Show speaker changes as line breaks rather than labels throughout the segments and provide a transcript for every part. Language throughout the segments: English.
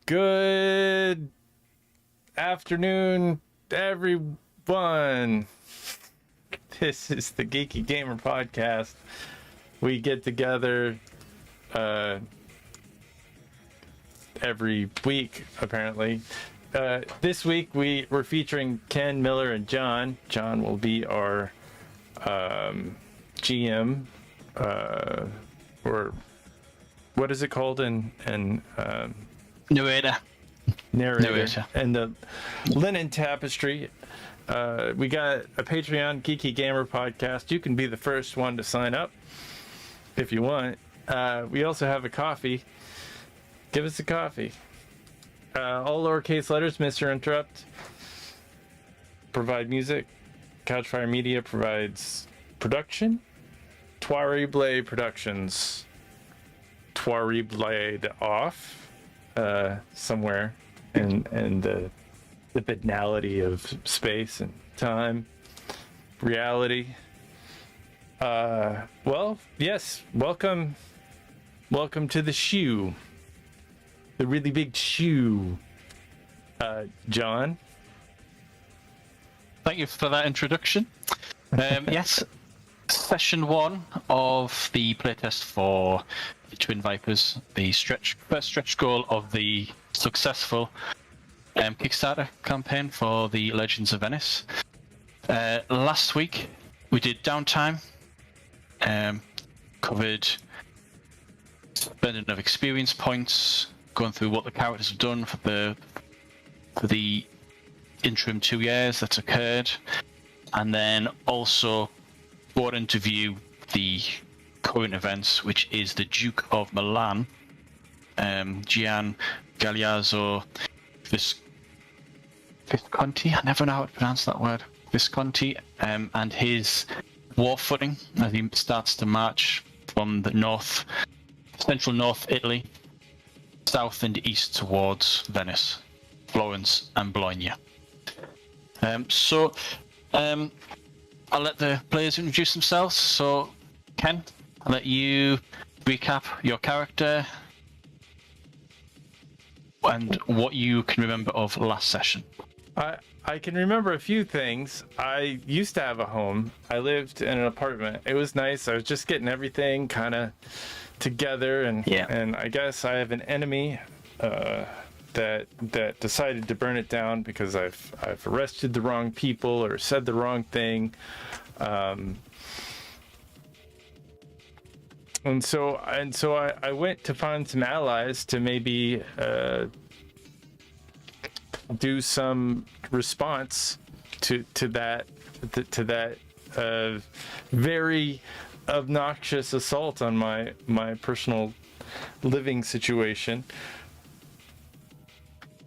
Good afternoon, everyone. This is the Geeky Gamer Podcast. We get together every week, apparently. This week we're featuring Ken, Miller, and John. John will be our GM, or what is it called in
Narrator.
And the Linen Tapestry. We got a Patreon Geeky Gamer Podcast. You can be the first one to sign up if you want. We also have a coffee. Give us a coffee. All lowercase letters, Mr. Interrupt. Provide music. Couchfire Media provides production. Terrible Productions. Terrible off somewhere in the banality of space and time, reality. Well, yes, welcome to the shoe, the really big shoe. John,
Thank you for that introduction. Yes, session 1 of the playtest for the Twin Vipers, the first stretch goal of the successful Kickstarter campaign for the Legends of Venice. Last week we did downtime, covered spending of experience points, going through what the characters have done for the interim 2 years that's occurred, and then also brought into view the current events, which is the Duke of Milan, Gian Galeazzo Visconti, I never know how to pronounce that word, Visconti, and his war footing as he starts to march from the central north Italy, south and east towards Venice, Florence and Bologna. I'll let the players introduce themselves. So, Ken, I'll let you recap your character and what you can remember of last session.
I can remember a few things. I used to have a home. I lived in an apartment. It was nice. I was just getting everything kind of together, and I guess I have an enemy that decided to burn it down because I've arrested the wrong people or said the wrong thing. And so I went to find some allies to maybe do some response to that very obnoxious assault on my personal living situation.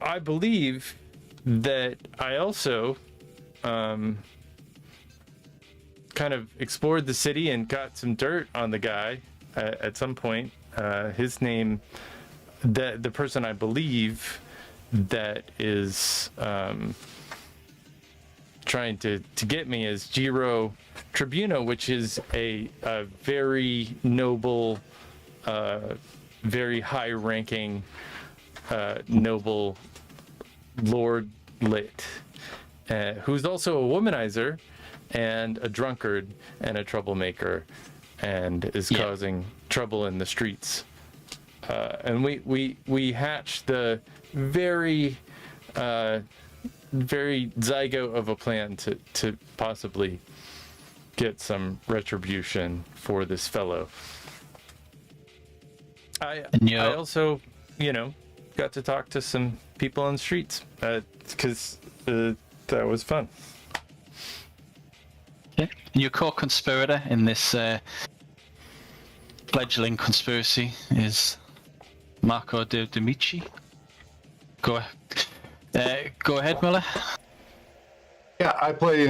I believe that I also kind of explored the city and got some dirt on the guy at some point. His name, the person I believe that is trying to get me is Giro Tribuno, which is a very noble, very high-ranking noble lordlet, who's also a womanizer and a drunkard and a troublemaker, and is causing trouble in the streets. And we hatched the very zygote of a plan to possibly get some retribution for this fellow. I also, got to talk to some people on the streets because that was fun.
Yeah. And your co-conspirator in this fledgling conspiracy is Amerigo de Medici. Go ahead, Miller.
Yeah, I play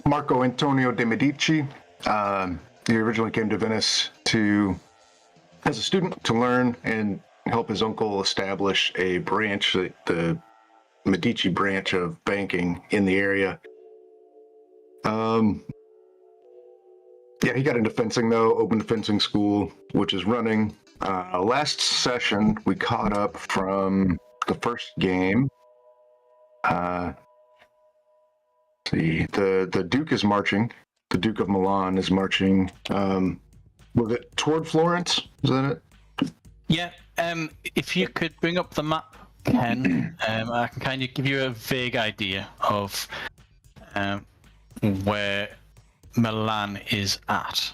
Marco Antonio de Medici. He originally came to Venice as a student to learn and help his uncle establish a branch, the Medici branch of banking in the area. Yeah, he got into fencing though, opened a fencing school, which is running. Last session, we caught up from the first game. See, the Duke is marching. The Duke of Milan is marching. Was it toward Florence? Is that it?
Yeah. If you could bring up the map, Ken, I can kind of give you a vague idea of where Milan is at.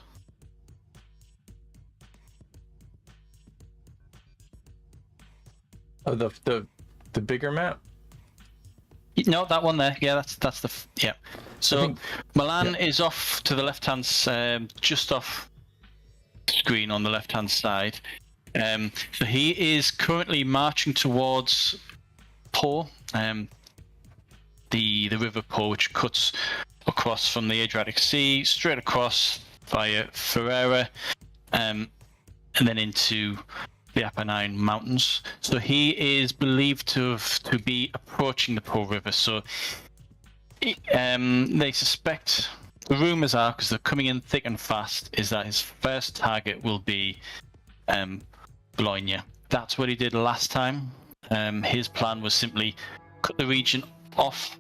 Oh, the bigger map?
No, that one there. Yeah, that's the yeah. So Milan is off to the left hand, just off screen on the left hand side. So he is currently marching towards Po, the river Po, which cuts across from the Adriatic Sea straight across via Ferrara, and then into the Apennine Mountains. So he is believed to be approaching the Po River. So they suspect, the rumours are, because they're coming in thick and fast, is that his first target will be Bologna. That's what he did last time. His plan was simply cut the region off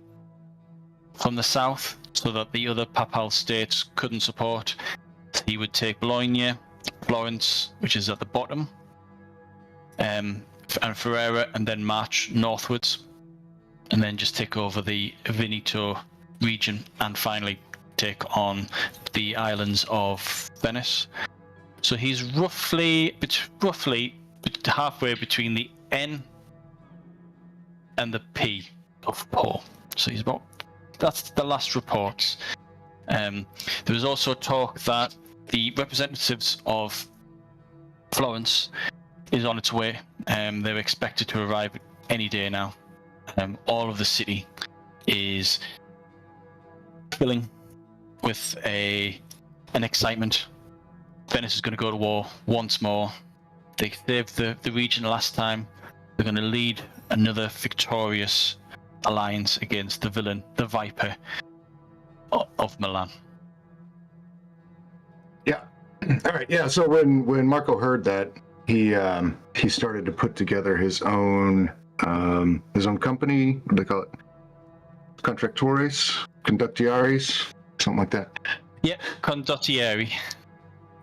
from the south so that the other papal states couldn't support. He would take Bologna, Florence, which is at the bottom, and Ferrara, and then march northwards, and then just take over the Veneto region, and finally take on the islands of Venice. So he's roughly halfway between the N and the P of Po. So he's about, that's the last reports. There was also talk that the representatives of Florence is on its way. They're expected to arrive any day now. All of the city is filling with an excitement. Venice is going to go to war once more. They saved the region last time. They're going to lead another victorious alliance against the villain, the Viper of Milan.
Yeah. All right. Yeah. So when Marco heard that, he started to put together his own company. What do they call it? Contractores, Conductiaries, something like that.
Yeah, Condottieri.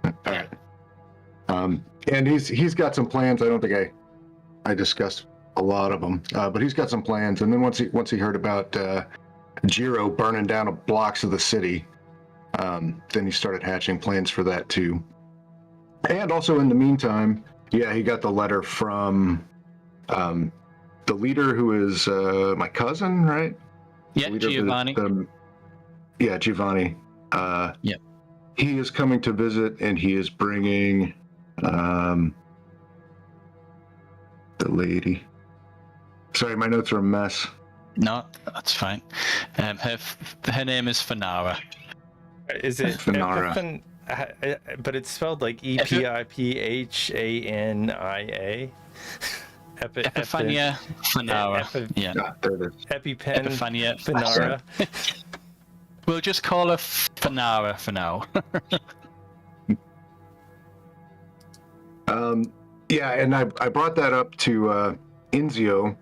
All right. And he's got some plans. I don't think I discussed a lot of them, but he's got some plans. And then once he heard about Giro burning down blocks of the city, then he started hatching plans for that too. And also in the meantime, he got the letter from the leader who is my cousin, right?
Yeah, Giovanni.
Giovanni.
Yeah.
He is coming to visit, and he is bringing the lady. Sorry, my notes are a mess.
No, that's fine. Her name is Fanara.
Is it
Fanara?
But it's spelled like Epiphania.
Epiphania Fanara.
Yeah, there it is.
Epiphania
Fanara.
We'll just call her Fanara for now.
And I brought that up to Enzio,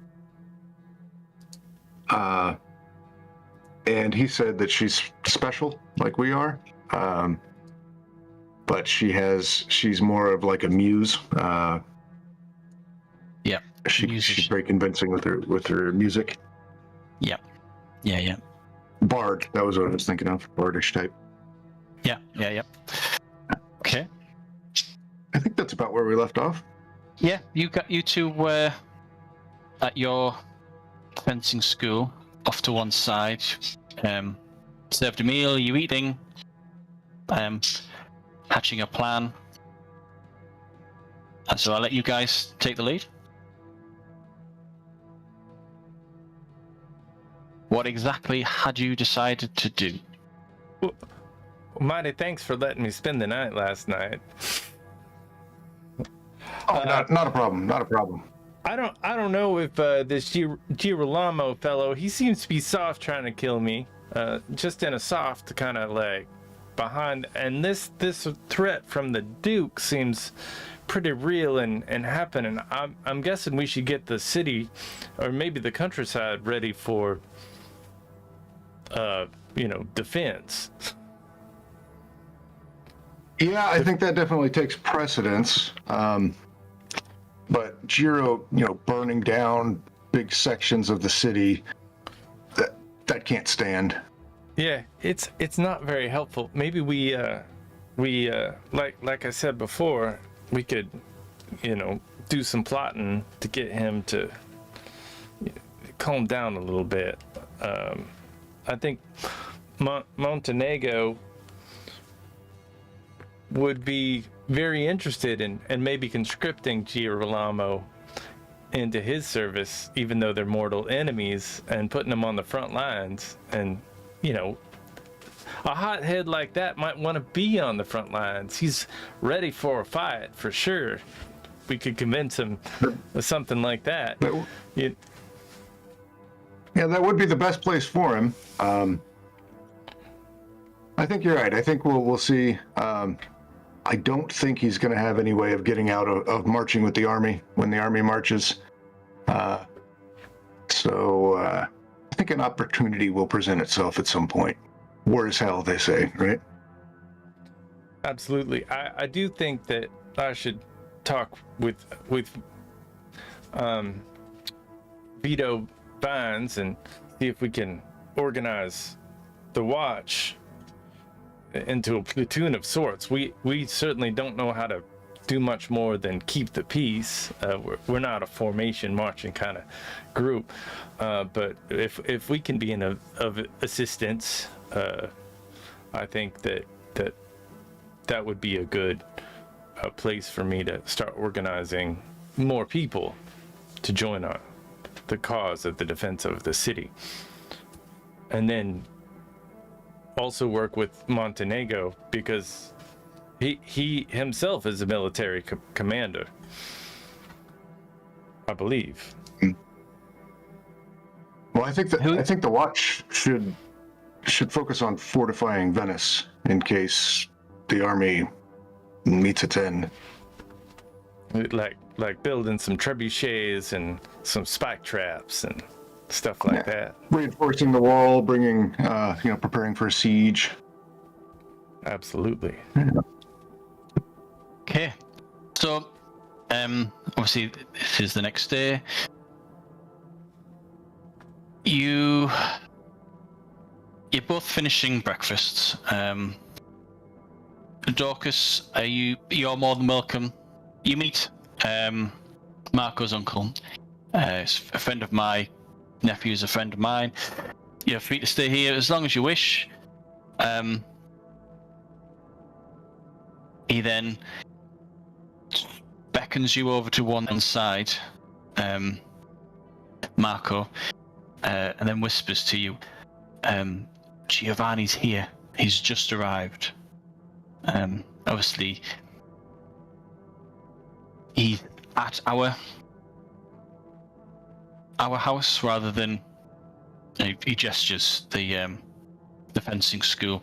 and he said that she's special, like we are, but she's more of like a muse. She's very convincing with her music.
Yeah.
Bard, that was what I was thinking of. Bardish type.
Yeah. Okay.
I think that's about where we left off.
Yeah, you two were at your fencing school, off to one side. Served a meal, you eating, hatching a plan. And so I'll let you guys take the lead. What exactly had you decided to do?
Well, mighty thanks for letting me spend the night last night.
Oh, not a problem. Not a problem.
I don't know if this Girolamo fellow, he seems to be soft trying to kill me. Just in a soft kind of like behind, and this threat from the Duke seems pretty real and happening. I'm guessing we should get the city, or maybe the countryside, ready for, defense.
Yeah, I think that definitely takes precedence. But Giro, burning down big sections of the city, that can't stand.
Yeah, it's not very helpful. Maybe we like I said before, we could, do some plotting to get him to calm down a little bit. I think Montenegro would be very interested in maybe conscripting Girolamo into his service, even though they're mortal enemies, and putting them on the front lines. And a hothead like that might want to be on the front lines. He's ready for a fight for sure. We could convince him of something like that.
Yeah, that would be the best place for him. I think you're right. I think we'll see. I don't think he's going to have any way of getting out of marching with the army when the army marches. So I think an opportunity will present itself at some point. War is hell, they say, right?
Absolutely. I do think that I should talk with Vito Vines and see if we can organize the watch into a platoon of sorts. We certainly don't know how to do much more than keep the peace. We're not a formation marching kind of group, but if we can be of assistance, I think that would be a good place for me to start organizing more people to join the cause of the defense of the city, and then also work with Montenegro, because he himself is a military commander, I believe.
Well, I think the watch should focus on fortifying Venice in case the army meets its end.
Like building some trebuchets and some spike traps and stuff like that.
Reinforcing the wall, preparing for a siege.
Absolutely.
Okay. So, obviously, this is the next day. You're both finishing breakfast. Dorcas, you're more than welcome. You meet Marco's uncle. He's a friend of my nephew's a friend of mine. You're free to stay here as long as you wish. He then beckons you over to one side, Marco, and then whispers to you, Giovanni's here. He's just arrived. Obviously, he's at our house rather than. He gestures the fencing school.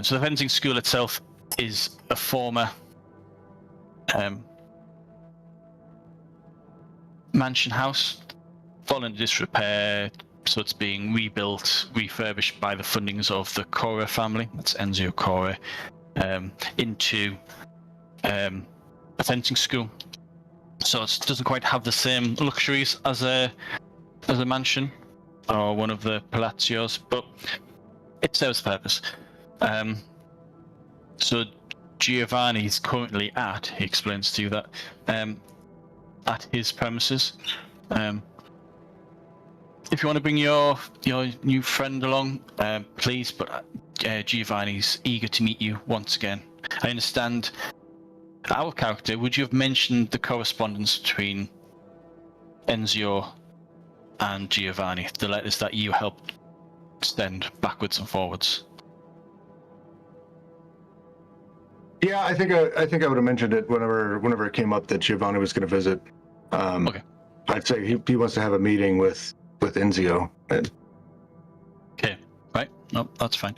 So the fencing school itself is a former mansion house, fallen into disrepair. So it's being refurbished by the fundings of the Correr family. That's Enzio Correr, into a fencing school. So it doesn't quite have the same luxuries as a mansion or one of the palazios, but it serves the purpose. So Giovanni's currently he explains to you that, at his premises. If you want to bring your new friend along, please, but Giovanni's eager to meet you once again. I understand our character, would you have mentioned the correspondence between Enzio and Giovanni, the letters that you helped send backwards and forwards?
Yeah, I think I would have mentioned it whenever it came up that Giovanni was going to visit.
Okay.
I'd say he wants to have a meeting with Enzio.
Okay, right. No, that's fine.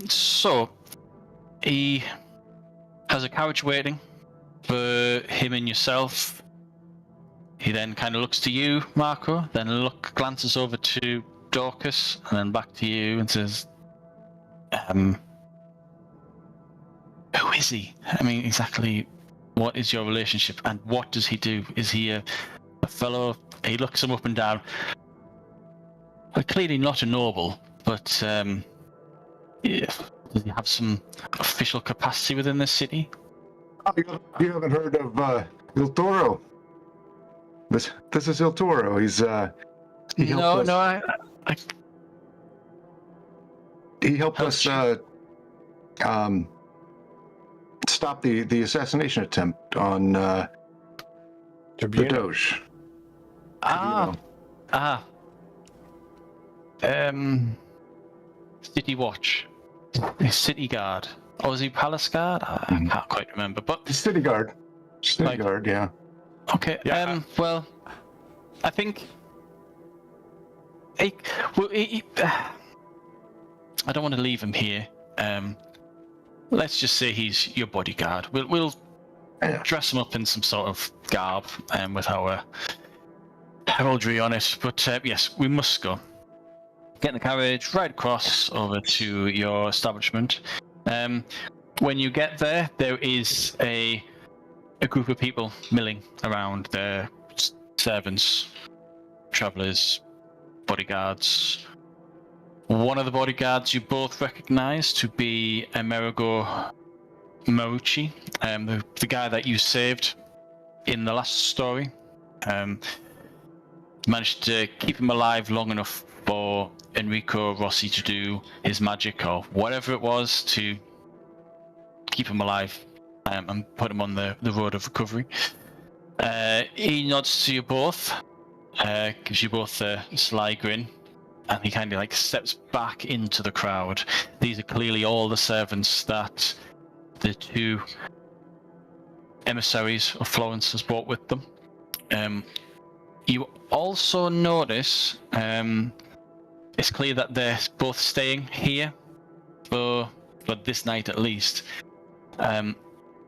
So he has a carriage waiting for him and yourself. He then kind of looks to you, Marco, then glances over to Dorcas, and then back to you and says, who is he? I mean, exactly what is your relationship and what does he do? Is he a fellow? He looks him up and down. Well, clearly not a noble, but yeah. Does he have some official capacity within this city?
Oh, you haven't heard of Il Toro? This is Il Toro. He helped us. He helped us stop the assassination attempt on the Doge.
City Watch, City Guard, or was he Palace Guard? I can't quite remember, but
City Guard, Guard, yeah.
Okay. Yeah. Well, I think I don't want to leave him here. Let's just say he's your bodyguard. We'll dress him up in some sort of garb with our heraldry on it. But yes, we must go. Get in the carriage, ride across over to your establishment. When you get there, there is a group of people milling around. Their servants, travelers, bodyguards. One of the bodyguards you both recognize to be Amerigo Maruci, the guy that you saved in the last story. Managed to keep him alive long enough for Enrico Rossi to do his magic or whatever it was to keep him alive and put him on the road of recovery. He nods to you both, gives you both a sly grin, and he kind of like steps back into the crowd. These are clearly all the servants that the two emissaries of Florence has brought with them. You also notice it's clear that they're both staying here for this night at least.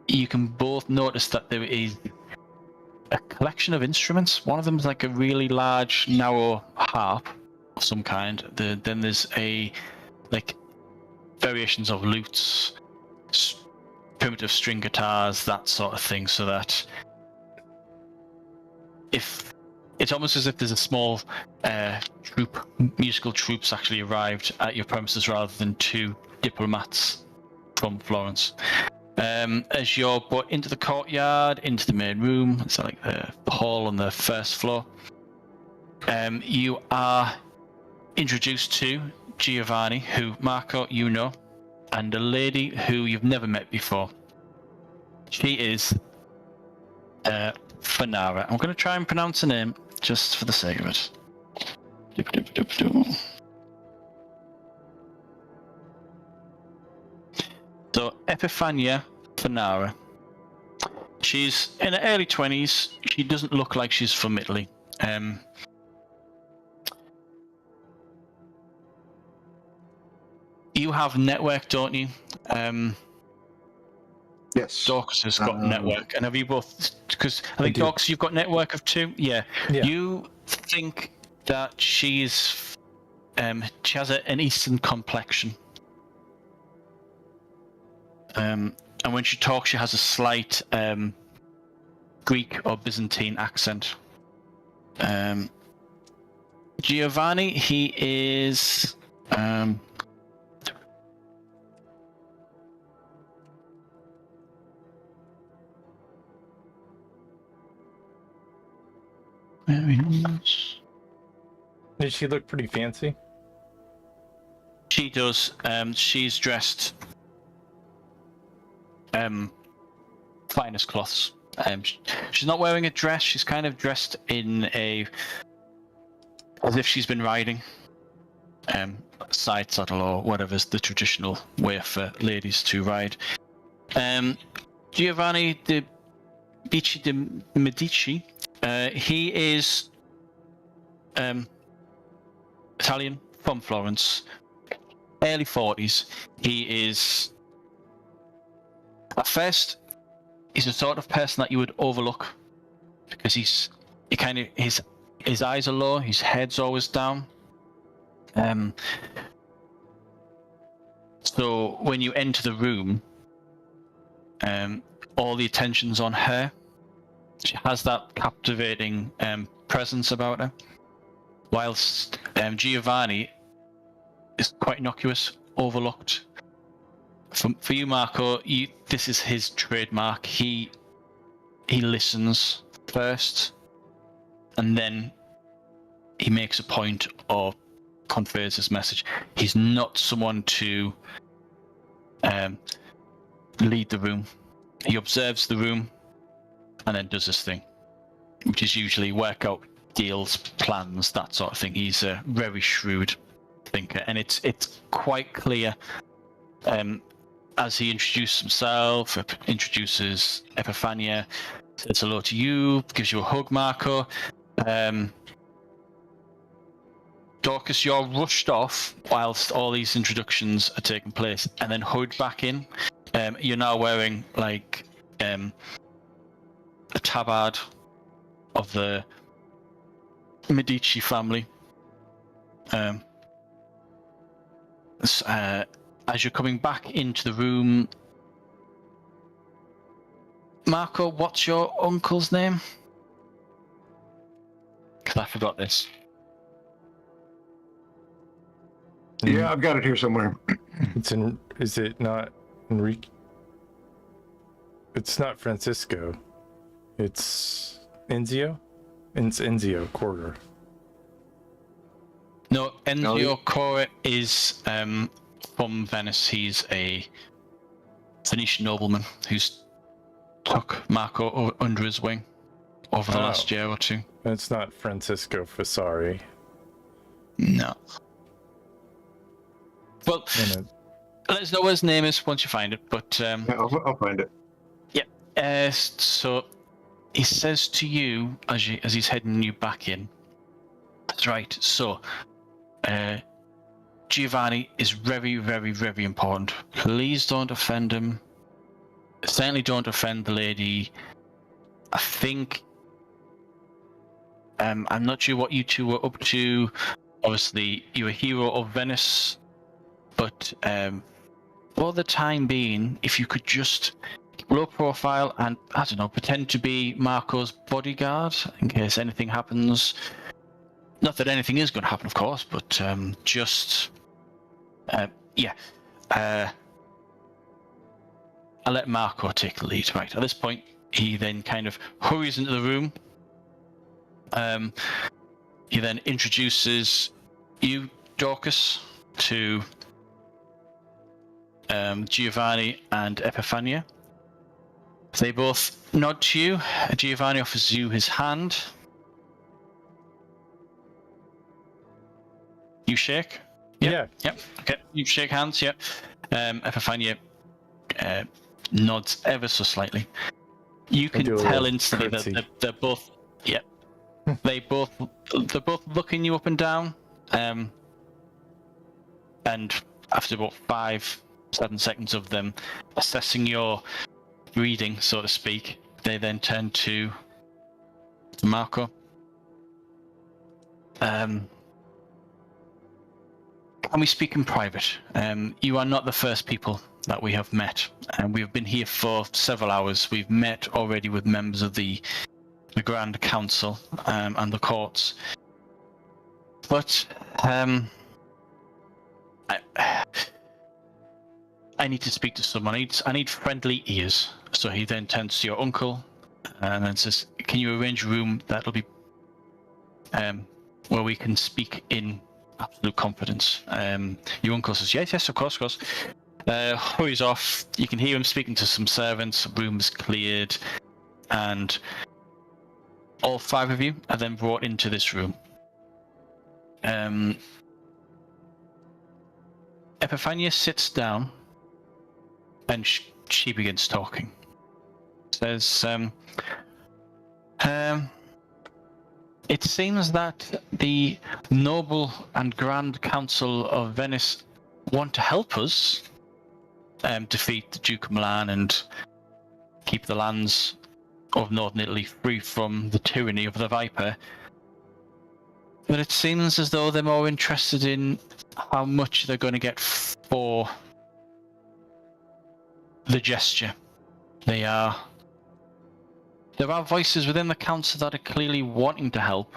You can both notice that there is a collection of instruments. One of them is like a really large, narrow harp of some kind. Then there's variations of lutes, primitive string guitars, that sort of thing. So that if it's almost as if there's a small musical troops actually arrived at your premises rather than two diplomats from Florence. As you're brought into the courtyard, into the main room, it's like the hall on the first floor, you are introduced to Giovanni, who, Marco, you know, and a lady who you've never met before. She is Fanara. I'm going to try and pronounce her name just for the sake of it. So, Epiphania Fanara. She's in her early 20s. She doesn't look like she's from Italy. You have network, don't you?
Yes.
Dorcas has got network. And have you both? Because I think, Dorcas, you've got network of two? Yeah. You think that she has an Eastern complexion. And when she talks, she has a slight Greek or Byzantine accent. Giovanni, he is...
Did she look pretty fancy?
She does. She's dressed finest cloths. She's not wearing a dress. She's kind of dressed in as if she's been riding. Side saddle or whatever's the traditional way for ladies to ride. Giovanni de Medici. He is Italian from Florence, early 40s. He is, at first, the sort of person that you would overlook because his eyes are low, his head's always down. So when you enter the room, all the attention's on her. She has that captivating presence about her, whilst Giovanni is quite innocuous, overlooked. For you, Marco, this is his trademark. He listens first, and then he makes a point or conveys his message. He's not someone to lead the room. He observes the room and then does his thing, which is usually work out deals, plans, that sort of thing. He's a very shrewd thinker, and it's quite clear as he introduces himself, introduces Epiphania, says hello to you, gives you a hug, Marco. Dorcas, you're rushed off whilst all these introductions are taking place, and then hugged back in. You're now wearing like a tabard of the Medici family. As you're coming back into the room, Marco, what's your uncle's name? Because I forgot this.
Yeah, I've got it here somewhere.
Is it not Enrique? It's not Francisco. It's Enzio? It's Enzio Correr.
No, Enzio Correr is from Venice. He's a Venetian nobleman who's took Marco under his wing over the last year or two.
It's not Francisco Fasari.
No. Well, let us know what his name is once you find it, but...
yeah, I'll find it.
Yeah, so he says to you, as he's heading you back in, that's right, so Giovanni is very, very, very important. Please don't offend him. Certainly don't offend the lady. I think... I'm not sure what you two were up to. Obviously, you're a hero of Venice. But for the time being, if you could just low profile and, I don't know, pretend to be Marco's bodyguard in case anything happens. Not that anything is going to happen, of course, but yeah. I'll let Marco take the lead. Right, at this point, he then kind of hurries into the room. He then introduces you, Dorcas, to Giovanni and Epiphania. They both nod to you. Giovanni offers you his hand. You shake?
Yeah.
Yep. Okay. You shake hands. Yep. Epiphania nods ever so slightly. You can tell instantly that they're both. Yeah. They're both looking you up and down. And after about 5-7 seconds of them assessing your reading, so to speak, they then turn to Marco. Can we speak in private? You are not the first people that we have met, and we have been here for several hours. We've met already with members of the Grand Council and the courts. But I need to speak to someone. I need friendly ears. So he then turns to your uncle and then says, can you arrange a room that'll be where we can speak in absolute confidence? Your uncle says, yes, of course. Hurries off. You can hear him speaking to some servants. Room's cleared. And all 5 of you are then brought into this room. Epiphania sits down and she begins talking. Says, it seems that the noble and Grand Council of Venice want to help us defeat the Duke of Milan and keep the lands of northern Italy free from the tyranny of the Viper. But it seems as though they're more interested in how much they're going to get for the gesture. There are voices within the council that are clearly wanting to help,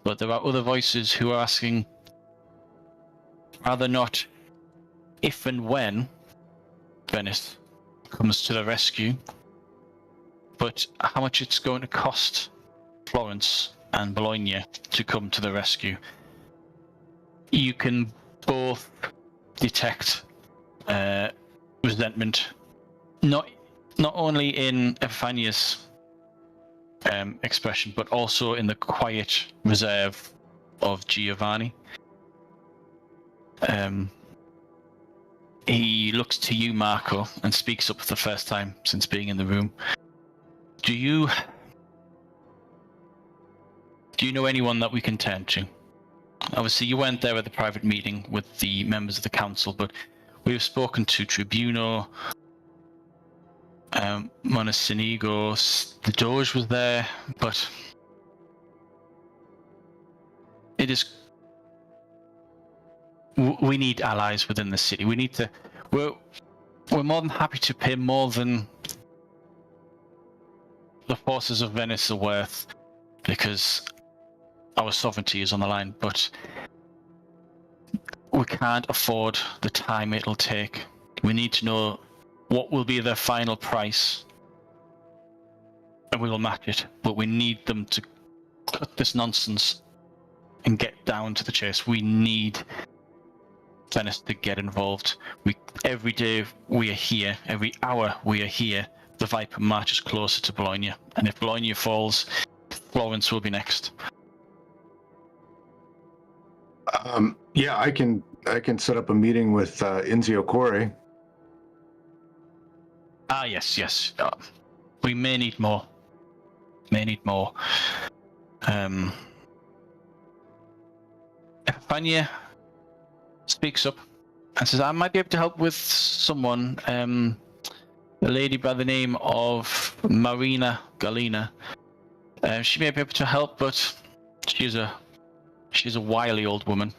but there are other voices who are asking rather not if and when Venice comes to the rescue, but how much it's going to cost Florence and Bologna to come to the rescue. You can both detect resentment, not only in Epiphania's expression, but also in the quiet reserve of Giovanni. He looks to you, Marco, and speaks up for the first time since being in the room. Do you know anyone that we can turn to? Obviously, you weren't there at the private meeting with the members of the council, but we have spoken to Tribuno, Monacenigos, the Doge was there, but it is... We need allies within the city. We need to... We're more than happy to pay more than the forces of Venice are worth, because our sovereignty is on the line, but we can't afford the time it'll take. We need to know what will be their final price, and we will match it, but we need them to cut this nonsense and get down to the chase. We need Venice to get involved. Every day we are here, every hour we are here, the Viper marches closer to Bologna, and if Bologna falls, Florence will be next.
Yeah, I can set up a meeting with Enzio Correr.
Yes. We may need more. Epiphania speaks up and says, I might be able to help with someone, a lady by the name of Marina Galina. She may be able to help, but she's a wily old woman.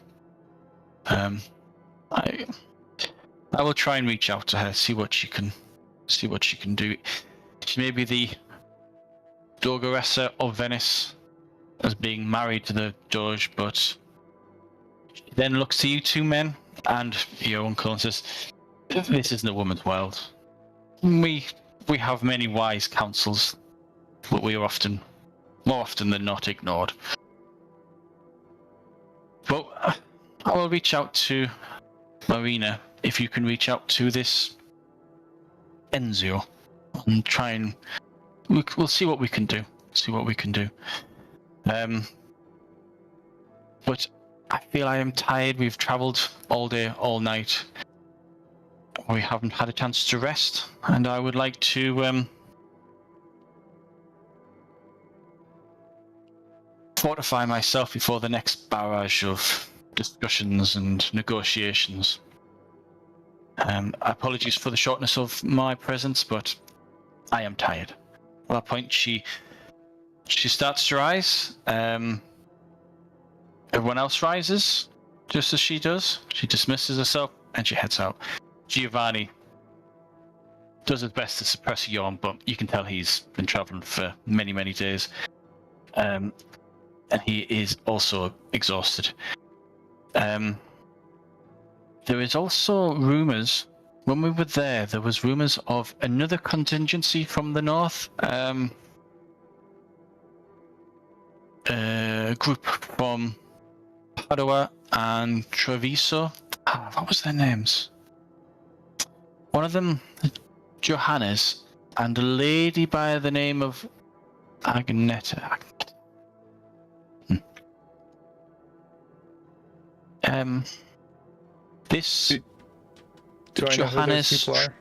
I will try and reach out to her, see what she can do. She may be the Dogaressa of Venice, as being married to the Doge, but she then looks to you two men and your uncle and says, this isn't a woman's world. We have many wise counsels, but we are more often than not ignored. But I will reach out to Marina, if you can reach out to this Enzio and try and we'll see what we can do. But I feel I am tired. We've travelled all day, all night. We haven't had a chance to rest, and I would like to fortify myself before the next barrage of discussions and negotiations. Apologies for the shortness of my presence, but I am tired. At that point, she starts to rise. Everyone else rises, just as she does. She dismisses herself, and she heads out. Giovanni does his best to suppress a yawn, but you can tell he's been traveling for many, many days. And he is also exhausted. There is also rumors. When we were there was rumors of another contingency from the north. A group from Padua and Treviso. What was their names? One of them, Johannes, and a lady by the name of Agneta. This
do I know who those people are?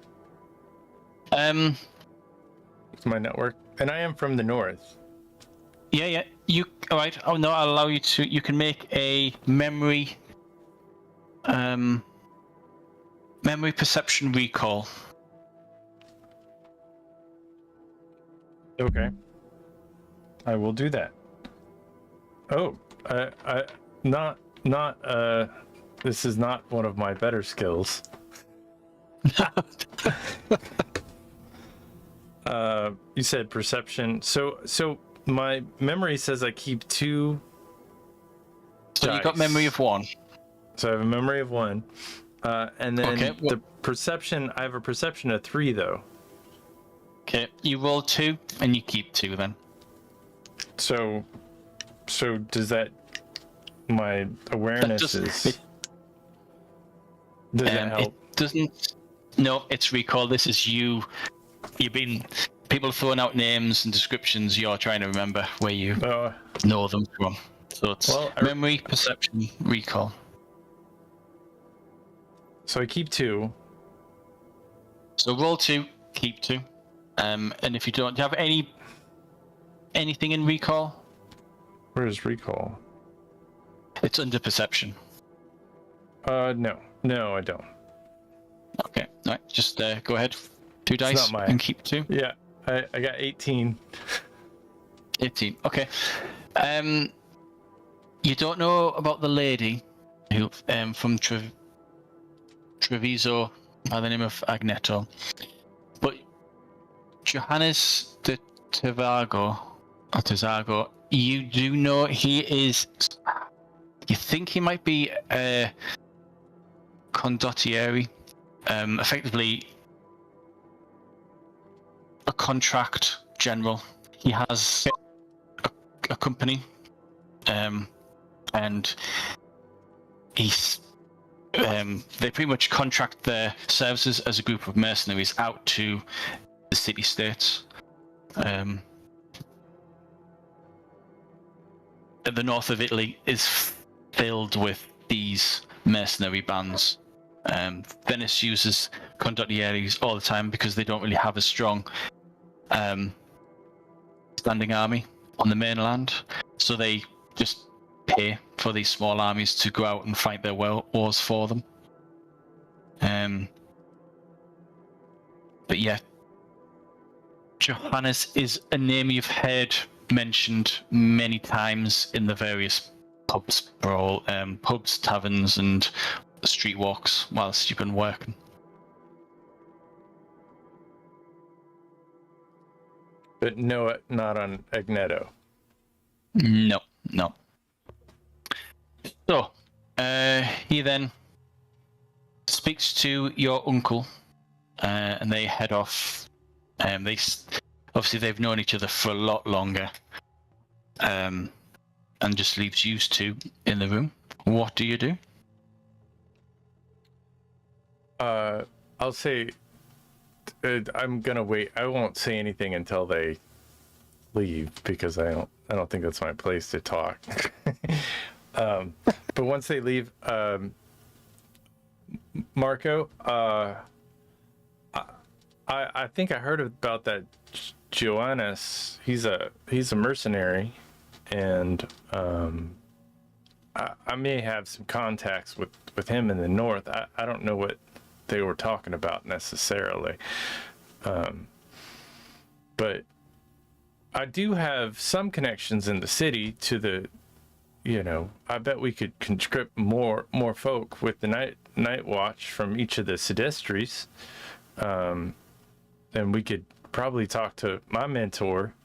It's my network, and I am from the north.
Yeah. You all right? Oh no, I'll allow you to. You can make a memory perception recall.
Okay. I will do that. Oh, this is not one of my better skills. You said perception. So my memory says I keep 2
So
dice.
you got memory of 1.
So I have a memory of 1. And then
Okay,
the perception, I have a perception of 3 though.
Okay, you roll 2 and you keep 2 then.
So does that, my awareness does that help?
It doesn't. No, it's recall. This is you. You've been people throwing out names and descriptions. You're trying to remember where you know them from. So it's memory, perception, recall.
So I keep 2.
So roll 2, keep 2. And if you don't, do you have anything in recall?
Where's recall?
It's under perception.
No, I don't.
Okay, all right. Just go ahead. 2 dice and keep 2.
Yeah, I got 18.
18. Okay. You don't know about the lady who from Treviso by the name of Agneto, but Johannes de Tezago, you do know he is. You think he might be a condottieri, effectively a contract general. He has a company, and he's they pretty much contract their services as a group of mercenaries out to the city-states. The north of Italy is filled with these mercenary bands. Venice uses condottieri all the time because they don't really have a strong standing army on the mainland, so they just pay for these small armies to go out and fight their wars for them. But yeah, Johannes is a name you've heard mentioned many times in the various pubs, taverns, and street walks whilst you've been working.
But no, not on Agneto.
No. So, he then speaks to your uncle, and they head off. Obviously they've known each other for a lot longer, and just leaves you 2 in the room. What do you do?
I'll say I'm gonna wait. I won't say anything until they leave because I don't think that's my place to talk. But once they leave, Marco, I think I heard about that Johannes. He's a mercenary, and I may have some contacts with him in the north. I don't know what they were talking about necessarily, but I do have some connections in the city to the. I bet we could conscript more folk with the night watch from each of the sedistries, and we could probably talk to my mentor,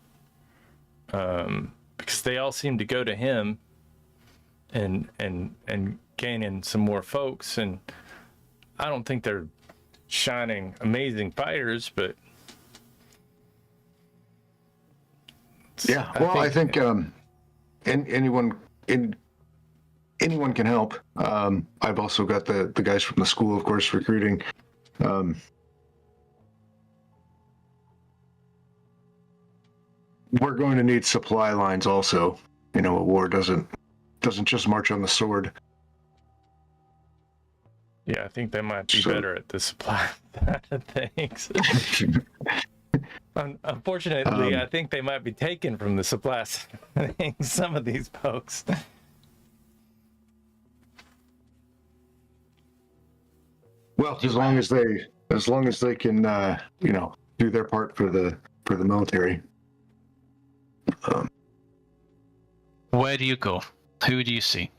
because they all seem to go to him, and gain in some more folks. And I don't think they're shining, amazing fighters, but
yeah. Well, I think anyone can help. I've also got the guys from the school, of course, recruiting. We're going to need supply lines also. A war doesn't just march on the sword.
Yeah, I think they might be better at the supply side of things. Unfortunately, I think they might be taken from the supply side of things, some of these folks.
Well, as long as they can, do their part for the military.
Where do you go? Who do you see?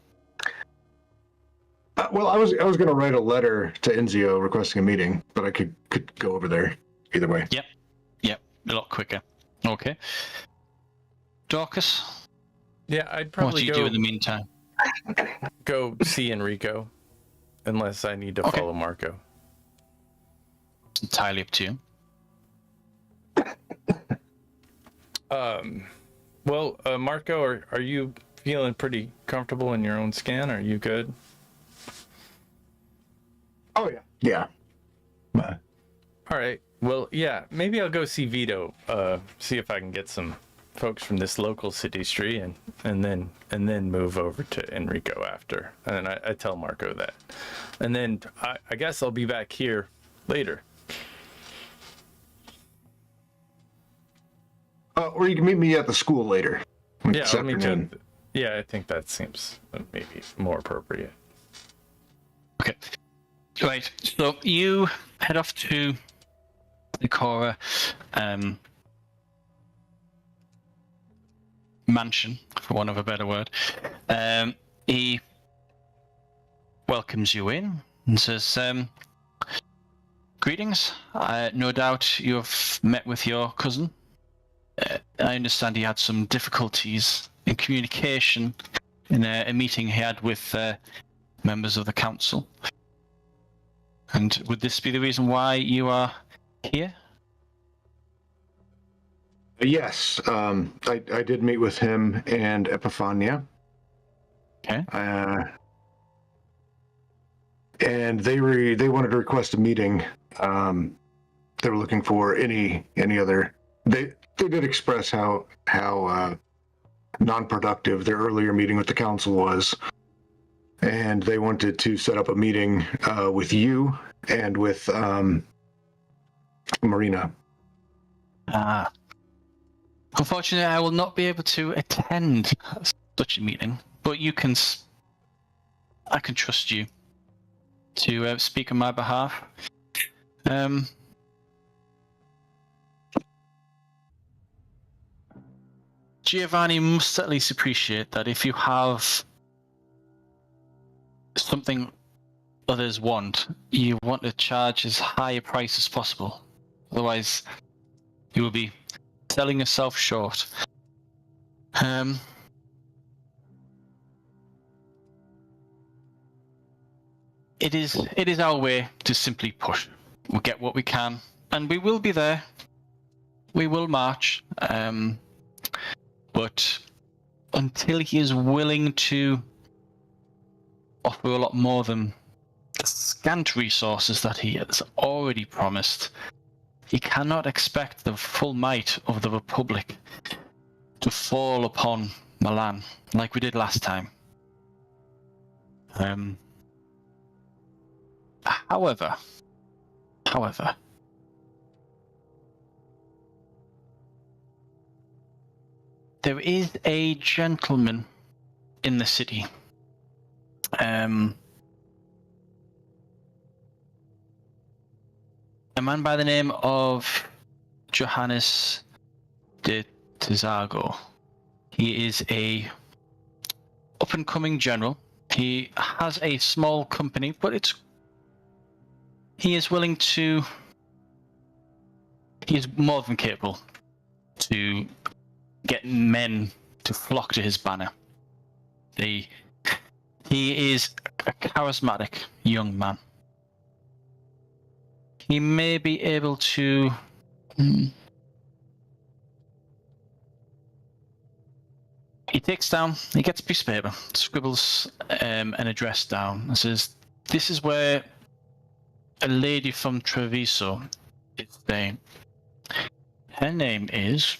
Well, I was going to write a letter to Enzio requesting a meeting, but I could go over there either way.
Yep, a lot quicker. Okay. Dorcas?
Yeah, I'd probably
what do you do in the meantime?
Go see Enrico, unless I need to follow Marco.
It's entirely up to you.
Well, Marco, are you feeling pretty comfortable in your own skin? Are you good?
Oh, yeah.
All right. Well, yeah, maybe I'll go see Vito, see if I can get some folks from this local city street and then move over to Enrico after. And I tell Marco that. And then I guess I'll be back here later.
Or you can meet me at the school later.
Yeah, I'll meet you. Yeah, I think that seems maybe more appropriate.
Okay. Right. So you head off to the Cora mansion, for want of a better word. He welcomes you in and says, greetings. No doubt you've met with your cousin. I understand he had some difficulties in communication in a meeting he had with members of the council. And would this be the reason why you are here?
Yes, I did meet with him and Epiphania.
Okay.
And they wanted to request a meeting. They were looking for any other. They did express how non-productive their earlier meeting with the council was, and they wanted to set up a meeting with you and with Marina.
Unfortunately, I will not be able to attend such a meeting, but I can trust you to speak on my behalf. Giovanni must at least appreciate that if you have something others want, you want to charge as high a price as possible. Otherwise, you will be selling yourself short. It is our way to simply push. We'll get what we can, and we will be there. We will march. But until he is willing to offer a lot more than the scant resources that he has already promised, he cannot expect the full might of the Republic to fall upon Milan like we did last time. However, there is a gentleman in the city. A man by the name of Johannes de Tizago. He is a up-and-coming general. He has a small company, but he is willing to. He is more than capable to get men to flock to his banner. He is a charismatic young man. He may be able to. He gets a piece of paper, scribbles an address down, and says, "This is where a lady from Treviso is staying. Her name is."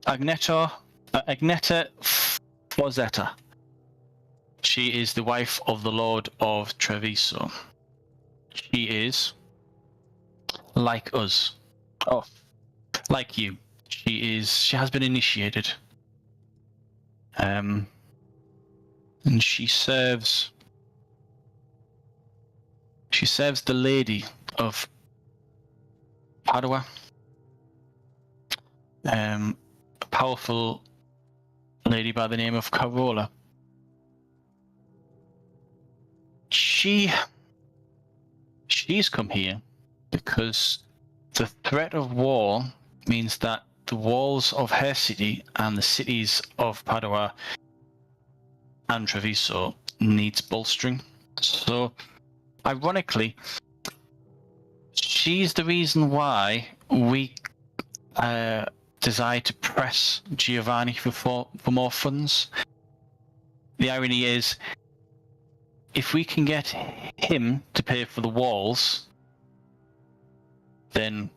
Agneta Forzetta. She is the wife of the Lord of Treviso. She is like us. Oh, like you. She has been initiated. And she serves the lady of Padua. A powerful lady by the name of Carola. She's come here because the threat of war means that the walls of her city and the cities of Padua and Treviso needs bolstering. So, ironically, she's the reason why we desire to press Giovanni for more funds. The irony is, if we can get him to pay for the walls, then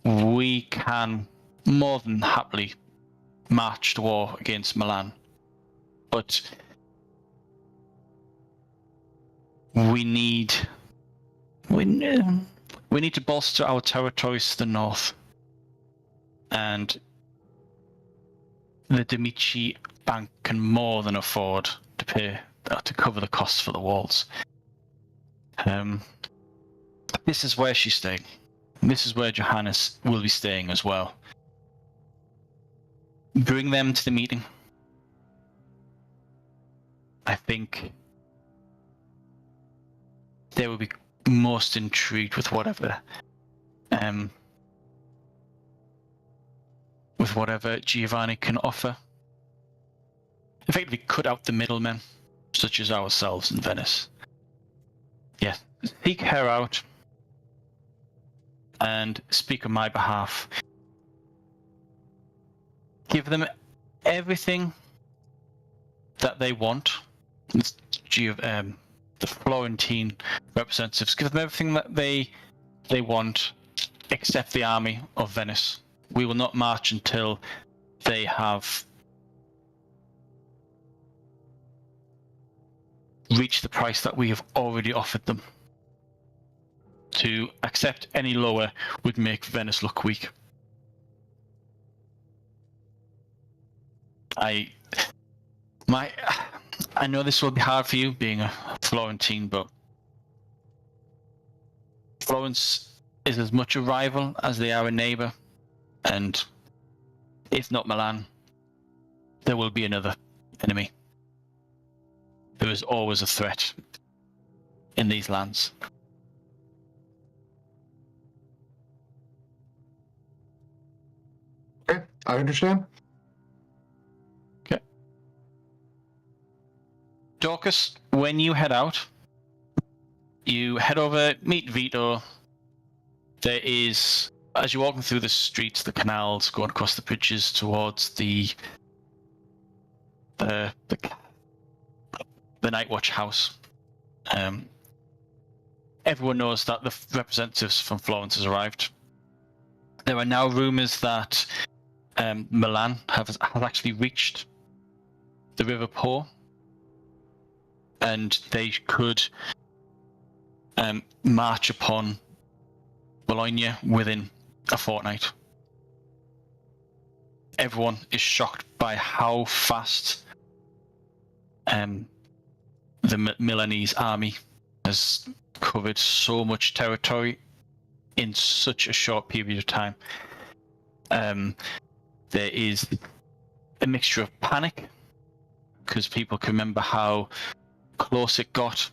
we can more than happily march to war against Milan. But we need to bolster our territories to the north. And the De Medici bank can more than afford to pay to cover the costs for the walls. This is where she's staying. This is where Johannes will be staying as well. Bring them to the meeting. I think they will be most intrigued with whatever Giovanni can offer. Effectively cut out the middlemen, such as ourselves in Venice. Yeah, seek her out and speak on my behalf. Give them everything that they want. The Florentine representatives, give them everything that they want, except the army of Venice. We will not march until they have reached the price that we have already offered them. To accept any lower would make Venice look weak. I know this will be hard for you, being a Florentine, but Florence is as much a rival as they are a neighbour, and if not Milan, there will be another enemy. There is always a threat in these lands.
Okay, I understand.
Okay. Dorcas, when you head out, you head over, meet Vito. There is, as you're walking through the streets, the canals, going across the bridges towards the Night Watch house. Everyone knows that the representatives from Florence has arrived. There are now rumours that Milan has actually reached the River Po, and they could march upon Bologna within a fortnight. Everyone is shocked by how fast the Milanese army has covered so much territory in such a short period of time. There is a mixture of panic, because people can remember how close it got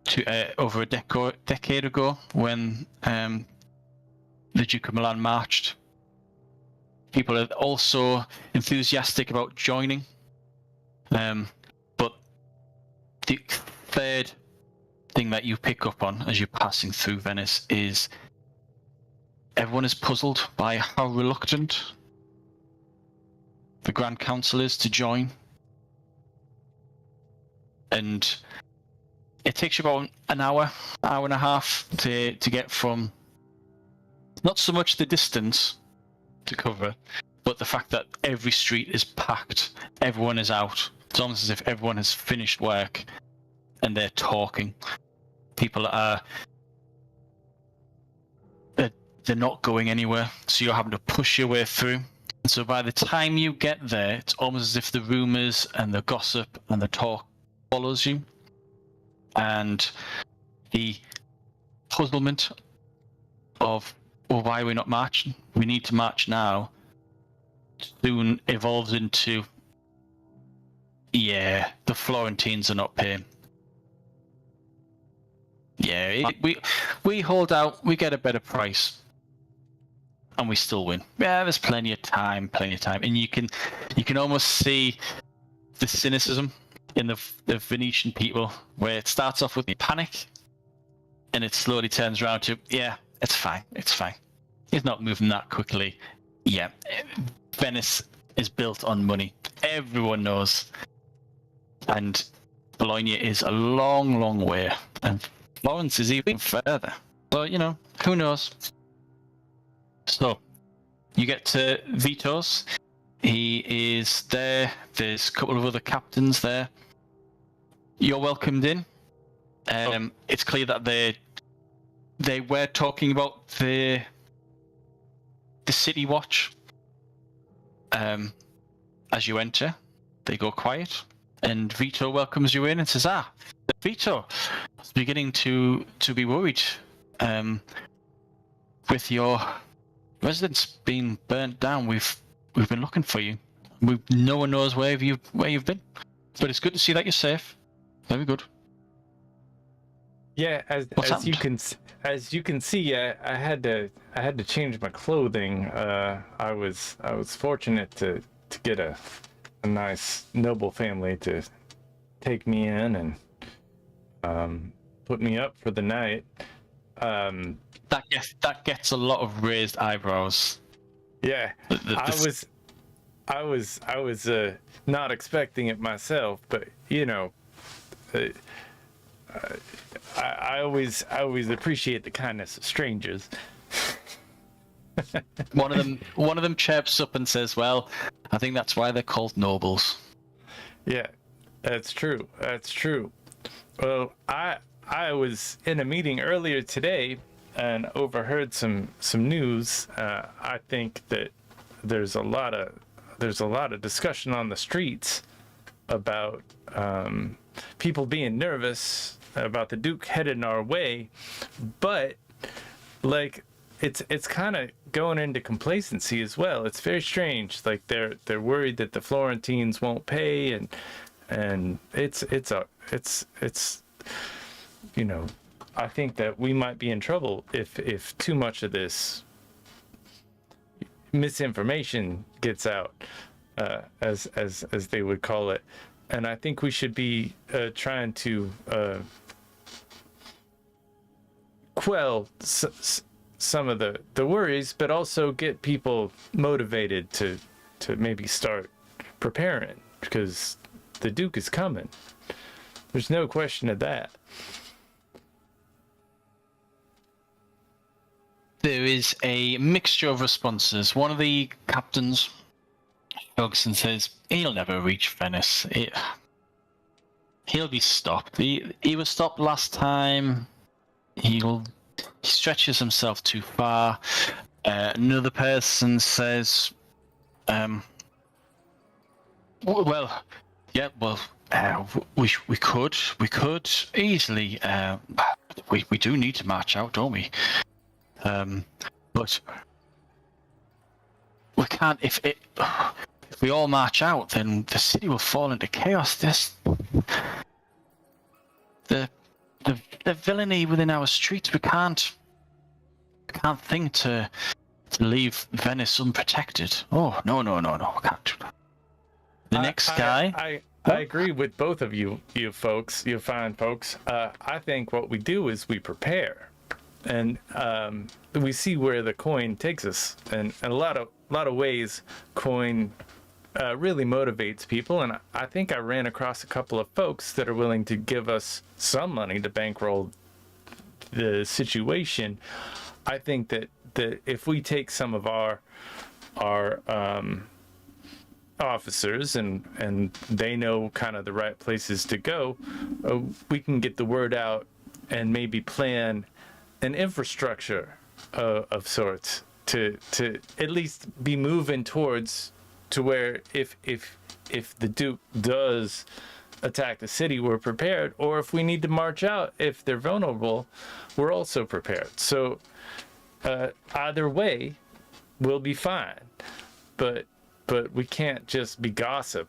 to over a decade ago when the Duke of Milan marched. People are also enthusiastic about joining. But the third thing that you pick up on as you're passing through Venice is everyone is puzzled by how reluctant the Grand Council is to join. And it takes you about an hour and a half to get from not so much the distance to cover, but the fact that every street is packed, everyone is out. It's almost as if everyone has finished work and they're talking. People are they're not going anywhere, so you're having to push your way through. And so by the time you get there, it's almost as if the rumours and the gossip and the talk follows you. And the puzzlement of, well, why are we not marching? We need to march now. Soon evolves into, yeah, the Florentines are not paying. Yeah, we hold out, we get a better price, and we still win. Yeah, there's plenty of time, and you can almost see the cynicism in the Venetian people, where it starts off with panic, and it slowly turns around to, yeah, it's fine. He's not moving that quickly. Yeah, Venice is built on money. Everyone knows, and Bologna is a long, long way, and Florence is even further. So, who knows? So, you get to Vito's. He is there. There's a couple of other captains there. You're welcomed in. It's clear that they were talking about the city watch. As you enter, they go quiet, and Vito welcomes you in and says, Vito, I was beginning to be worried with your residence being burnt down. We've been looking for you. No one knows where you've been, but it's good to see that you're safe. Very good.
Yeah, as you can see, I had to change my clothing. I was fortunate to get a nice noble family to take me in and put me up for the night.
That gets a lot of raised eyebrows.
Yeah, I was not expecting it myself, but I always appreciate the kindness of strangers.
One of them chirps up and says, "Well, I think that's why they're called nobles."
Yeah, that's true. Well, I was in a meeting earlier today and overheard some news. I think that there's a lot of discussion on the streets about people being nervous about the Duke heading our way, but it's kind of going into complacency as well. It's very strange. Like they're worried that the Florentines won't pay, and it's I think that we might be in trouble if too much of this misinformation gets out, as they would call it. And I think we should be trying to quell some of the worries, but also get people motivated to maybe start preparing, because the Duke is coming. There's no question of that.
There is a mixture of responses. One of the captains shrugs and says, "He'll never reach Venice. He'll be stopped. He was stopped last time. He stretches himself too far." Another person says, we could easily. We do need to march out, don't we? But we can't. If we all march out, then the city will fall into chaos. The villainy within our streets. We can't think to leave Venice unprotected. Oh no! We can't do that. The next guy.
I agree with both of you folks, you fine folks. I think what we do is we prepare, and we see where the coin takes us, and a lot of ways coin really motivates people. And I think I ran across a couple of folks that are willing to give us some money to bankroll the situation. I think that if we take some of our officers and they know kind of the right places to go, we can get the word out and maybe plan an infrastructure of sorts to at least be moving towards to where if the Duke does attack the city, we're prepared. Or if we need to march out, if they're vulnerable, we're also prepared. So either way, we'll be fine. But we can't just be gossip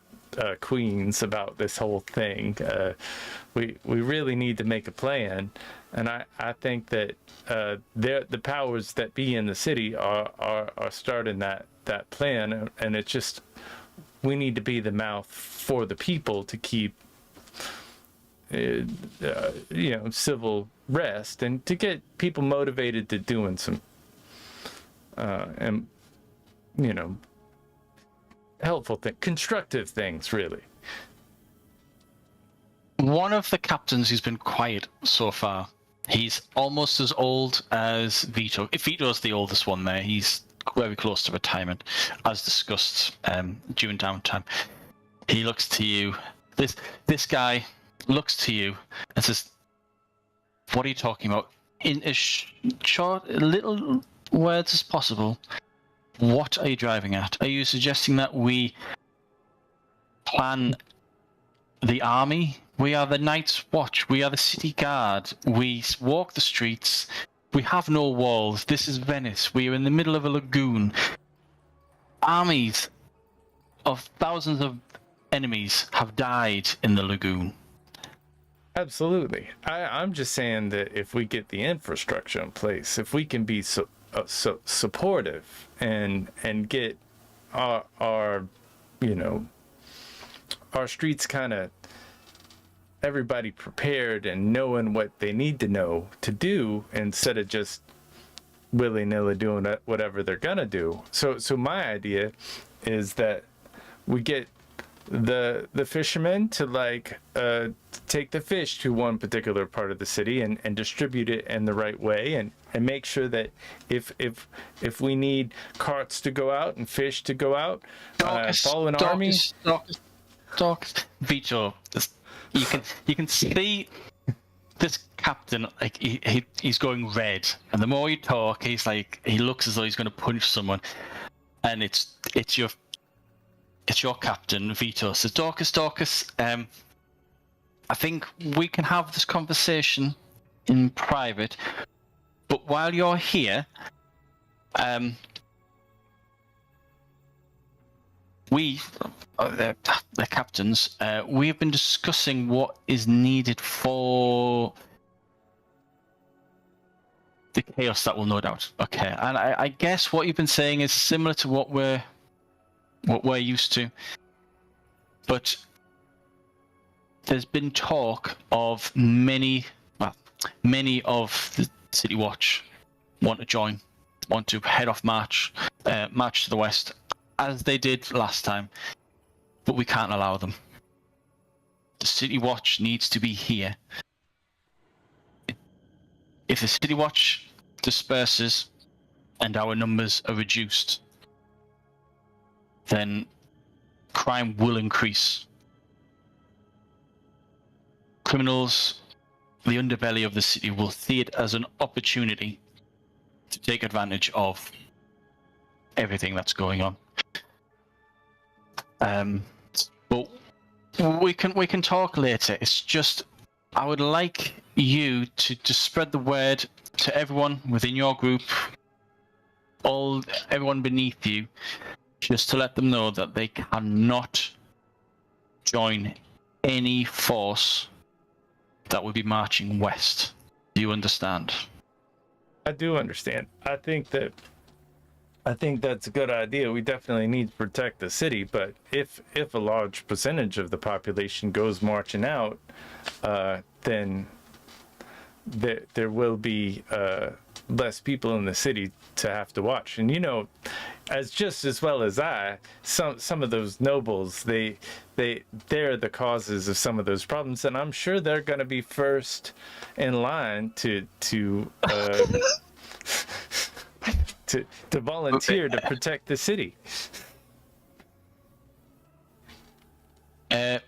queens about this whole thing. We really need to make a plan, and I think that the powers that be in the city are starting that plan, and it's just we need to be the mouth for the people to keep civil rest and to get people motivated to doing some helpful constructive things, really.
One of the captains who's been quiet so far, he's almost as old as Vito. If Vito's the oldest one there, he's very close to retirement, as discussed during downtime. He looks to you. This guy looks to you and says, "What are you talking about?" In as short, little words as possible. What are you driving at? Are you suggesting that we plan the army? We are the Night's Watch. We are the city guard. We walk the streets. We have no walls. This is Venice. We are in the middle of a lagoon. Armies of thousands of enemies have died in the lagoon.
Absolutely. I'm just saying that if we get the infrastructure in place, if we can be supportive and get our streets kind of everybody prepared and knowing what they need to know to do instead of just willy-nilly doing whatever they're gonna do. So my idea is that we get the fishermen to take the fish to one particular part of the city and distribute it in the right way and make sure that if we need carts to go out and fish to go out, follow an army.
Vito, you can see this captain, like he's going red, and the more you talk, he looks as though he's going to punch someone, and it's your captain, Vito. So Dorcas, I think we can have this conversation in private, but while you're here, we, the captains, we have been discussing what is needed for the chaos that will no doubt occur. And I guess what you've been saying is similar to what we're used to. But there's been talk of many of the City Watch want to head off march to the west, as they did last time, but we can't allow them. The City Watch needs to be here. If the City Watch disperses and our numbers are reduced, then crime will increase. Criminals, the underbelly of the city, will see it as an opportunity to take advantage of everything that's going on. But we can talk later. It's just I would like you to spread the word to everyone within your group, everyone beneath you, just to let them know that they cannot join any force that would be marching west. Do you understand?
I do understand. I think that's a good idea. We definitely need to protect the city, but if a large percentage of the population goes marching out, then there will be less people in the city to have to watch. And as well as some of those nobles, they're the causes of some of those problems, and I'm sure they're going to be first in line to volunteer to protect the city.
The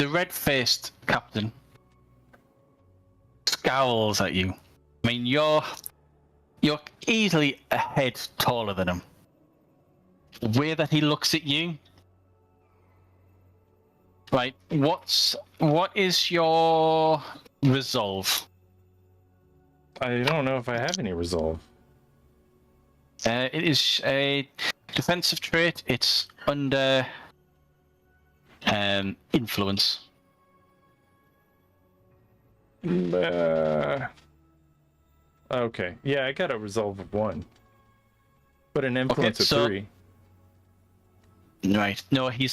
red-faced captain scowls at you. I mean, you're easily a head taller than him. The way that he looks at you, Right. What is your resolve?
I don't know if I have any resolve.
It is a defensive trait. It's under influence.
Okay. Yeah, I got a resolve of 1. But an influence of 3.
Right. No, he's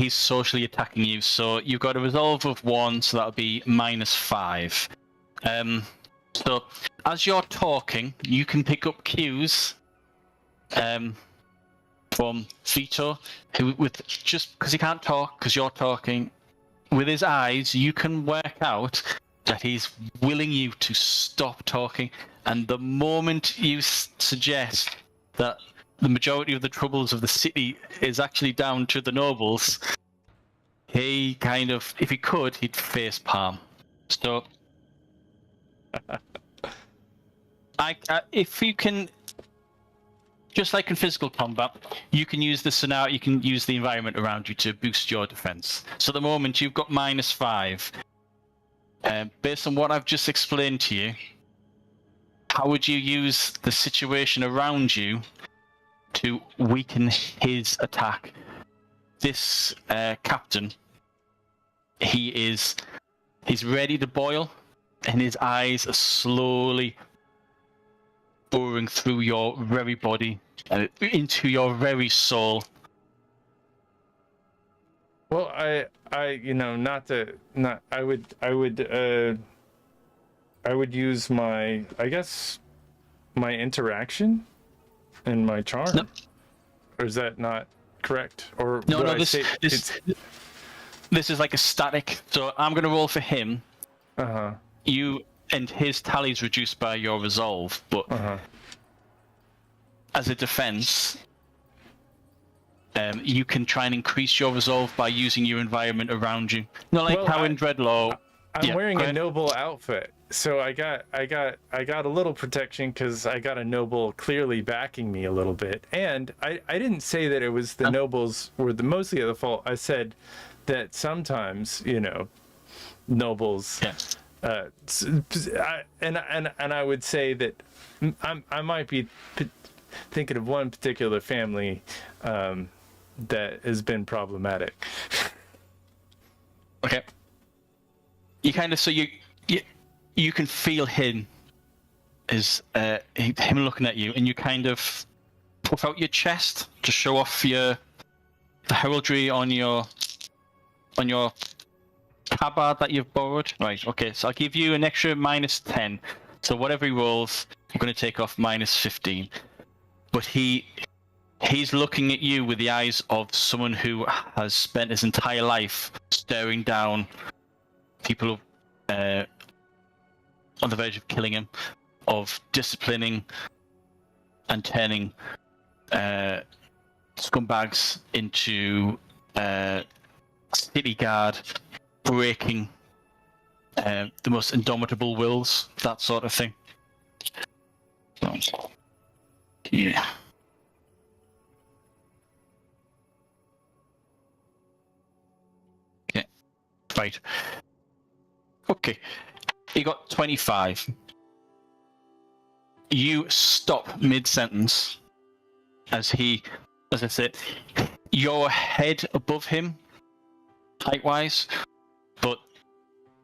socially attacking you. So you've got a resolve of 1, so that'll be -5. So as you're talking, you can pick up cues from Vito, who just because he can't talk because you're talking, with his eyes, you can work out that he's willing you to stop talking. And the moment you suggest that the majority of the troubles of the city is actually down to the nobles, he kind of, if he could, he'd face palm. So, if you can, just like in physical combat, you can use the scenario, you can use the environment around you to boost your defense. So at the moment, you've got -5. Based on what I've just explained to you, how would you use the situation around you to weaken his attack? This captain, he's ready to boil, and his eyes are slowly boring through your very body and into your very soul.
Well, I would use my, I guess, my interaction and my charm.
No.
Or is that not correct? Or
No, this is like a static. So I'm going to roll for him. You and his tally is reduced by your resolve, but as a defense, you can try and increase your resolve by using your environment around you. Not like how in Dreadlaw.
I'm wearing a noble outfit, so I got a little protection because I got a noble clearly backing me a little bit. And I didn't say that it was the nobles were mostly the fault. I said that sometimes, nobles.
Yes.
And I would say that I might be thinking of one particular family that has been problematic.
Okay. You kind of, so you can feel him looking at you, and you kind of puff out your chest to show off the heraldry on your tabard that you've borrowed. Right. Okay. So I'll give you an extra -10. So whatever he rolls, I'm going to take off -15. But he's looking at you with the eyes of someone who has spent his entire life staring down people on the verge of killing him, of disciplining and turning scumbags into city guard, breaking the most indomitable wills, that sort of thing. So, yeah. Okay. Right. Okay. You got 25. You stop mid-sentence as I said, your head above him, height-wise, but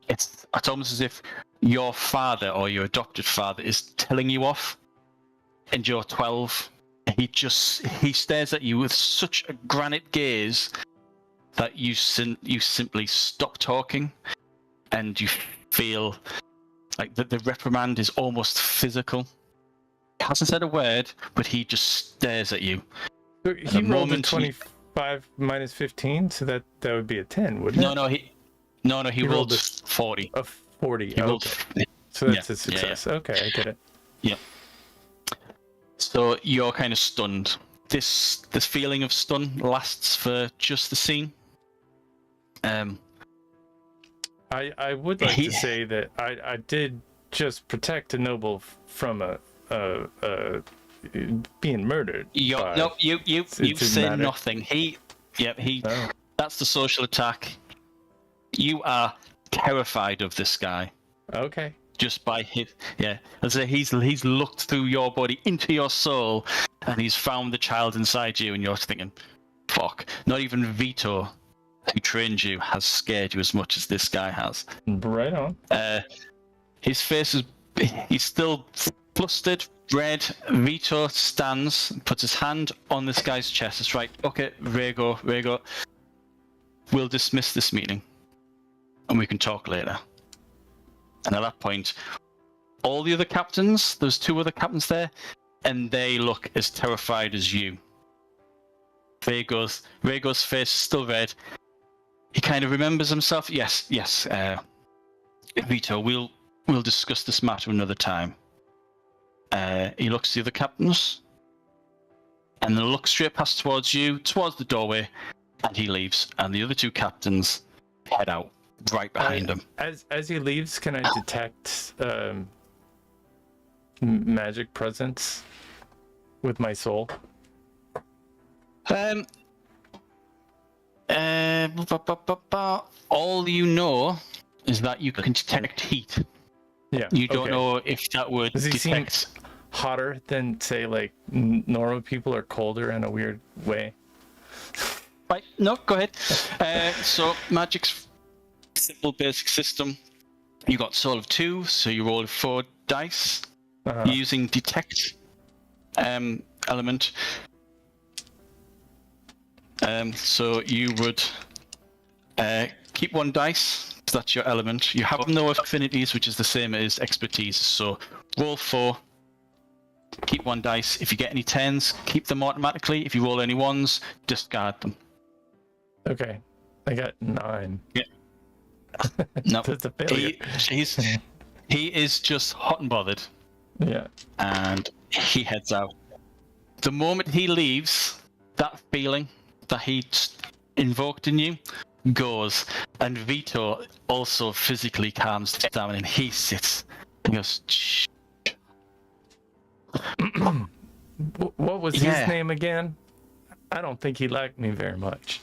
it's almost as if your father or your adopted father is telling you off, and you're 12. He stares at you with such a granite gaze that you simply stop talking, and you feel like the reprimand is almost physical. He hasn't said a word, but he just stares at you.
So he rolled a 25 minus 15, so that would be a 10, wouldn't it?
No, he rolled a 40.
A 40.
He rolled,
so that's a success. Yeah. Okay, I get it.
Yeah. So you're kind of stunned. This feeling of stun lasts for just the scene.
I would like to say that I did just protect a noble from being murdered.
You say nothing. Yep, that's the social attack. You are terrified of this guy.
Okay.
Just by his, as I say, he's looked through your body into your soul, and he's found the child inside you, and you're thinking, fuck, not even Vito, who trained you, has scared you as much as this guy has.
Right on.
His face he's still flustered, red. Vito stands, puts his hand on this guy's chest. It's right, okay, Rego, we'll dismiss this meeting, and we can talk later. And at that point, all the other captains, there's 2 other captains there, and they look as terrified as you. Rego's face is still red. He kind of remembers himself. Yes, Vito, we'll discuss this matter another time. He looks at the other captains, and then looks straight past towards you, towards the doorway, and he leaves. And the other 2 captains head out, right behind him.
As he leaves, can I detect magic presence with my soul?
All you know is that you can detect heat.
Yeah.
You don't know if that would
Does he
detect.
seem hotter than, say, like normal people, or colder in a weird way?
Right. No, go ahead. So magic's simple basic system. You got soul of 2, so you roll 4 dice using detect element. So you would keep 1 dice, so that's your element. You have no affinities, which is the same as expertise. So roll 4, keep 1 dice. If you get any 10s, keep them automatically. If you roll any 1s, discard them.
Okay, I got 9.
Yeah. No,
That's a failure.
He is just hot and bothered.
Yeah.
And he heads out. The moment he leaves, that feeling that he invoked in you goes, and Vito also physically calms down, and he sits and goes, shh.
What was his name again? I don't think he liked me very much.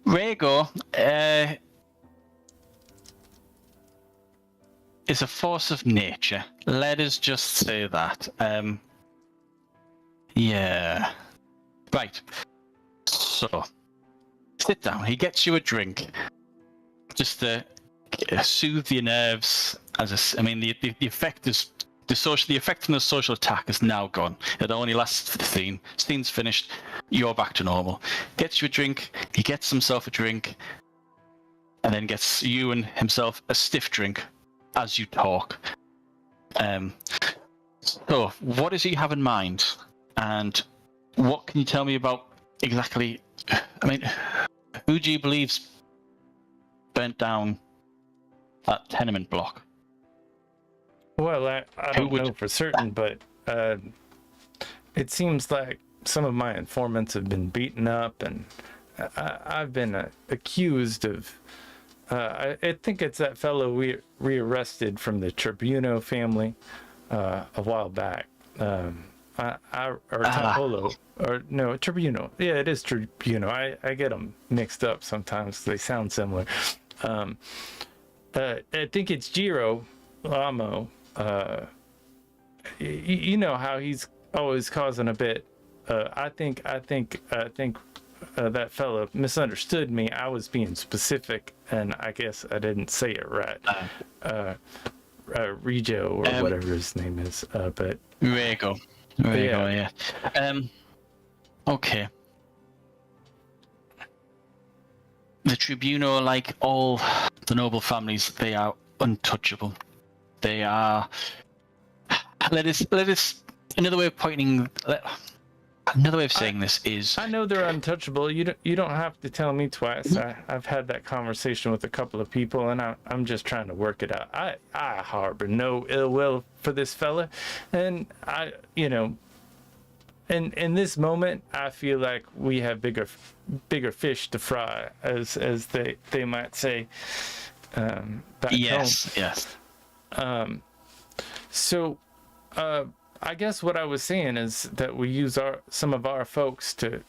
Rego is a force of nature. Let us just say that. Yeah. Right. So, sit down. He gets you a drink, just to soothe your nerves. The effect is the effect from the social attack is now gone. It only lasts for the scene. Scene's finished. You're back to normal. Gets you a drink. He gets himself a drink, and then gets you and himself a stiff drink as you talk. So, what does he have in mind? And what can you tell me about exactly? Who do you believe's burnt down that tenement block?
Well, I don't know for certain, but it seems like some of my informants have been beaten up, and I've been accused of. I think it's that fellow we rearrested from the Tribuno family a while back. Tribuno. Yeah, it is Tribuno. I get them mixed up sometimes. They sound similar. I think it's Girolamo. You know how he's always causing a bit. I think that fellow misunderstood me. I was being specific, and I guess I didn't say it right. Regio or whatever his name is. But
Rego, yeah. Okay. The Tribuno, like all the noble families, they are untouchable. They are. Let us. Another way of saying this is.
I know they're untouchable. You don't have to tell me twice. I've had that conversation with a couple of people, and I'm just trying to work it out. I harbor no ill will for this fella, and in this moment, I feel like we have bigger fish to fry, as they might say. Back home.
Yes.
So, I guess what I was saying is that we use some of our folks to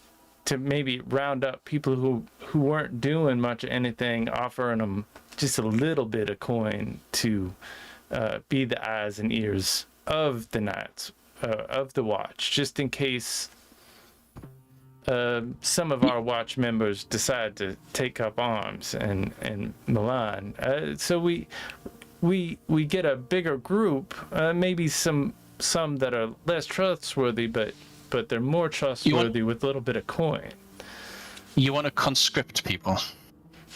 maybe round up people who weren't doing much of anything, offering them just a little bit of coin to be the eyes and ears of the Knights of the Watch, just in case some of our watch members decide to take up arms in Milan. So we get a bigger group, maybe some that are less trustworthy, but they're more trustworthy with a little bit of coin.
You want to conscript people?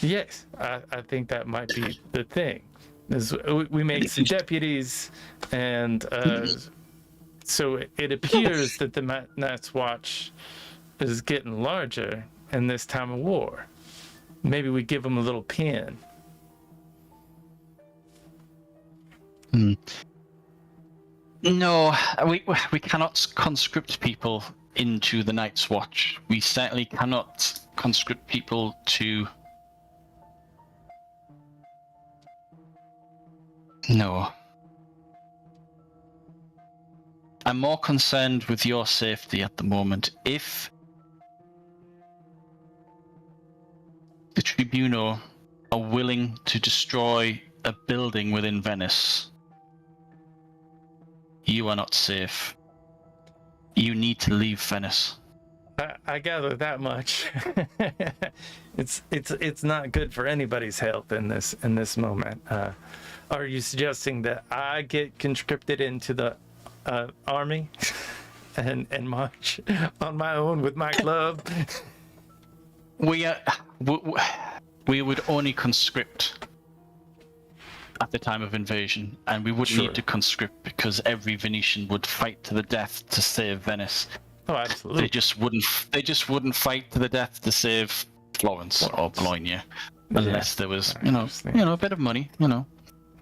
Yes, I think that might be the thing. Is we make some deputies, and so it appears that the Night's Watch is getting larger in this time of war. Maybe we give them a little pin.
No, we cannot conscript people into the Night's Watch. We certainly cannot conscript people to... No. I'm more concerned with your safety at the moment. If the Tribunal are willing to destroy a building within Venice, you are not safe. You need to leave Venice.
I gather that much. It's not good for anybody's health in this moment. Are you suggesting that I get conscripted into the army and march on my own with my club?
We would only conscript at the time of invasion, and we wouldn't need to conscript because every Venetian would fight to the death to save Venice.
Oh, absolutely.
They just wouldn't fight to the death to save Florence or Bologna, unless there was, a bit of money,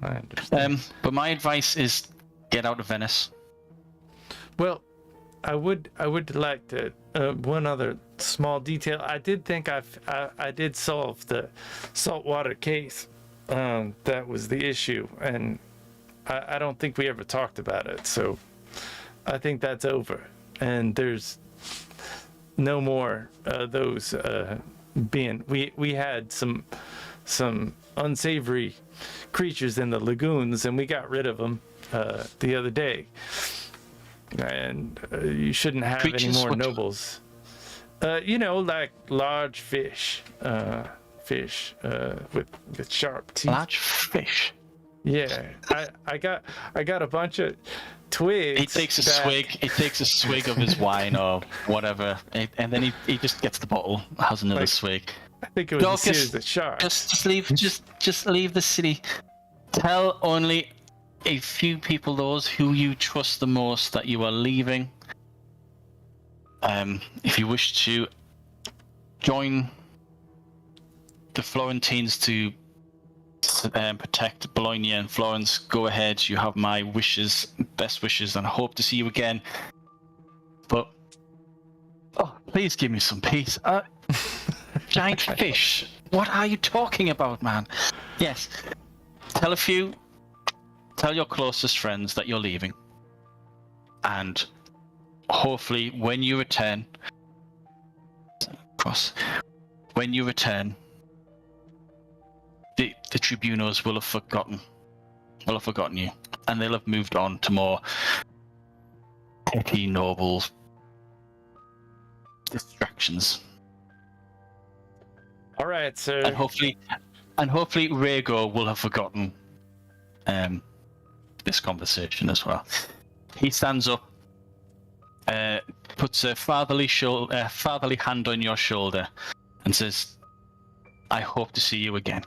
I understand.
But my advice is get out of Venice.
Well, I would like to one other small detail. I did think I did solve the saltwater case. That was the issue, and I don't think we ever talked about it. So I think that's over, and there's no more those being. We had some unsavory creatures in the lagoons, and we got rid of them the other day. And you shouldn't have any more nobles. Like large fish. Fish with sharp teeth.
Large fish.
Yeah, I got a bunch of twigs.
He takes a swig. He takes a swig of his wine or whatever, and then he just gets the bottle, has another swig.
I think it was a series of sharks.
Just leave the city. Tell only a few people, those who you trust the most, that you are leaving. If you wish to join the Florentines to protect Bologna and Florence, go ahead. You have my best wishes, and I hope to see you again. But please give me some peace. Giant fish. What are you talking about, man? Yes. Tell your closest friends that you're leaving. And hopefully when you return, the tribunals will have forgotten you, and they'll have moved on to more petty noble distractions.
All right, sir.
And hopefully Rhaego will have forgotten this conversation as well. He stands up, puts a fatherly hand on your shoulder, and says, "I hope to see you again."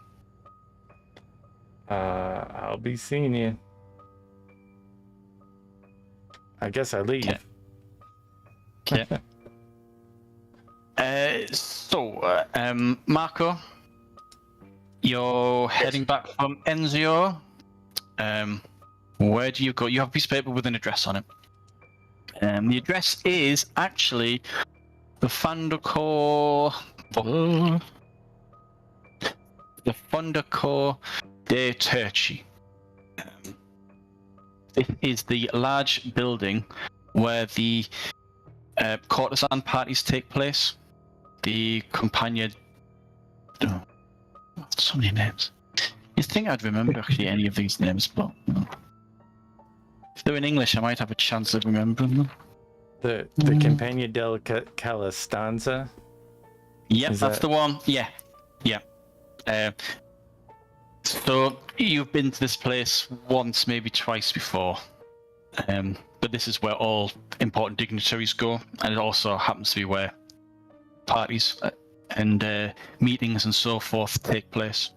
I'll be seeing you. I guess I leave.
Okay. Marco, you're heading back from Enzio. Where do you go? You have a piece of paper with an address on it. The address is actually the Fondaco dei Turci. It is the large building where the courtesan parties take place. The Compagnia... Oh, so many names. You'd think I'd remember actually any of these names, but no. If they're in English, I might have a chance of remembering them.
The Compagnia del Calastanza?
Yep, that's the one. Yeah. So you've been to this place once, maybe twice before. But this is where all important dignitaries go, and it also happens to be where parties and meetings and so forth take place.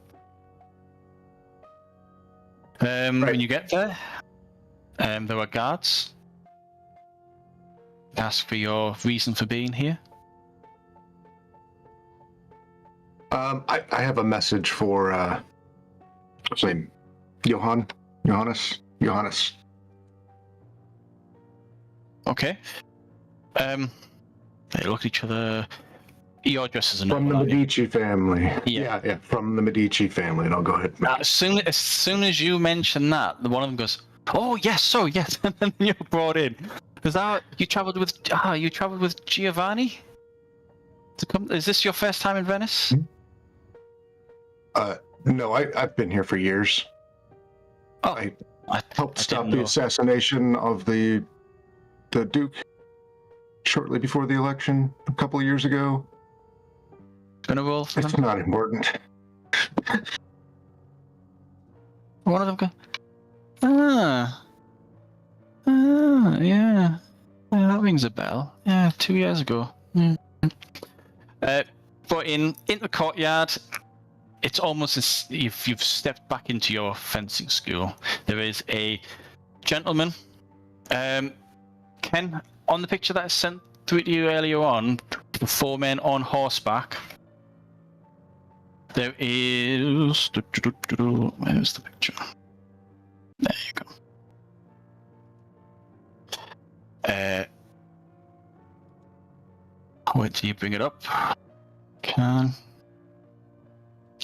When you get there, there are guards. Ask for your reason for being here.
I have a message for what's his name? Johannes.
Okay. They look at each other. Your address is
from the Medici family. Yeah, from the Medici family. And I'll go ahead.
As soon as you mention that, one of them goes, "Oh yes, yes," and then you're brought in. Is that you travelled with? You travelled with Giovanni? Is this your first time in Venice?
No, I've been here for years.
Oh,
I helped stop the assassination of the Duke shortly before the election a couple of years ago.
Gonna roll for them?
It's not important.
One of them goes, yeah, that rings a bell. Yeah, 2 years ago. But in the courtyard, it's almost as if you've stepped back into your fencing school. There is a gentleman, Ken, on the picture that I sent through to you earlier on, the 4 men on horseback. There is... Where's the picture? There you go. Wait till you bring it up.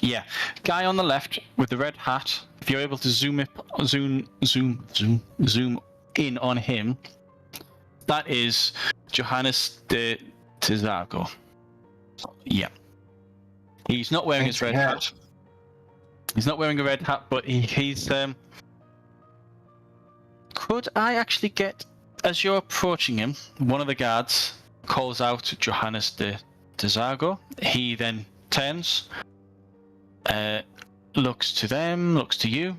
Yeah, guy on the left with the red hat. If you're able to zoom in on him, that is Johannes de Tizago. Yeah, he's not wearing his red hat. He's not wearing a red hat, but he's. Could I actually get, as you're approaching him, one of the guards calls out Johannes de Tizago. He then turns. Looks to them, looks to you.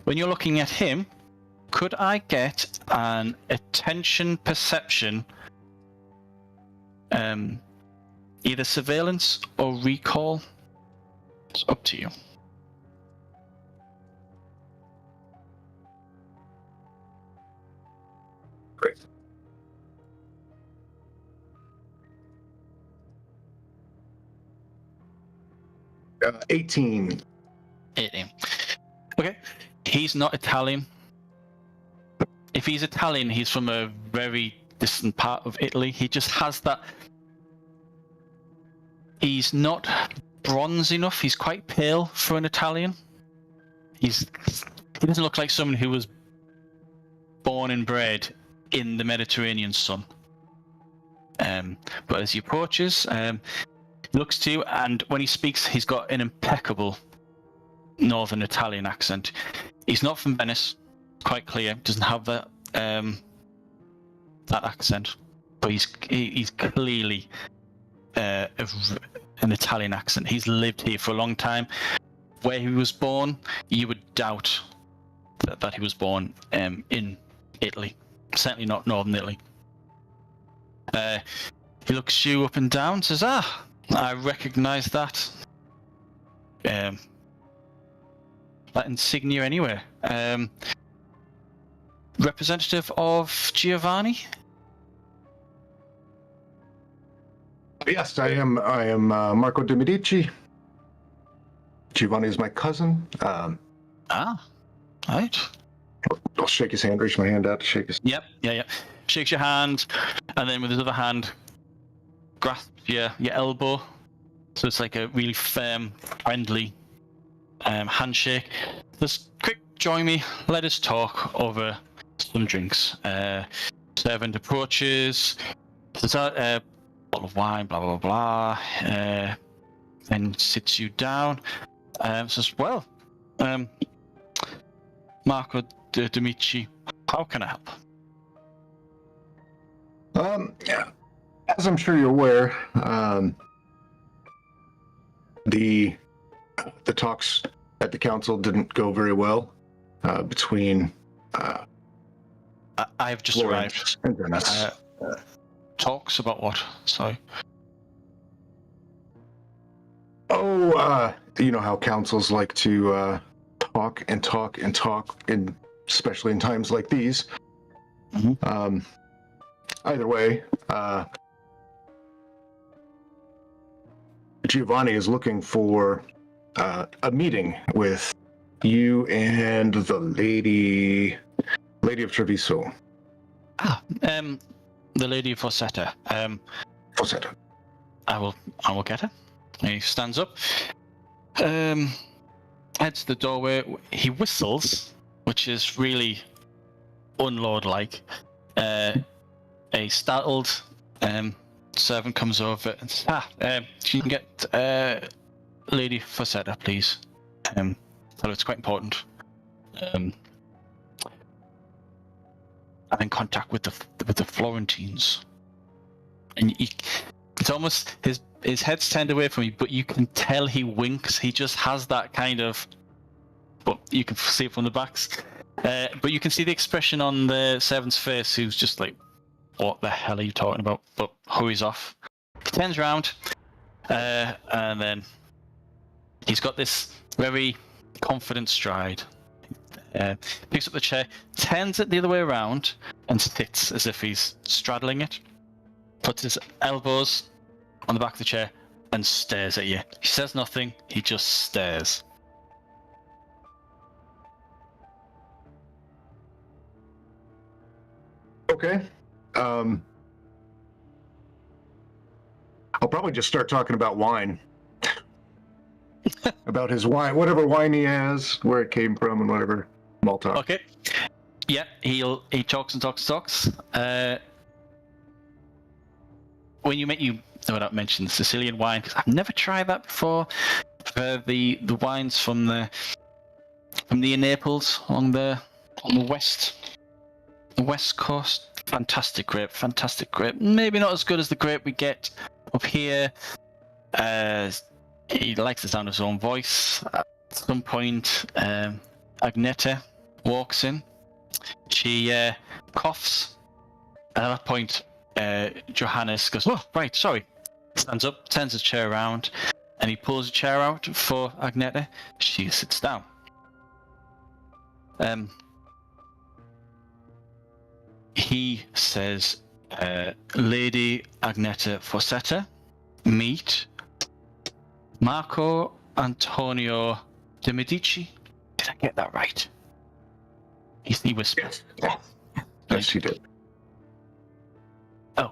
When you're looking at him, could I get an attention perception, either surveillance or recall? It's up to you.
Great. Uh, 18.
18. Okay. He's not Italian. If he's Italian, he's from a very distant part of Italy. He just has that... He's not bronze enough. He's quite pale for an Italian. He doesn't look like someone who was born and bred in the Mediterranean sun. But as he approaches, he looks to you, and when he speaks, he's got an impeccable Northern Italian accent. He's not from Venice, quite clear. Doesn't have that accent, but he's clearly an Italian accent. He's lived here for a long time. Where he was born, you would doubt that he was born in Italy. Certainly not Northern Italy. He looks you up and down, says, I recognise that. That insignia anywhere. Representative of Giovanni?
Yes, I am Marco de Medici. Giovanni is my cousin.
Right.
I'll shake his hand, reach my hand out to shake his...
Yep. Shakes your hand, and then with his other hand, grasps your elbow. So it's like a really firm, friendly handshake. Just quick, join me. Let us talk over some drinks. Servant approaches, says, bottle of wine, blah blah blah, then sits you down. Says, well, Marco de Medici, how can I help?
Yeah. As I'm sure you're aware, the talks at the council didn't go very well between.
I've just
Florence
arrived.
and Venice.
Talks about what? Sorry.
Oh, you know how councils like to talk and talk and talk, and especially in times like these.
Mm-hmm.
Either way, Giovanni is looking for a meeting with you and the Lady of Treviso.
The Lady of Fossetta.
Fossetta.
I will get her. He stands up. Heads to the doorway. He whistles, which is really unlord-like. A startled servant comes over and says, you can get Lady Fossetta, please. So it's quite important. I'm in contact with the Florentines, and it's almost his head's turned away from you, but you can tell he winks. He just has that kind of. But you can see it from the backs. But you can see the expression on the servant's face, who's just like, "What the hell are you talking about?" But hurries off. He turns around, and then he's got this very confident stride. Picks up the chair, turns it the other way around, and sits as if he's straddling it. Puts his elbows on the back of the chair and stares at you. He says nothing, he just stares.
Okay. I'll probably just start talking about wine. About his wine, whatever wine he has, where it came from, and whatever. Small talk.
Okay. Yeah, he talks and talks and talks. When you without mentioning Sicilian wine, because I've never tried that before. The wines from the near Naples on the west coast. Fantastic grape. Maybe not as good as the grape we get up here. He likes the sound of his own voice. At some point, Agneta walks in. She coughs. And at that point, Johannes goes, "Oh, right, sorry." Stands up, turns his chair around, and he pulls a chair out for Agneta. She sits down. He says, Lady Agneta Fossetta, meet Marco Antonio de Medici. Did I get that right? He whispers.
Yes, he did.
Oh,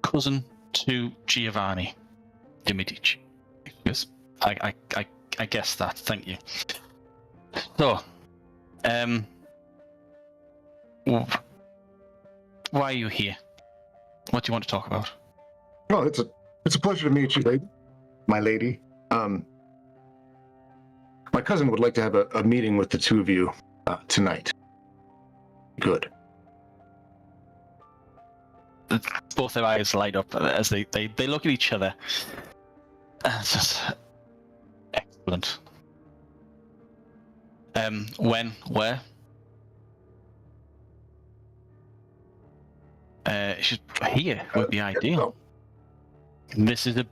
cousin to Giovanni de Medici. Yes, I guessed that. Thank you. So, why are you here? What do you want to talk about?
Well, it's a pleasure to meet you, lady. My lady. My cousin would like to have a meeting with the two of you tonight. Good.
Both their eyes light up as they look at each other. It's just excellent. When? Where? Here would be ideal. This is a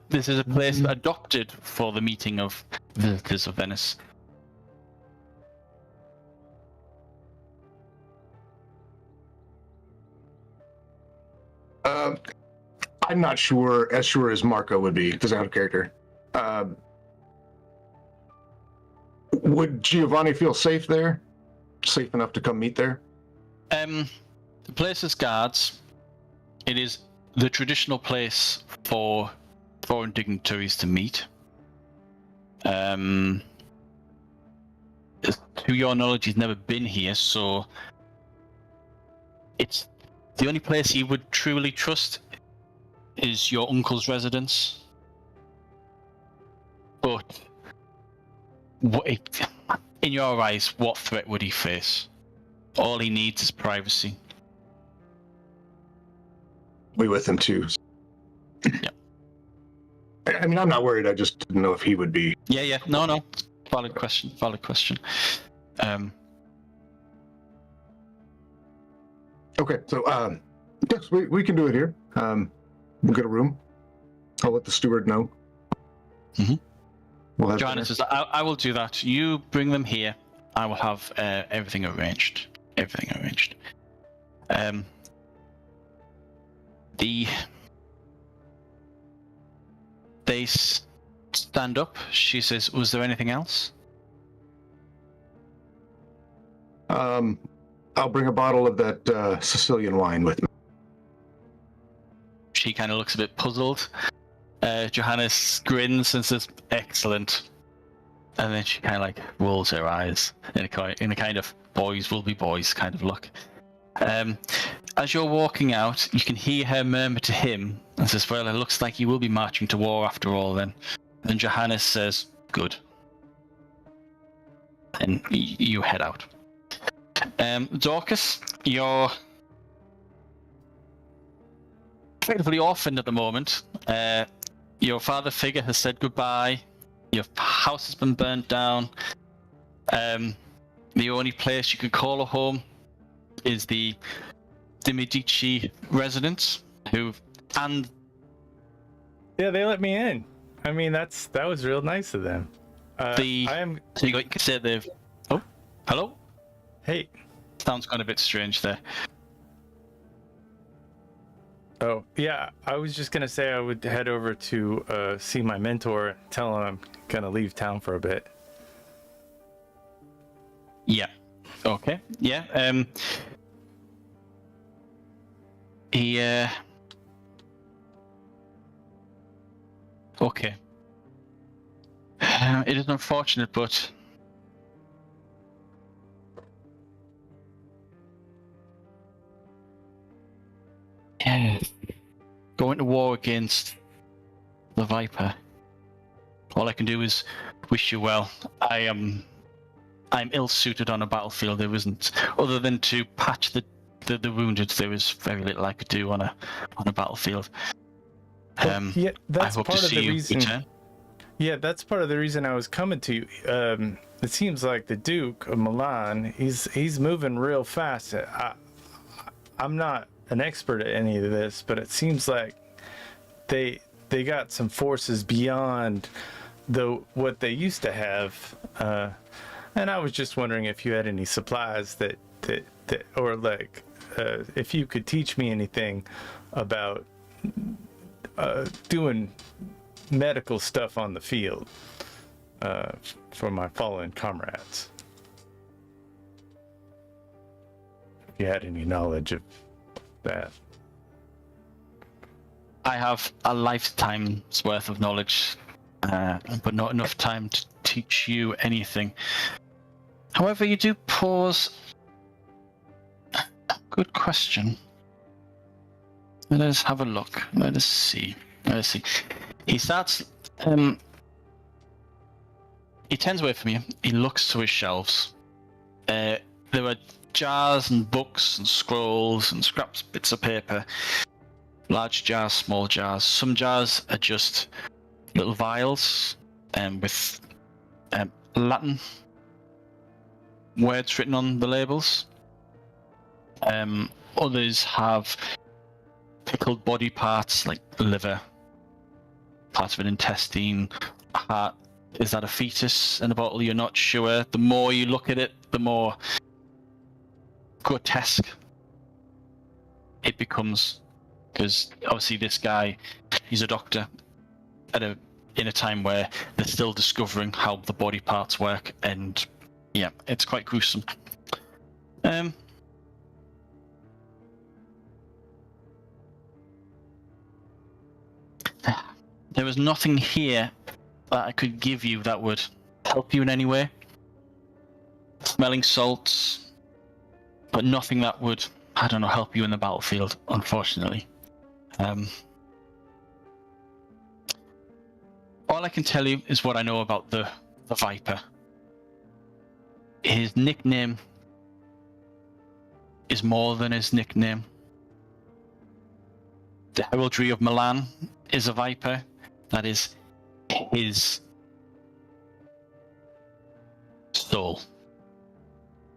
place adopted for the meeting of visitors of Venice.
I'm not sure as Marco would be, because out of character. Would Giovanni feel safe there? Safe enough to come meet there?
The place has guards. It is the traditional place for foreign dignitaries to meet. To your knowledge, he's never been here, so it's the only place he would truly trust is your uncle's residence. But in your eyes, what threat would he face? All he needs is privacy.
We with him too.
Yeah.
I mean, I'm not worried. I just didn't know if he would be.
Yeah. No. Valid question.
Okay, so yes, we can do it here. We'll get a room. I'll let the steward know.
Mm-hmm.
We'll have
Johanna says, I will do that. You bring them here. I will have everything arranged. They stand up. She says, was there anything else?
I'll bring a bottle of that Sicilian wine with me.
She kind of looks a bit puzzled. Johanna grins and says, excellent. And then she kind of like rolls her eyes in a kind of boys will be boys kind of look. As you're walking out, you can hear her murmur to him and says, well, it looks like you will be marching to war after all then. And Johannes says, good. And you head out. Dorcas, you're effectively orphaned at the moment. Your father figure has said goodbye. Your house has been burnt down. The only place you could call a home is the De Medici residence,
yeah, they let me in. I mean, that was real nice of them.
So you can say they've. Oh, hello.
Hey.
Sounds kind of a bit strange there.
Oh yeah, I was just gonna say I would head over to see my mentor, tell him I'm gonna leave town for a bit.
Yeah. Okay. Yeah. He. Okay. It is unfortunate, but. Yeah. Going to war against the Viper. All I can do is wish you well. I'm ill-suited on a battlefield. There isn't, other than to patch the wounded. There is very little I could do on a battlefield.
Yeah, that's
I hope
part
to
of
see
the
you
reason.
return.
Yeah, that's part of the reason I was coming to you. It seems like the Duke of Milan, he's moving real fast. I'm not an expert at any of this, but it seems like they got some forces beyond what they used to have. And I was just wondering if you had any supplies that or like if you could teach me anything about doing medical stuff on the field for my fallen comrades. If you had any knowledge of that.
I have a lifetime's worth of knowledge, but not enough time to teach you anything. However, you do pose. Good question. Let us have a look. Let us see. He starts. He turns away from you. He looks to his shelves. There are jars and books and scrolls and scraps, bits of paper. Large jars, small jars. Some jars are just little vials with Latin words written on the labels. Others have pickled body parts like the liver, part of an intestine, heart. Is that a fetus in a bottle? You're not sure. The more you look at it, the more grotesque it becomes. Because obviously this guy, he's a doctor in a time where they're still discovering how the body parts work, and yeah, it's quite gruesome. There was nothing here that I could give you that would help you in any way. Smelling salts, but nothing that would I don't know, help you in the battlefield, unfortunately. All I can tell you is what I know about the Viper. His nickname is more than his nickname. The heraldry of Milan is a Viper. That is his soul.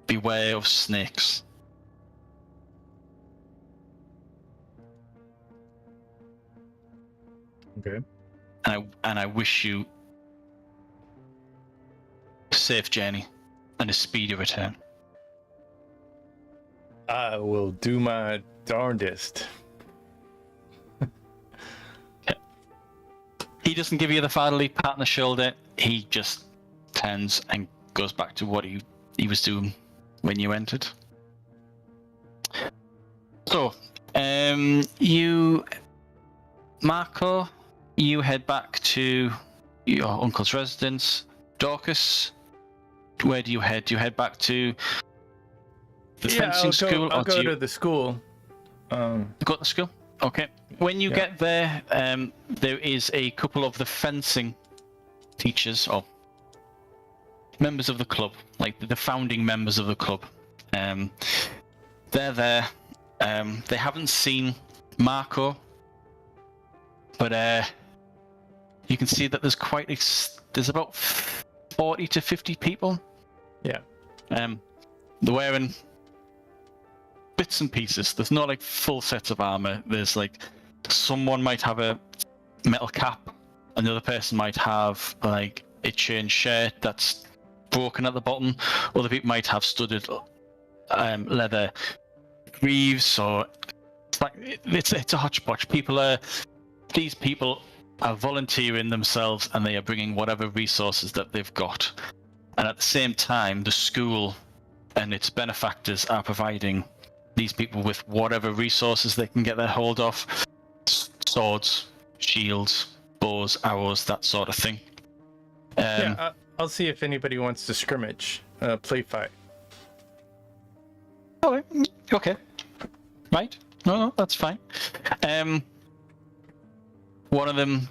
Beware of snakes.
Okay.
And I wish you a safe journey and a speedy return.
I will do my darndest.
He doesn't give you the fatherly pat on the shoulder. He just turns and goes back to what he was doing when you entered. So, Marco, you head back to your uncle's residence. Dorcas, where do you head? Do you head back to the fencing school?
I'll go to the school.
Go to the school? Okay. When you get there, there is a couple of the fencing teachers or members of the club, like the founding members of the club. They're there. They haven't seen Marco, but you can see that there's about 40 to 50 people.
Yeah.
They're wearing bits and pieces. There's not like full sets of armor. There's like someone might have a metal cap, another person might have like a chain shirt that's broken at the bottom. Other people might have studded leather greaves, or it's a hodgepodge. These people are volunteering themselves, and they are bringing whatever resources that they've got. And at the same time, the school and its benefactors are providing these people with whatever resources they can get their hold of. Swords, shields, bows, arrows, that sort of thing.
I'll see if anybody wants to scrimmage, play fight.
Oh, okay. Right. No, that's fine. One of them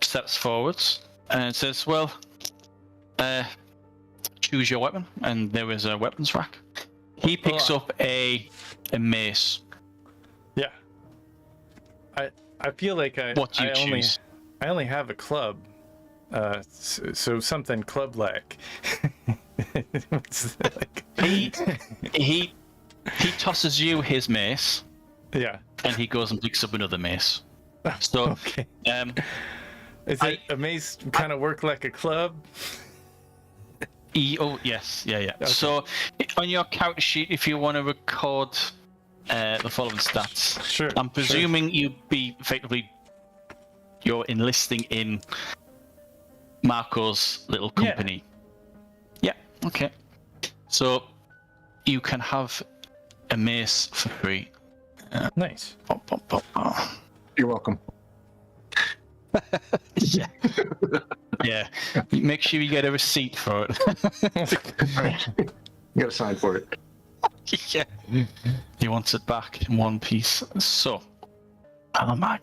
steps forwards and says, well, choose your weapon. And there is a weapons rack. He picks up a mace.
Yeah. I feel like I only have a club. So something club-like.
He tosses you his mace.
Yeah.
And he goes and picks up another mace. So,
okay. Is it a mace kind of work like a club?
Oh yes, yeah. Okay. So on your character sheet, if you want to record the following stats,
sure.
I'm presuming you're enlisting in Marco's little company. Yeah. Okay. So you can have a mace for free.
Nice.
You're welcome.
Yeah. Yeah. Make sure you get a receipt for it.
You got to sign for it.
Yeah. He wants it back in one piece. So, how am I?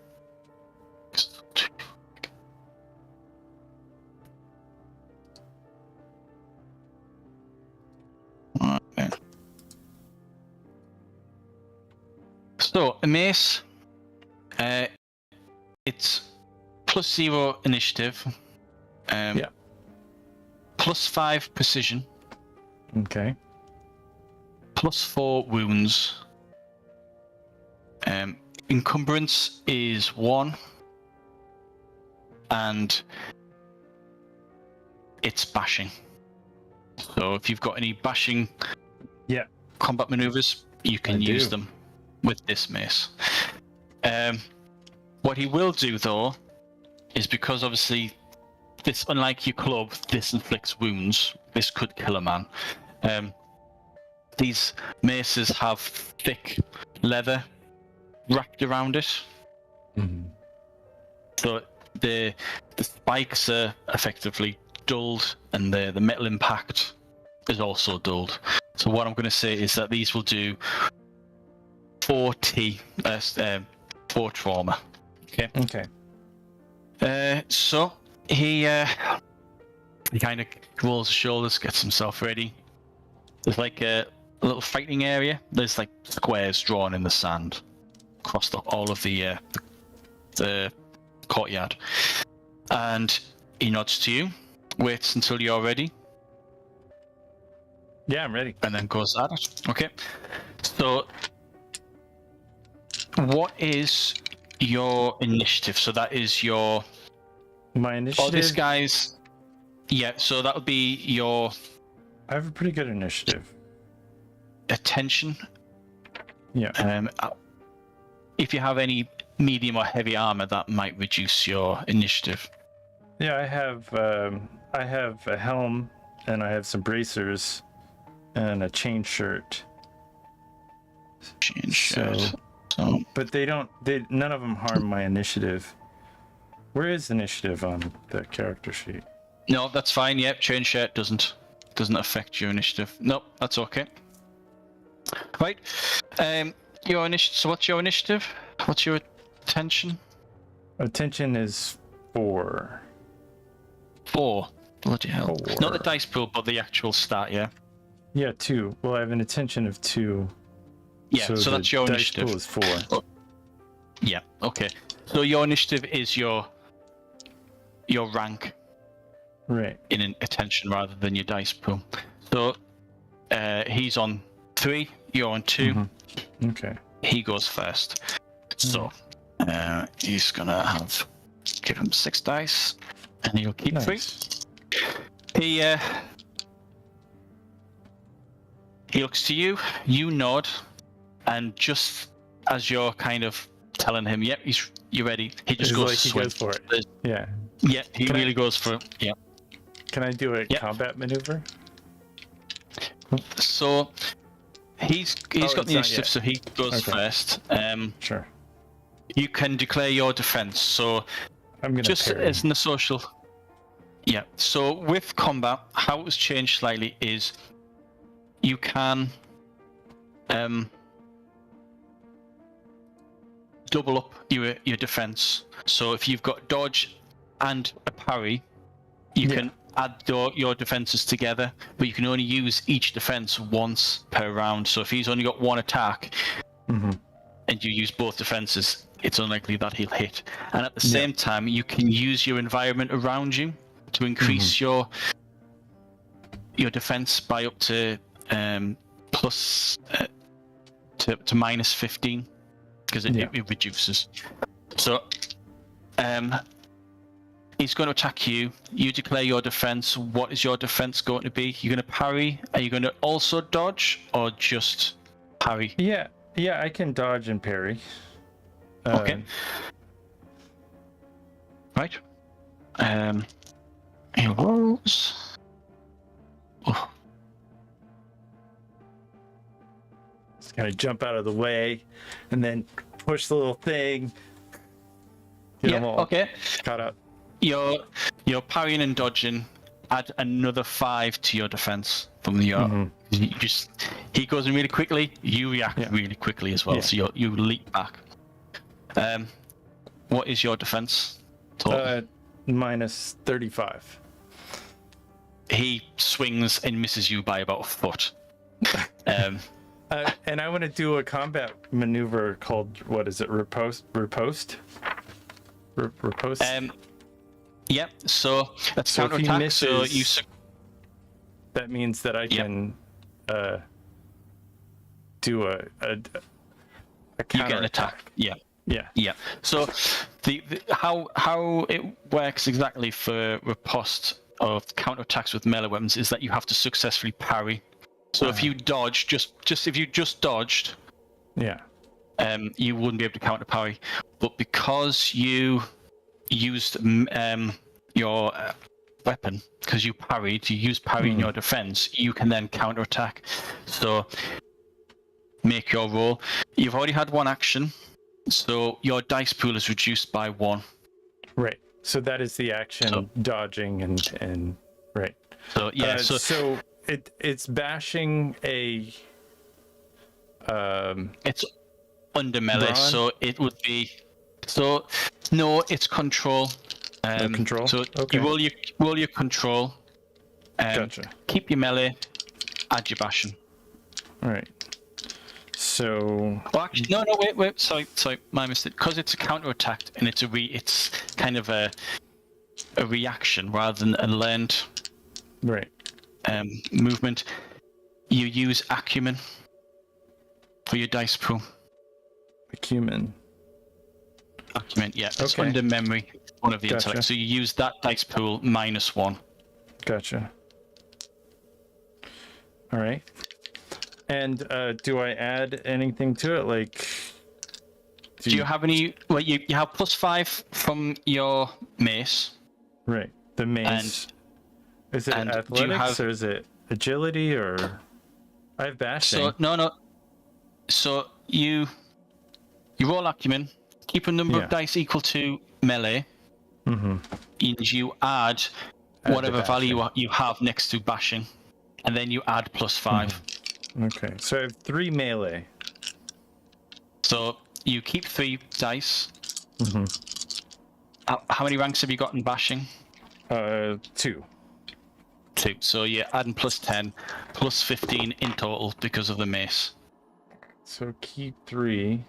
Okay. So, a mace. It's +0 initiative. +5 precision.
Okay.
+4 wounds. Encumbrance is 1. And it's bashing. So if you've got any bashing combat maneuvers, you can use them with this mace. What he will do though is, because obviously this, unlike your club, this inflicts wounds. This could kill a man. These maces have thick leather wrapped around it.
Mm-hmm.
So the spikes are effectively dulled, and the metal impact is also dulled. So what I'm going to say is that these will do 4 trauma. Okay.
Okay.
So he kind of rolls his shoulders, gets himself ready. There's like a little fighting area. There's like squares drawn in the sand across all of the courtyard. And he nods to you, waits until you're ready.
Yeah, I'm ready.
And then goes at it. Okay. So, what is your initiative? So that is
my initiative.
Oh, this guy's. Yeah. So that would be your.
I have a pretty good initiative.
Attention.
Yeah.
If you have any medium or heavy armor, that might reduce your initiative.
Yeah, I have a helm, and I have some bracers, and a chain shirt.
Chain shirt. So,
but none of them harm my initiative. Where is initiative on the character sheet?
No, that's fine. Yep, chain shirt doesn't affect your initiative. Nope, that's okay. Right. Your initiative. So what's your initiative? What's your attention?
Attention is 4.
4. Bloody hell.
4.
Not the dice pool, but the actual stat, yeah?
Yeah, 2. Well, I have an attention of 2.
Yeah, so that's your
dice
initiative.
Pool is 4.
Oh. Yeah, okay. So your initiative is your rank.
Right.
In an attention rather than your dice pool. So he's on 3, you're on 2.
Mm-hmm. Okay.
He goes first. So he's gonna give him 6 dice, and he'll keep 3. He looks to you, you nod, and just as you're kind of telling him, "Yep, you're ready," he just goes to swing.
He goes for it. Yeah.
Yeah, he really goes for it. Yeah.
Can I do a combat maneuver?
So he's got the initiative, so he goes first.
Sure.
You can declare your defense. So
I'm gonna
just
parry.
as in the social. Yeah. So with combat, how it was changed slightly is you can double up your defense. So if you've got dodge and a parry, you can add your defenses together, but you can only use each defense once per round. So if he's only got 1 attack and you use both defenses, it's unlikely that he'll hit. And at the same time, you can use your environment around you to increase your defense by up to plus to minus 15, because it reduces. So he's going to attack you. You declare your defense. What is your defense going to be? You're going to parry. Are you going to also dodge, or just parry?
Yeah, I can dodge and parry.
Okay. Right. He rolls. Oh.
Just kind of jump out of the way, and then push the little thing. Get them all caught up.
You're parrying and dodging. Add another 5 to your defense from your. He goes in really quickly. You react really quickly as well, so you leap back. What is your defense?
Minus 35.
He swings and misses you by about a foot.
And I want to do a combat maneuver called, what is it? Riposte.
Yep. So that's
so
counterattack.
Misses, so that means that I can do a
you get an attack. Yeah. So the how it works exactly for riposte of counterattacks with melee weapons is that you have to successfully parry. So if you dodge, if you just dodged, you wouldn't be able to counter parry. But because you used your weapon, because you used parry in your defense, you can then counterattack. So make your roll. You've already had 1 action, so your dice pool is reduced by 1.
Right. So that is the action, dodging and right.
So
so it's bashing a.
under melee,
Brawn?
so it would be. So no, it's control.
Control.
So
okay.
you roll your control.
Gotcha.
Keep your melee. Add your bashing.
All right. So.
Well, actually, no, wait. Sorry, my mistake. Because it's a counterattack and it's kind of a reaction rather than a learned
Right.
movement. You use acumen for your dice pool.
Acumen,
yeah. It's
Okay.
under memory, one of the
Gotcha.
intellect. So you use that dice pool -1.
Gotcha. All right. And do I add anything to it? Like,
Do you have any? Well, you have +5 from your mace.
Right. The mace. Is it
and do you
athletics
have-
or is it agility or? I have bashing.
So no. So you roll acumen, keep a number
Yeah.
of dice equal to melee, and you add
the
whatever value
bashing.
you have next to bashing, and then you add +5.
Okay. So I have 3 melee.
So you keep 3 dice. How many ranks have you got in bashing?
2.
2. So you're adding +10, +15 in total because of the mace.
So keep 3.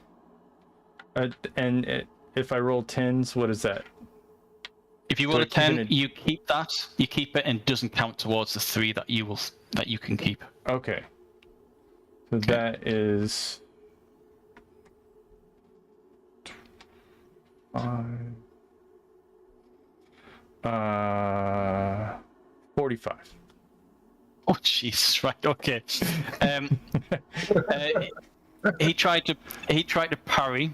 If I roll 10s, what is that?
If you
Do
roll
I
a
keep
10,
it in-
you keep that. You keep it, and it doesn't count towards the 3 that you can keep.
Okay. So that is 5. 45.
Oh Jesus! Right. Okay. He tried to parry.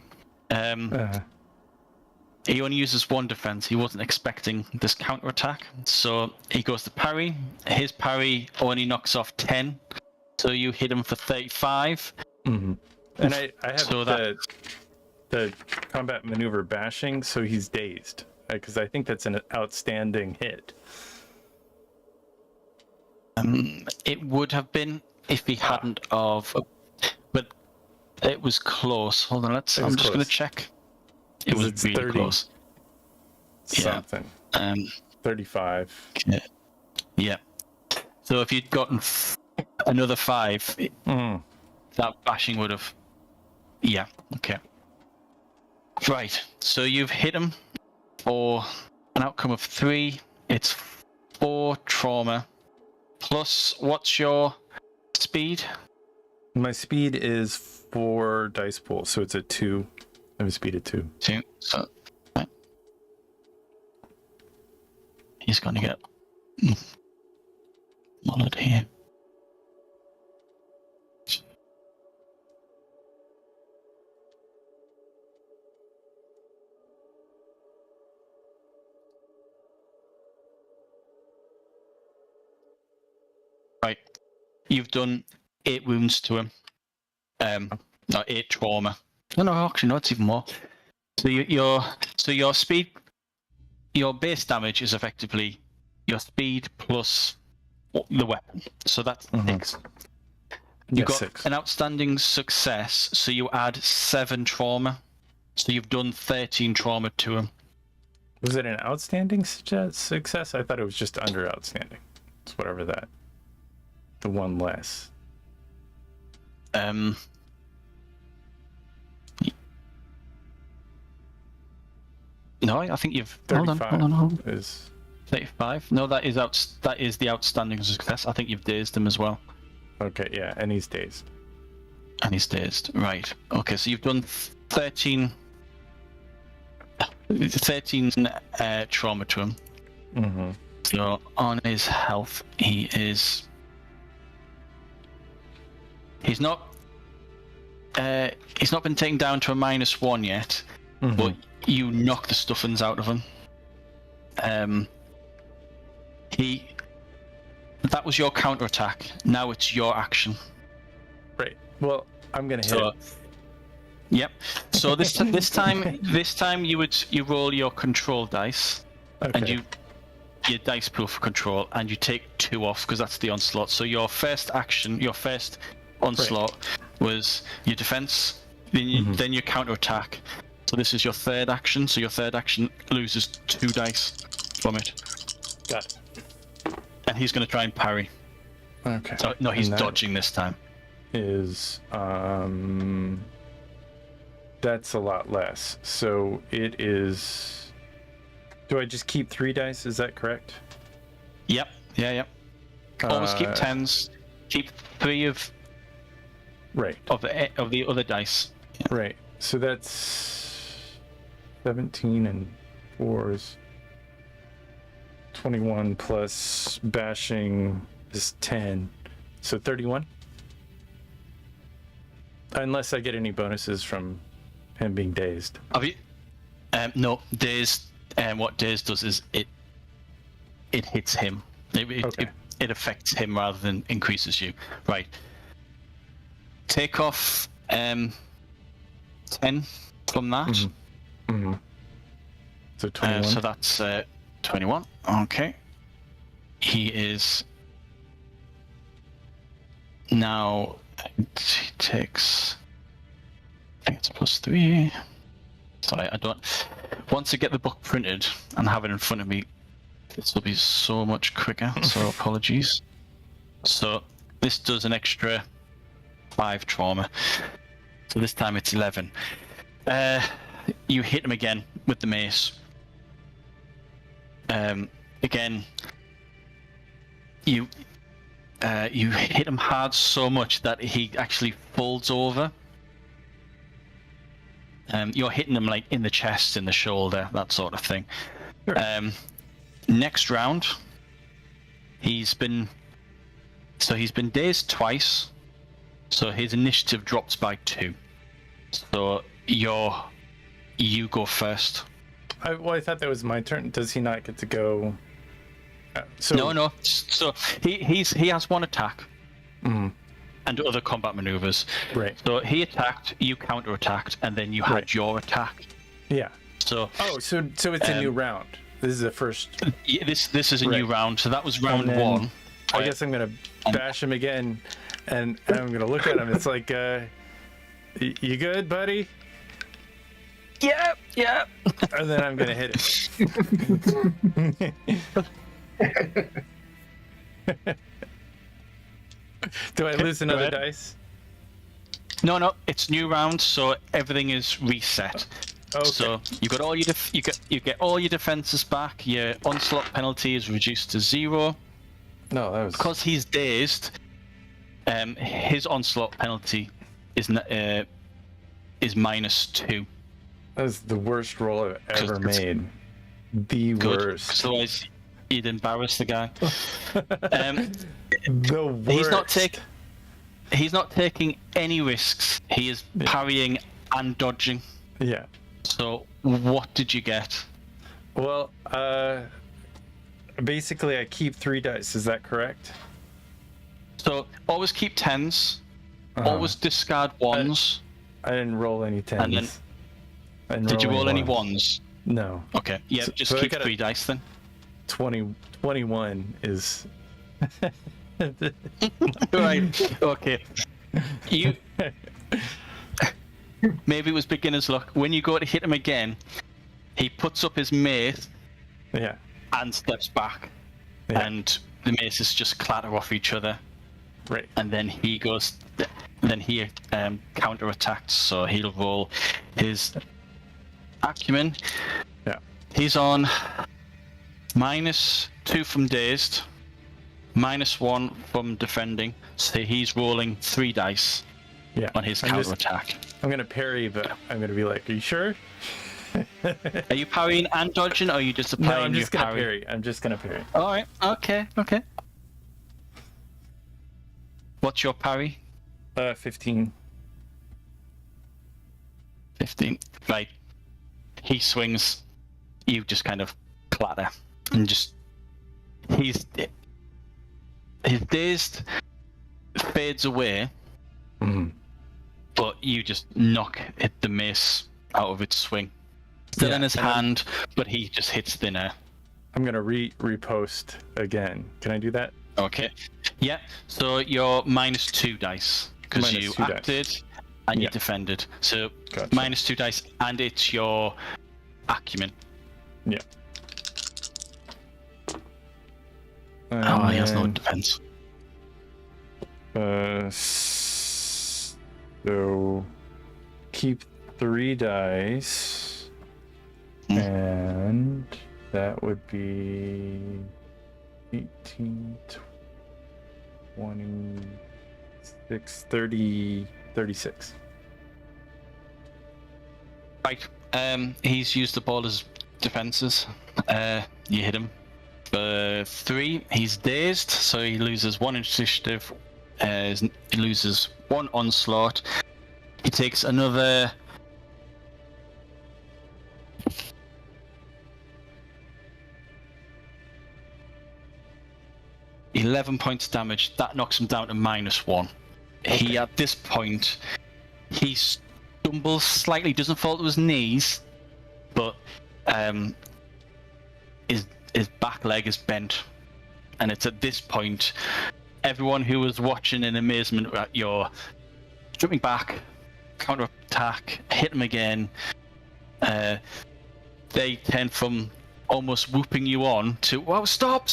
He only uses 1 defense. He wasn't expecting this counterattack, so he goes to parry. His parry only knocks off 10, so you hit him for 35.
And I have
So
the combat maneuver bashing, so he's dazed, because I think that's an outstanding hit.
It would have been if he hadn't of, but it was close. Hold on, I'm just
close.
going to check. It was
It's
really
30
close.
Something. 35.
Yeah. So if you'd gotten another 5, that bashing would have. Yeah. Okay. Right. So you've hit him for an outcome of 3. It's 4 trauma. Plus, what's your speed?
My speed is 4 dice pool, so it's a 2. I have a speed of 2.
2. So, right. He's going to get mullet here. Right. You've done 8 wounds to him. No, 8 trauma. No, actually, no, it's even more. So your speed, your base damage is effectively your speed plus the weapon. So that's 6. You got
6.
an outstanding success, so you add 7 trauma. So you've done 13 trauma to him.
Was it an outstanding success? I thought it was just under outstanding. It's whatever that. The 1 less.
No, I think you've.
35
Hold on.
is
35. No, that is the outstanding success. I think you've dazed him as well.
okay. Yeah, and he's dazed.
And he's dazed. Right. Okay, so you've done 13 trauma to him. So on his health, he's not been taken down to a -1 yet, but you knock the stuffings out of him. That was your counterattack. Now it's your action.
Right. Well, I'm gonna hit.
Yep. So this time you roll your control dice, and your dice pool for control, and you take 2 off because that's the onslaught. So your first action, your first onslaught was your defense Then you counterattack. So this is your third action. So your third action loses 2 dice from it.
Got it.
And he's going to try and parry.
Okay.
So, no, he's dodging this time.
Is that's a lot less. So it is. Do I just keep 3 dice? Is that correct?
Yep. Yeah. Always keep 10s. Keep 3 of the other dice. Yeah.
Right. So that's 17 and 4s. 21 plus bashing is 10. So 31? Unless I get any bonuses from him being dazed.
Have you? No, dazed. What dazed does is it hits him. It affects him rather than increases you. Right. Take off 10 from that.
Mm-hmm. So 21.
So that's 21. Okay. He is now. He takes. I think it's +3. Sorry, I don't. Once I get the book printed and have it in front of me, this will be so much quicker. So apologies. So this does an extra 5 trauma. So this time it's 11. You hit him again with the mace. Again, you hit him hard so much that he actually falls over. You're hitting him like in the chest, in the shoulder, that sort of thing.
Sure.
Next round, he's been dazed twice, so his initiative drops by 2. So you go first.
I thought that was my turn. Does he not get to go?
No. So he has 1 attack. And other combat maneuvers.
Right.
So he attacked, you counterattacked, and then you had your attack.
Yeah.
So.
Oh, so it's a new round. This is the first.
Yeah, this is a new round. So that was round 1.
I guess I'm gonna bash him again, and I'm gonna look at him. It's like, you good, buddy?
Yeah.
And then I'm gonna hit it. Do I lose another dice?
No, it's new round, so everything is reset.
Okay.
So you got all your you get all your defenses back. Your onslaught penalty is reduced to 0.
No, that was
because he's dazed. His onslaught penalty is -2.
That was the worst roll I've ever made. The worst.
Otherwise, you'd embarrass the guy.
The worst.
He's not taking any risks. He is parrying and dodging.
Yeah.
So, what did you get?
Well, basically, I keep 3 dice. Is that correct?
So, always keep 10s. Always discard 1s.
I didn't roll any 10s.
And then, did you roll any 1s?
No.
Okay. Yeah. So, just keep 3 dice then.
21 is.
Right. Okay. You. Maybe it was beginner's luck. When you go to hit him again, he puts up his mace.
Yeah.
And steps back, and the maces just clatter off each other.
Right.
And then he goes. Then he counterattacks. So he'll roll his acumen.
Yeah.
He's on -2 from dazed, -1 from defending. So he's rolling 3 dice.
Yeah.
On his counterattack.
I'm gonna parry, but I'm gonna be like, "Are you sure?"
Are you parrying and dodging, or are you just applying
No, I'm just
your
gonna
parry?
parry. I'm just gonna parry.
All right. Okay. What's your parry?
15.
15. Right. He swings. You just kind of clatter, and just he's dazed, fades away. But you just hit the mace out of its swing. Still in his hand, but he just hits thin air.
I'm gonna repost again. Can I do that?
Okay. Yeah. So you're -2 dice because you acted, and you defended. So
Gotcha.
-2 dice, and it's your acumen.
Yeah.
Oh, he has no defense.
So keep 3 dice, and that would be 18, 26, 30, 36.
Right. He's used up all his defenses. You hit him for 3. He's dazed, so he loses 1 initiative. He loses 1 onslaught. He takes another 11 points of damage. That knocks him down to -1. Okay. He, at this point, he stumbles slightly, doesn't fall to his knees, but his back leg is bent. And it's at this point, everyone who was watching in amazement at your jumping back, counter attack, hit him again, they turn from almost whooping you on to, "Whoa, stop!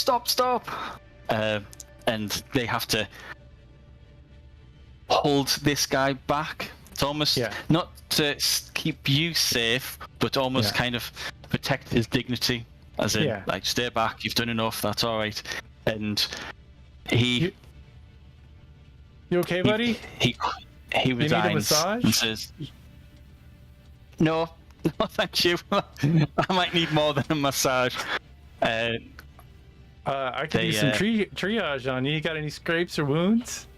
And they have to hold this guy back. It's almost not to keep you safe, but almost kind of protect his dignity. As in, like, stay back, you've done enough, that's alright. And he...
You okay, buddy?
He resigns.
You need a massage?
And says, no, thank you. I might need more than a massage.
I could do some triage on you. You got any scrapes or wounds?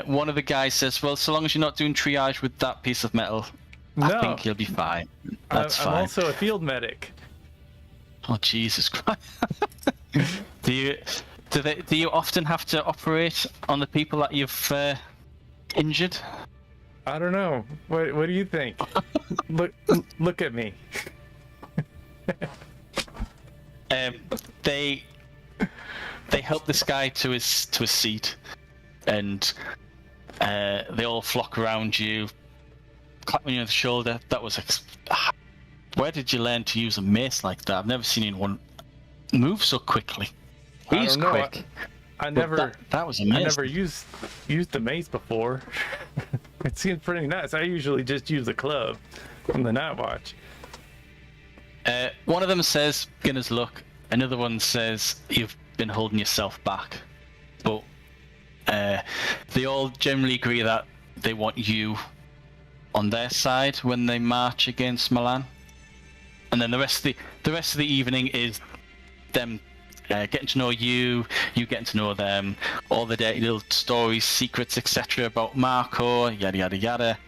One of the guys says, well, so long as you're not doing triage with that piece of metal, I think you'll be fine. That's fine.
I'm also a field medic.
Oh, Jesus Christ. Do you often have to operate on the people that you've injured?
I don't know. What do you think? Look at me.
They help this guy to his seat, and they all flock around you, clapping you on the shoulder. That was where did you learn to use a mace like that? I've never seen anyone move so quickly. He's quick.
I never.
That was amazing.
I never used the mace before. It seems pretty nice. I usually just use a club from the Night Watch.
One of them says, beginner's luck. Another one says, you've been holding yourself back. But they all generally agree that they want you on their side when they march against Milan. And then the rest of the evening is them getting to know you, you getting to know them, all the dirty little stories, secrets, etc. about Marco, yada yada yada.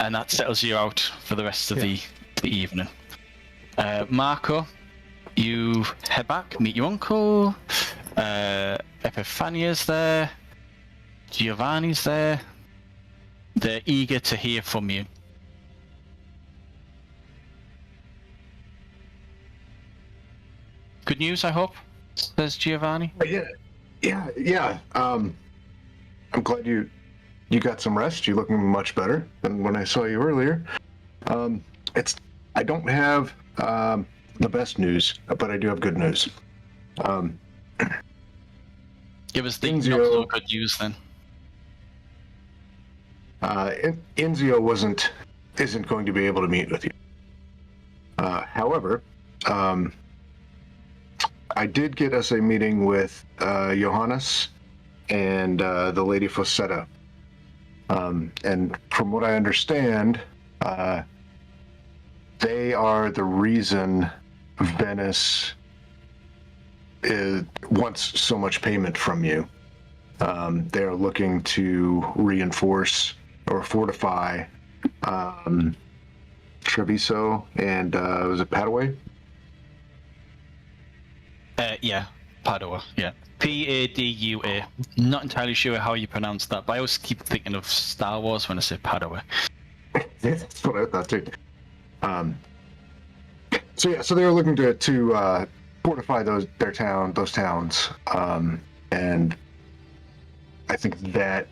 And that settles you out for the rest of the evening. Marco, you head back, meet your uncle. Epiphania's there. Giovanni's there. They're eager to hear from you. Good news, I hope, says Giovanni.
Yeah. I'm glad you got some rest. You're looking much better than when I saw you earlier. I don't have the best news, but I do have good news.
Give us the not so good news then.
Enzio isn't going to be able to meet with you. However, I did get us a meeting with Johannes and the Lady Fossetta. And from what I understand, they are the reason Venice wants so much payment from you. They're looking to reinforce or fortify Treviso and was it Padua?
Yeah, Padua. Yeah, Padua. Not entirely sure how you pronounce that, but I always keep thinking of Star Wars when I say Padua.
That's what I thought too. So they were looking to fortify those towns, and I think that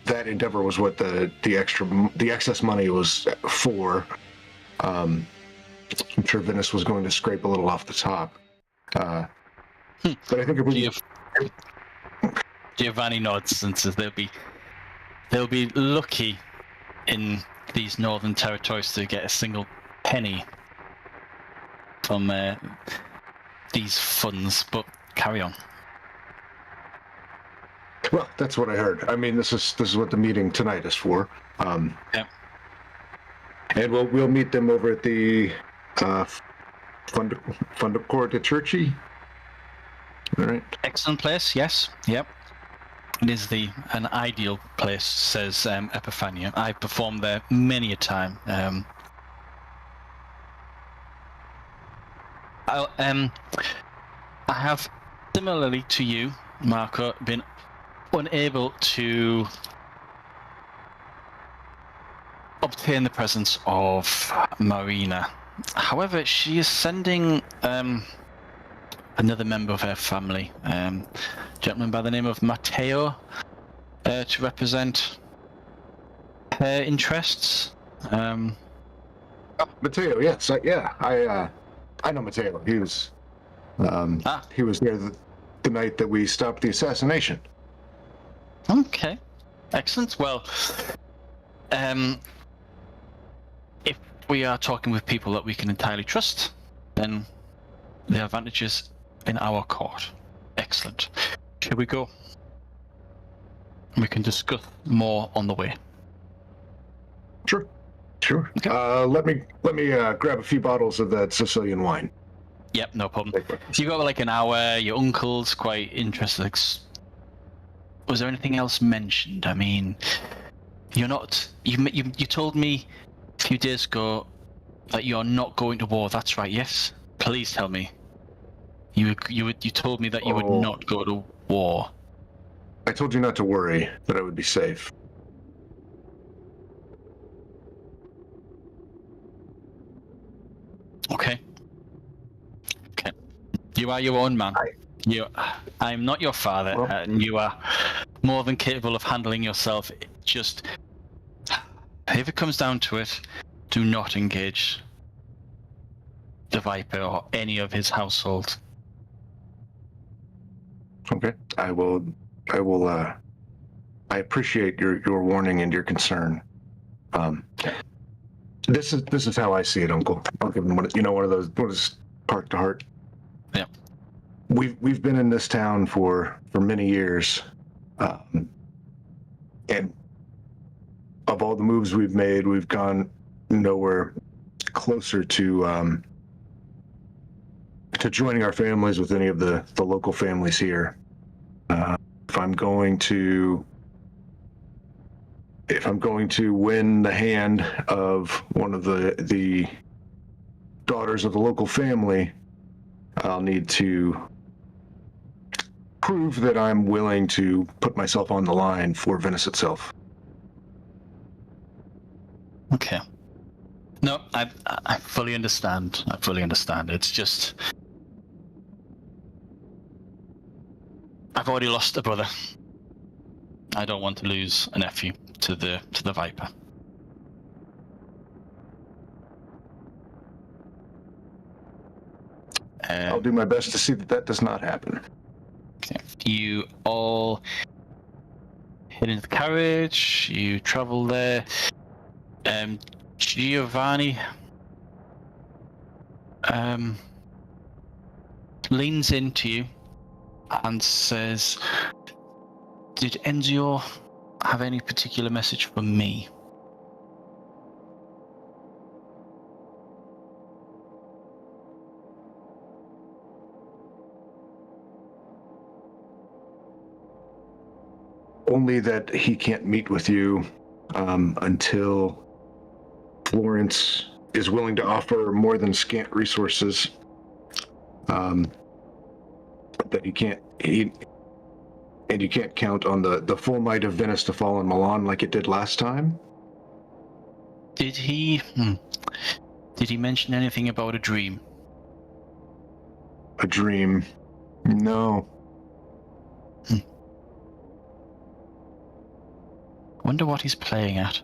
that endeavor was what the excess money was for. I'm sure Venice was going to scrape a little off the top. But I think if we
Giovanni nods and says they'll be lucky in these northern territories to get a single penny from these funds, but carry on.
Well, that's what I heard. I mean, this is what the meeting tonight is for.
Yeah.
And we'll meet them over at the Fondacore de Churchy. All right.
Excellent place. Yes. Yep. It is an ideal place, says Epiphania. I've performed there many a time. I have, similarly to you, Marco, been unable to obtain the presence of Marina. However, she is sending another member of her family, a gentleman by the name of Matteo, to represent her interests.
Matteo, yes, I know Matteo. He was there the night that we stopped the assassination.
Okay, excellent. Well, if we are talking with people that we can entirely trust, then the advantage is in our court. Excellent. Shall we go? We can discuss more on the way.
Sure.
Okay.
Let me grab a few bottles of that Sicilian wine.
Yep, no problem. You got like an hour. Your uncle's quite interested. Was there anything else mentioned? I mean, you're not. You told me a few days ago that you're not going to war. That's right. Yes. Please tell me. You told me that you would not go to war.
I told you not to worry, that I would be safe.
Okay. You are your own man. I'm not your father,
Well,
and you are more than capable of handling yourself. Just, if it comes down to it, do not engage the Viper or any of his household.
Okay. I will. I appreciate your warning and your concern. This is how I see it, Uncle. I'll give him one of those heart to heart.
Yeah.
We've been in this town for many years, and of all the moves we've made, we've gone nowhere closer to joining our families with any of the local families here. If I'm going to win the hand of one of the daughters of the local family, I'll need to prove that I'm willing to put myself on the line for Venice itself.
Okay. No, I fully understand. It's just I've already lost a brother. I don't want to lose a nephew to the Viper.
I'll do my best to see that does not happen.
Okay. You all head into the carriage. You travel there. Giovanni leans into you and says, "Did Enzio have any particular message for me?"
Only that he can't meet with you until Florence is willing to offer more than scant resources. That you can't count on the full might of Venice to fall in Milan like it did last time.
Did he mention anything about a dream?
A dream? No.
Wonder what he's playing at.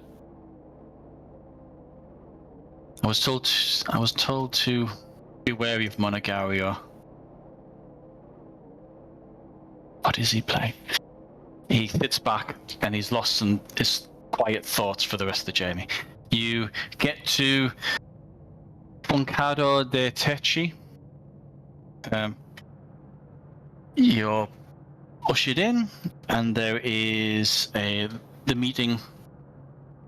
I was told to be wary of Monogario. What is he playing? He sits back and he's lost in his quiet thoughts for the rest of the journey. You get to Mercado de Techi. You're ushered in, and there is the meeting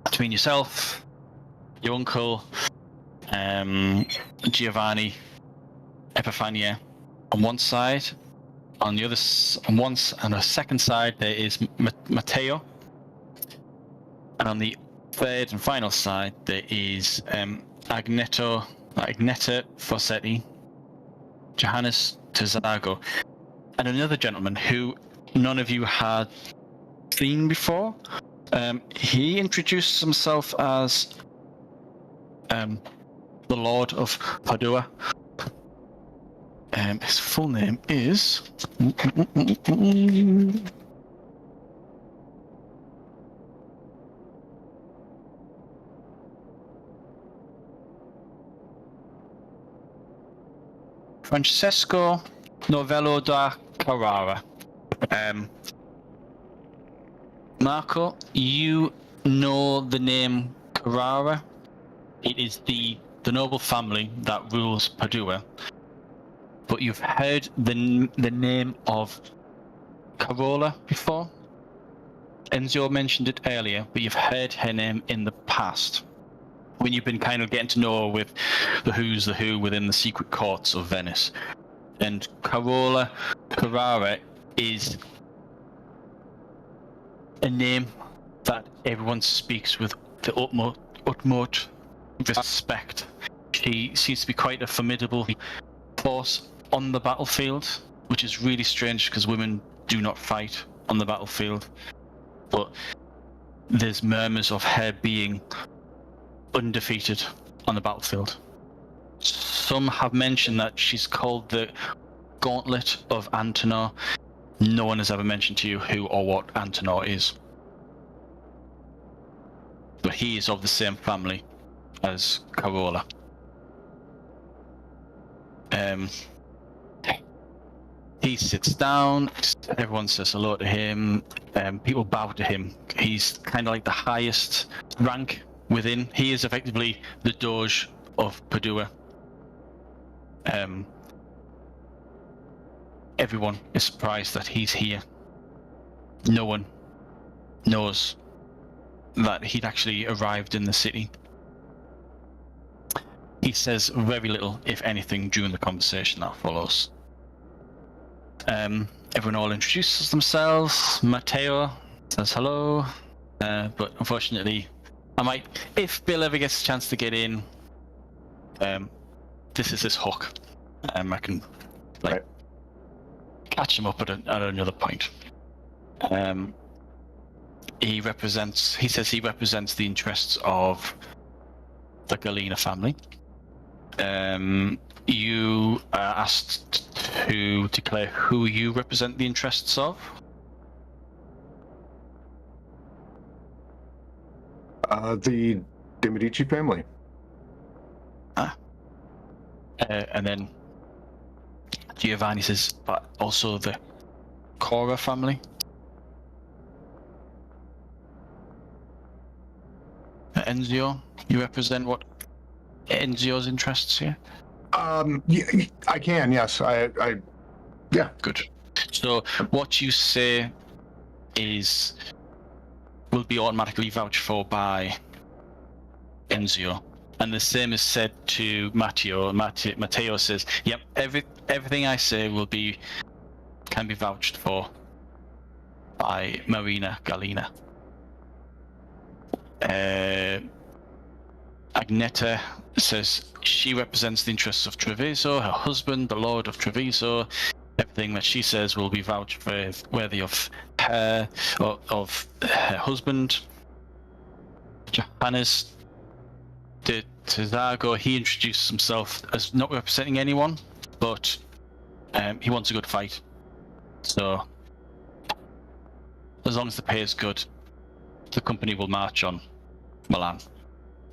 between yourself, your uncle, Giovanni Epiphania on one side. On the second side there is Matteo, and on the third and final side there is Agneta Fossetti, Johannes Tezago, and another gentleman who none of you had seen before. He introduced himself as the Lord of Padua. His full name is... Francesco Novello da Carrara. Marco, you know the name Carrara. It is the noble family that rules Padua. But you've heard the name of Carola before. Enzio mentioned it earlier, but you've heard her name in the past when you've been kind of getting to know her with the who's the who within the secret courts of Venice. And Carola Carrara is a name that everyone speaks with the utmost respect. She seems to be quite a formidable force on the battlefield, which is really strange because women do not fight on the battlefield. But there's murmurs of her being undefeated on the battlefield. Some have mentioned that she's called the Gauntlet of Antenor. No one has ever mentioned to you who or what Antenor is. But he is of the same family as Carola. He sits down, everyone says hello to him, people bow to him. He's kind of like the highest rank within. He is effectively the Doge of Padua. Everyone is surprised that he's here. No one knows that he'd actually arrived in the city. He says very little, if anything, during the conversation that follows. Everyone all introduces themselves. Matteo says hello, but unfortunately, if Bill ever gets a chance to get in, this is his hook. I can catch him up at another point. He says he represents the interests of the Galena family. You are asked to declare who you represent the interests of.
The De Medici family.
And then Giovanni says, but also the Correr family. Enzio, you represent what Enzio's interests here?
Yeah, I can, yes. Yeah.
Good. So what you say will be automatically vouched for by Enzio. And the same is said to Matteo. Matteo says, yep, everything I say can be vouched for by Marina Galena. Agneta says she represents the interests of Treviso, her husband, the Lord of Treviso. Everything that she says will be vouched for worthy of her or of her husband. Johannes de Tezago, he introduces himself as not representing anyone, but he wants a good fight. So as long as the pay is good, the company will march on Milan,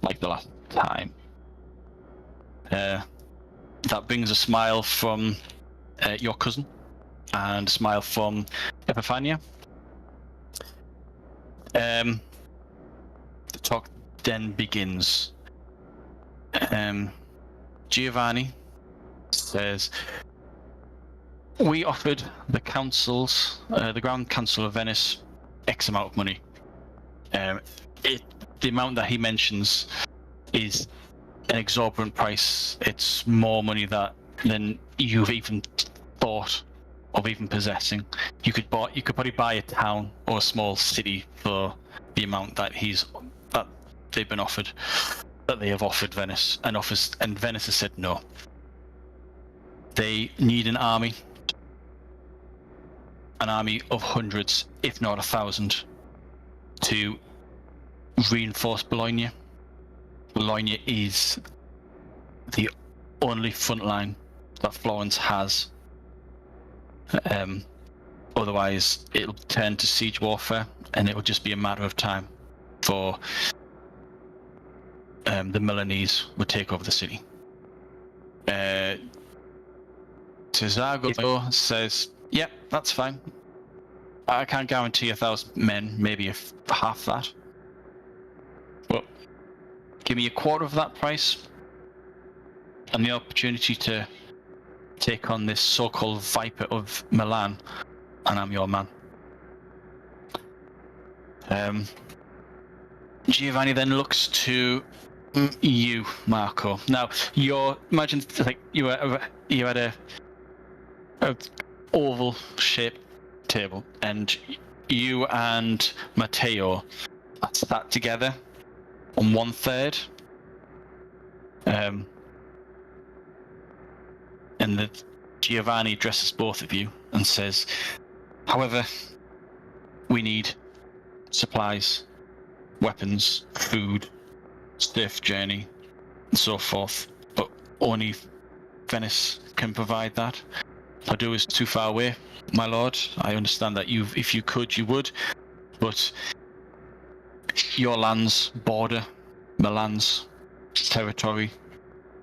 like the last time. That brings a smile from your cousin, and a smile from Epiphania. The talk then begins. Giovanni says, we offered the councils, the Grand Council of Venice, X amount of money. The amount that he mentions is an exorbitant price. It's more money than you've even thought of even possessing. You could probably buy a town or a small city for the amount that they've been offered, that they have offered Venice, and Venice has said no. They need an army of hundreds, if not 1,000, to reinforce Bologna. Bologna is the only front line that Florence has. Otherwise, it'll turn to siege warfare, and it will just be a matter of time for the Milanese would take over the city. Tezago says, yep, that's fine. I can't guarantee 1,000 men, maybe half that. But give me a quarter of that price and the opportunity to take on this so-called Viper of Milan, and I'm your man. Giovanni then looks to you, Marco. Now, imagine like you had a oval-shaped table, and you and Matteo are sat together on 1/3. And that Giovanni addresses both of you and says, however, we need supplies, weapons, food, safe journey, and so forth. But only Venice can provide that. Padua is too far away, my lord. I understand that if you could, you would. But your lands border Milan's territory.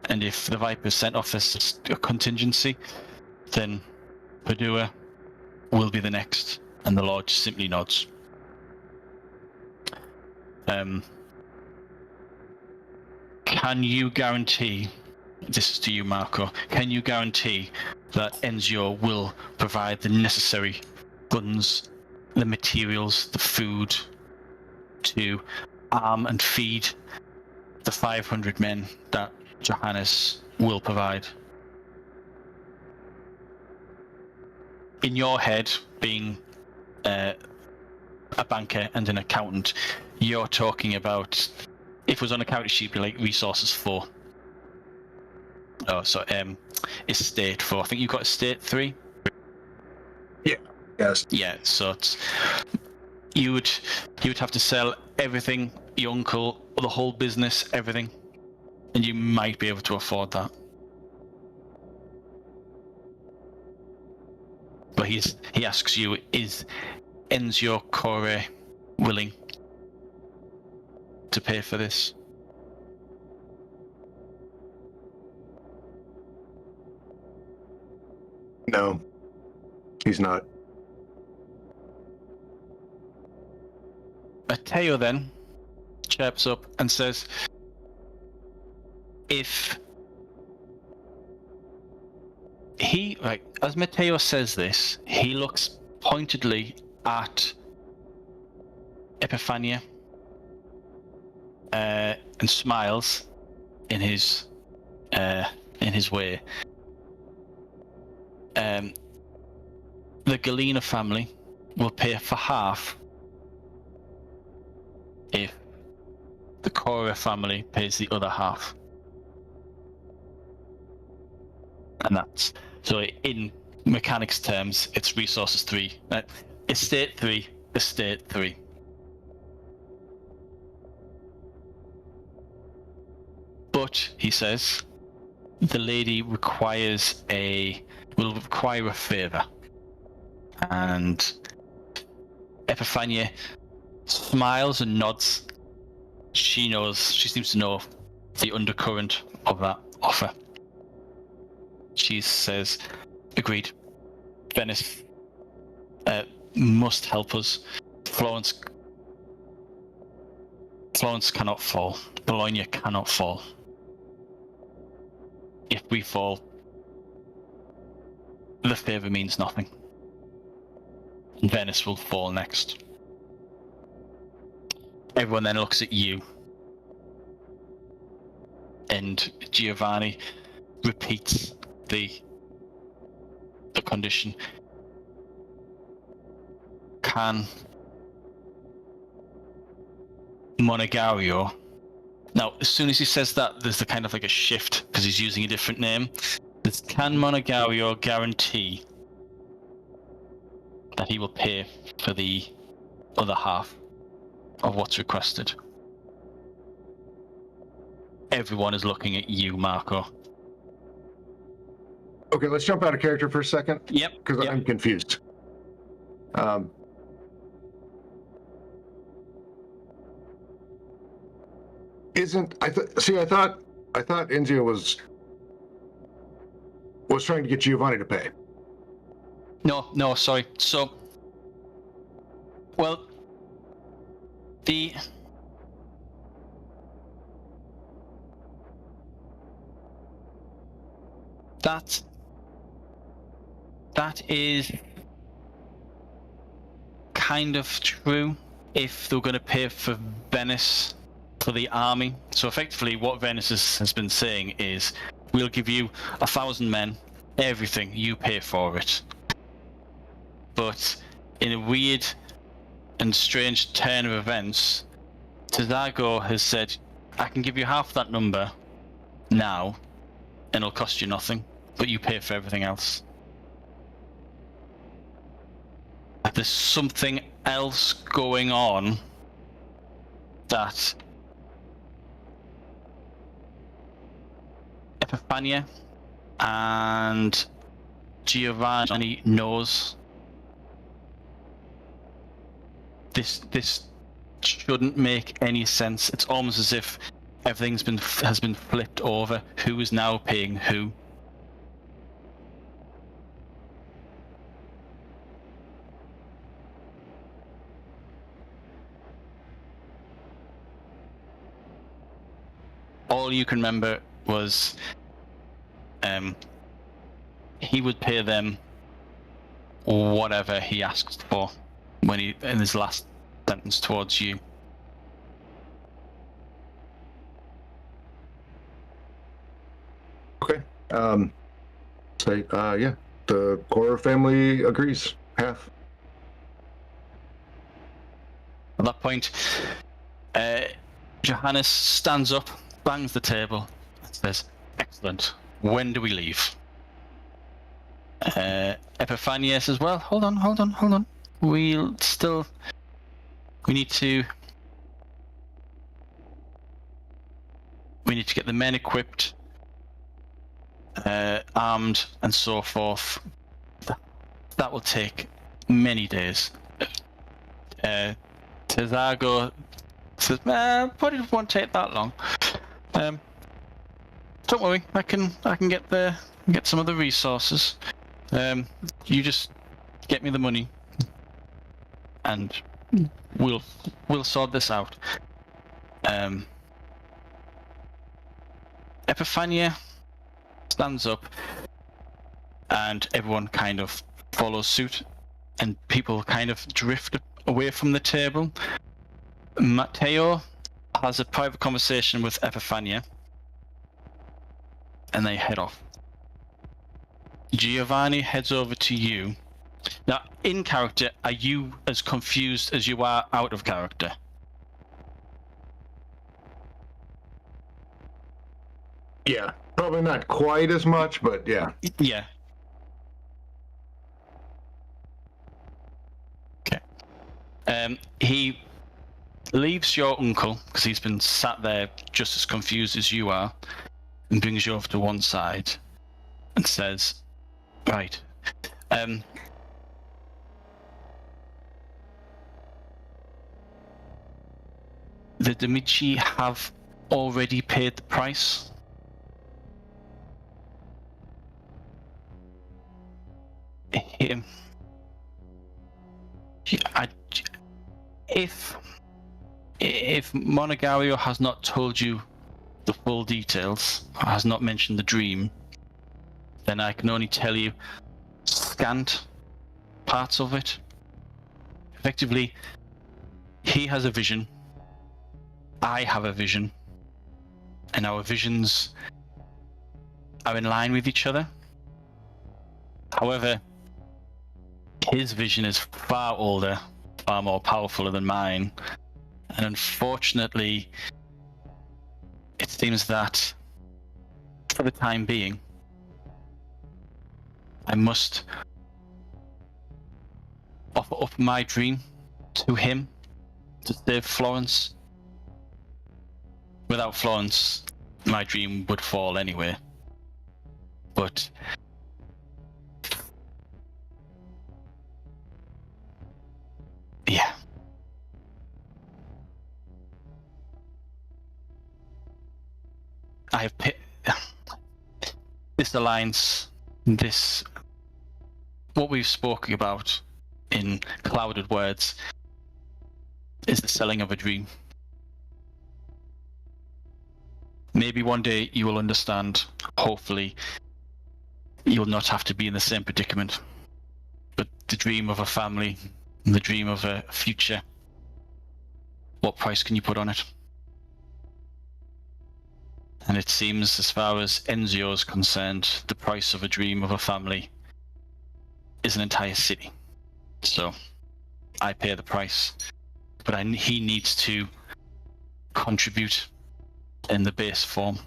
And if the Viper sent off as a contingency, then Padua will be the next. And the Lord simply nods. Can you guarantee, this is to you, Marco, can you guarantee that Enzio will provide the necessary guns, the materials, the food to arm and feed the 500 men that Johannes will provide? In your head, being a banker and an accountant, you're talking about, if it was on a character sheet, be like resources 4. Oh, so estate 4. I think you've got estate 3.
Yeah. Yes.
Yeah. So you would have to sell everything, your uncle, the whole business, everything. And you might be able to afford that. But he asks you, is Enzio Correr willing to pay for this?
No, he's not.
Matteo then chirps up and says, if he, like, as Matteo says this, he looks pointedly at Epiphania and smiles in his way. The Galena family will pay for half if the Correr family pays the other half. And that's, so in mechanics terms, it's resources 3. Estate 3, estate 3. But, he says, the lady will require a favour. And Epiphania smiles and nods. She seems to know the undercurrent of that offer. She says, agreed. Venice must help us. Florence cannot fall. Bologna cannot fall. If we fall, the favour means nothing. Venice will fall next. Everyone then looks at you. And Giovanni repeats the condition. Can Monegario... Now, as soon as he says that, there's the kind of like a shift, because he's using a different name. Can Monegario guarantee that he will pay for the other half of what's requested? Everyone is looking at you, Marco.
Okay, let's jump out of character for a second.
Yep.
Because I'm confused. I thought Enzio was trying to get Giovanni to pay.
No, sorry. So, well, that is kind of true if they're going to pay for Venice, for the army. So effectively what Venice has been saying is, we'll give you 1,000 men, everything, you pay for it. But in a weird and strange turn of events, Tazago has said, I can give you half that number now, and it'll cost you nothing, but you pay for everything else. There's something else going on that Epiphania and Giovanni knows. This shouldn't make any sense. It's almost as if everything's has been flipped over. Who is now paying who? All you can remember was he would pay them whatever he asked for when he in his last sentence towards you.
Okay. Yeah, the Correr family agrees. Half.
At that point, Johannes stands up, bangs the table, and says, "Excellent. When do we leave?" Epiphania says, "Well, hold on. We need to get the men equipped, armed, and so forth. That will take many days." Tazago says, "Probably won't take that long. Don't worry, I can get some of the resources. You just get me the money, and we'll sort this out." Epiphania stands up, and everyone kind of follows suit, and people kind of drift away from the table. Matteo has a private conversation with Epiphania, and they head off. Giovanni heads over to you. Now, in character, are you as confused as you are out of character?
Yeah, probably not quite as much, but yeah.
Yeah. Okay. He leaves your uncle, because he's been sat there just as confused as you are, and brings you over to one side and says, "Right. the De Medici have already paid the price. If Monegario has not told you the full details, has not mentioned the dream, then I can only tell you scant parts of it. Effectively, he has a vision, I have a vision, and our visions are in line with each other. However, his vision is far older, far more powerful than mine, and unfortunately, it seems that for the time being, I must offer up my dream to him to save Florence. Without Florence, my dream would fall anyway. But yeah. I have this alliance, this what we've spoken about in clouded words is the selling of a dream. Maybe one day you will understand. Hopefully you will not have to be in the same predicament. But the dream of a family, the dream of a future, what price can you put on it? And it seems, as far as Enzio is concerned, the price of a dream of a family is an entire city. So I pay the price, but he needs to contribute in the base form.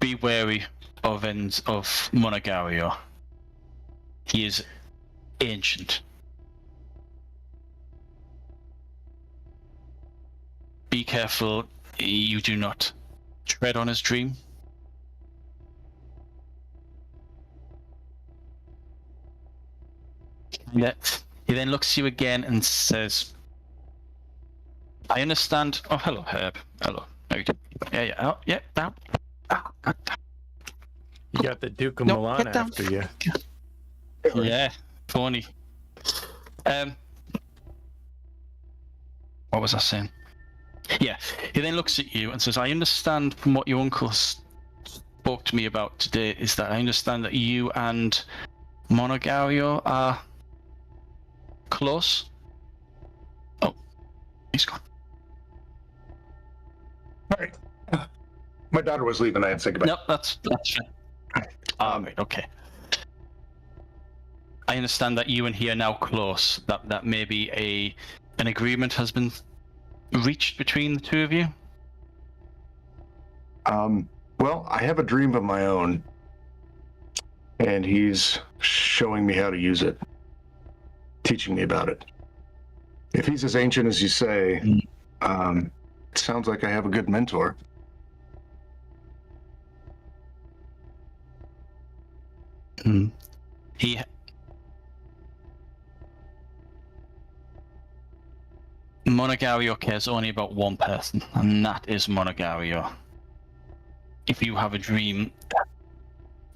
Be wary of Monegario. He is ancient. Be careful you do not tread on his dream. He then looks at you again and says, I understand. Oh, hello, Herb. Hello. How you doing? Yeah. Oh, yeah, down. Oh, God.
You got the Duke of Milan after you.
Yeah, funny. What was I saying? Yeah, he then looks at you and says, I understand from what your uncle spoke to me about today is that I understand that you and Monegario are close. Oh, he's gone.
All right. My daughter was leaving. I had to say goodbye.
Nope, that's fine. Right, okay. I understand that you and he are now close. That maybe an agreement has been reached between the two of you?
Well, I have a dream of my own, and he's showing me how to use it, teaching me about it. If he's as ancient as you say, it sounds like I have a good mentor.
Monegario cares only about one person, and that is Monegario. If you have a dream,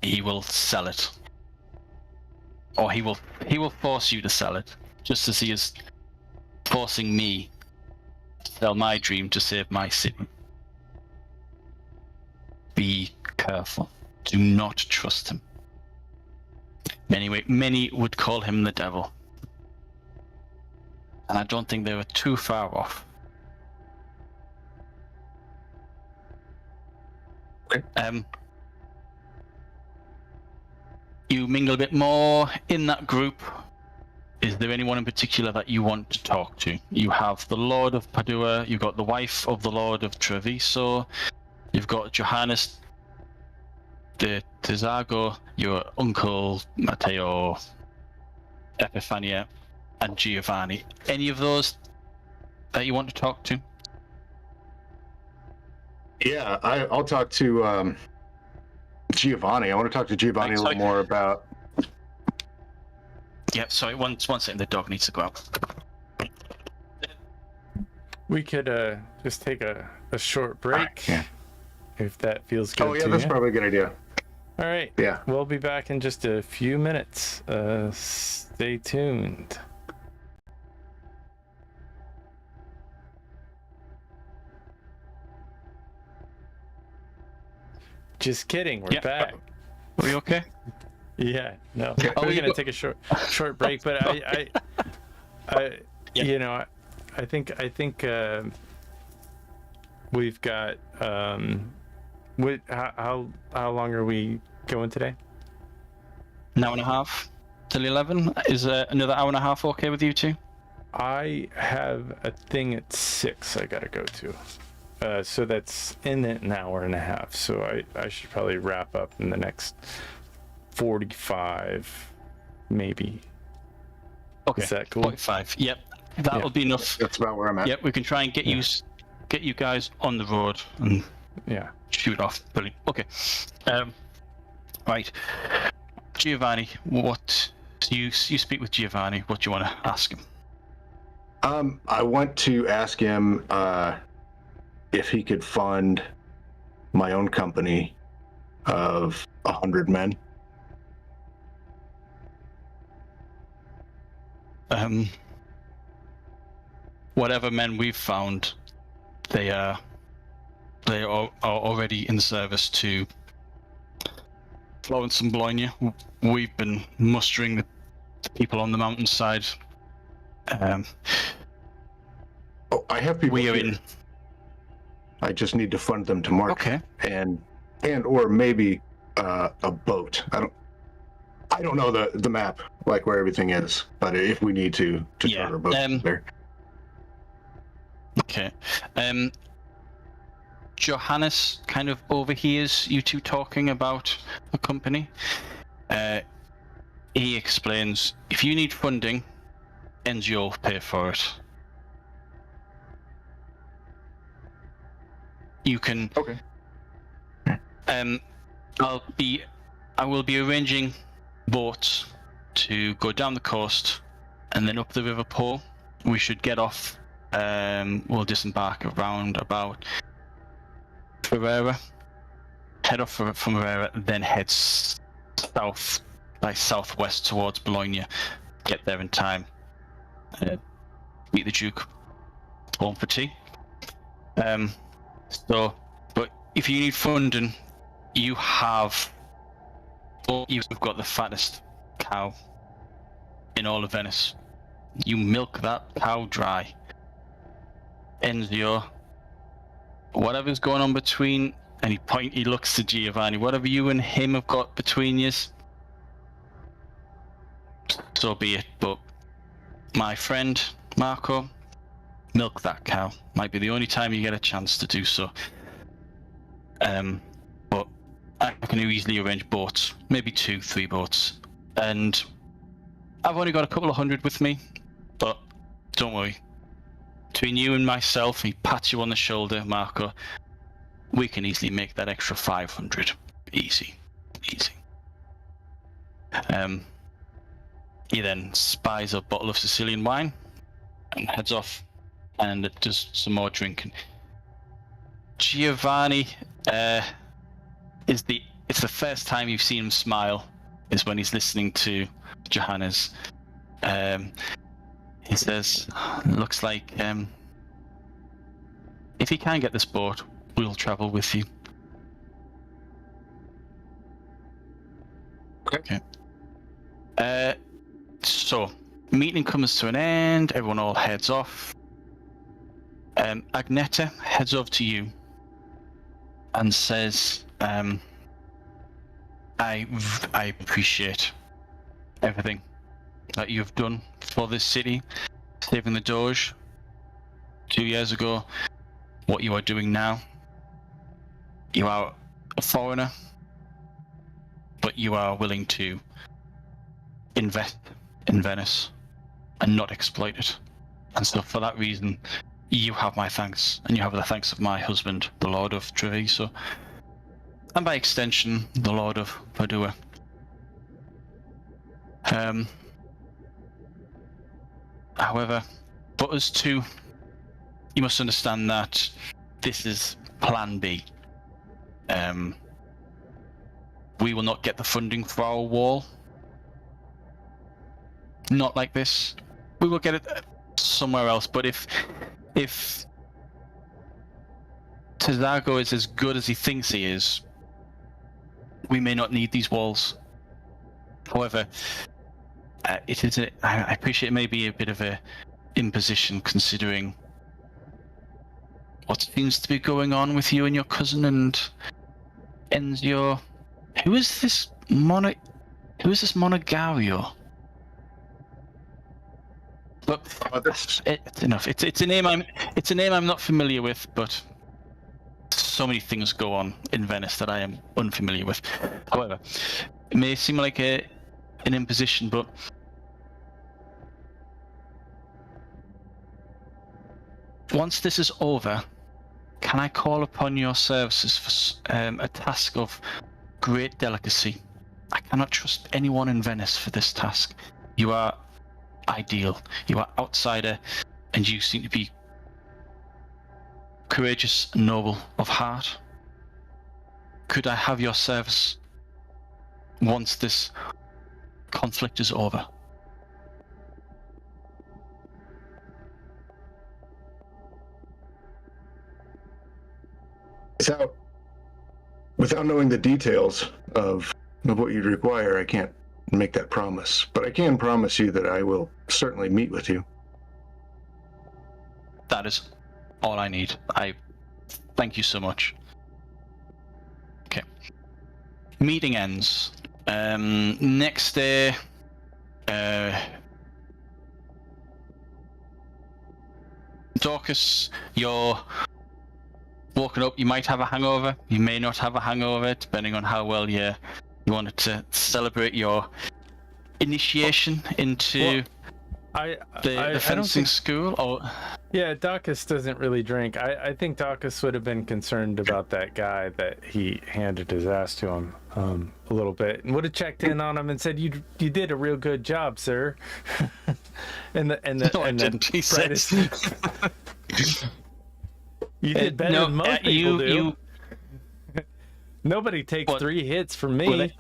he will sell it. Or he will force you to sell it, just as he is forcing me to sell my dream to save my city. Be careful. Do not trust him. Anyway, many would call him the devil. And I don't think they were too far off.
Okay.
You mingle a bit more in that group. Is there anyone in particular that you want to talk to? You have the Lord of Padua, you've got the wife of the Lord of Treviso, you've got Johannes de Tezago, your uncle Matteo, Epiphania, and Giovanni. Any of those that you want to talk to?
Yeah, I'll talk to Giovanni. I want to talk to Giovanni a little more about...
Yep, sorry, one second, the dog needs to go out.
We could just take a short break,
Yeah.
if that feels good.
Oh yeah,
to
that's
you.
probably a good idea.
All right.
Yeah.
We'll be back in just a few minutes. Stay tuned. Just kidding. We're back.
Are we okay?
Yeah. No.
Yeah.
We're gonna take a short break, but I
Yeah.
you know, I think we've got how long are we going today?
An hour and a half till 11. Is another hour and a half okay with you two?
I have a thing at 6 I gotta go to. So that's in an hour and a half. So I should probably wrap up in the next 45, maybe.
Okay.
Is that cool?
45. Yep. That'll be enough.
That's about where I'm at.
Yep. We can try and get you guys on the road and
Yeah.
shoot off. Brilliant. Okay. Right. Giovanni, what you speak with Giovanni? What do you want to ask him?
I want to ask him if he could fund my own company of 100 men.
Whatever men we've found, they are already in service to Florence and Bologna. We've been mustering the people on the mountainside.
Oh, I have people
We are
here.
in.
I just need to fund them to market.
Okay.
And or maybe a boat. I don't know the map, like where everything is, but if we need to charter a boat there.
Okay. Johannes kind of overhears you two talking about a company. He explains, if you need funding, Enzio will pay for it. You can.
Okay.
I will be arranging boats to go down the coast and then up the River Po. We should get off. We'll disembark around about Ferrara, head off from Ferrara, then head south by southwest towards Bologna. Get there in time. Meet the Duke. Home for tea. But if you need funding, you've got the fattest cow in all of Venice. You milk that cow dry. Enzio, whatever's going on between, and he looks to Giovanni, whatever you and him have got between yous, so be it. But my friend Marco, milk that cow. Might be the only time you get a chance to do so. But I can easily arrange boats, maybe 2-3 boats, and I've only got a couple of hundred with me, but don't worry. Between you and myself, he pats you on the shoulder, Marco, we can easily make that extra 500. Easy. He then spies a bottle of Sicilian wine and heads off and does some more drinking. Giovanni, it's the first time you've seen him smile is when he's listening to Johannes. He says, looks like if you can get this boat, we'll travel with you.
Okay.
So, meeting comes to an end, everyone all heads off. Agneta heads over to you and says, I appreciate everything that you've done for this city, saving the Doge 2 years ago, what you are doing now. You are a foreigner, but you are willing to invest in Venice and not exploit it. And so for that reason, you have my thanks, and you have the thanks of my husband, the Lord of Treviso, and by extension, the Lord of Padua. However, but as to you must understand that this is Plan B. We will not get the funding for our wall. Not like this. We will get it somewhere else. But if Tizago is as good as he thinks he is, we may not need these walls. However, I appreciate it may be a bit of a imposition considering what seems to be going on with you and your cousin and Enzio. Who is this Monogario? But it's enough. It's a name I'm not familiar with, but so many things go on in Venice that I am unfamiliar with. However, it may seem like an imposition, but once this is over, can I call upon your services for a task of great delicacy? I cannot trust anyone in Venice for this task. You are ideal. You are outsider, and you seem to be courageous and noble of heart. Could I have your service once this conflict is over?
Without knowing the details of what you'd require, I can't make that promise. But I can promise you that I will certainly meet with you.
That is all I need. I thank you so much. Okay. Meeting ends. Next day, Dorcas, you're woken up. You might have a hangover. You may not have a hangover, depending on how well you wanted to celebrate your initiation into the fencing school. Or
yeah, Dorcas doesn't really drink. I think Dorcas would have been concerned about that guy that he handed his ass to him a little bit, and would have checked in on him and said, "You did a real good job, sir."
No, I didn't. He says.
You did better than most people do. Nobody takes 3 hits from me.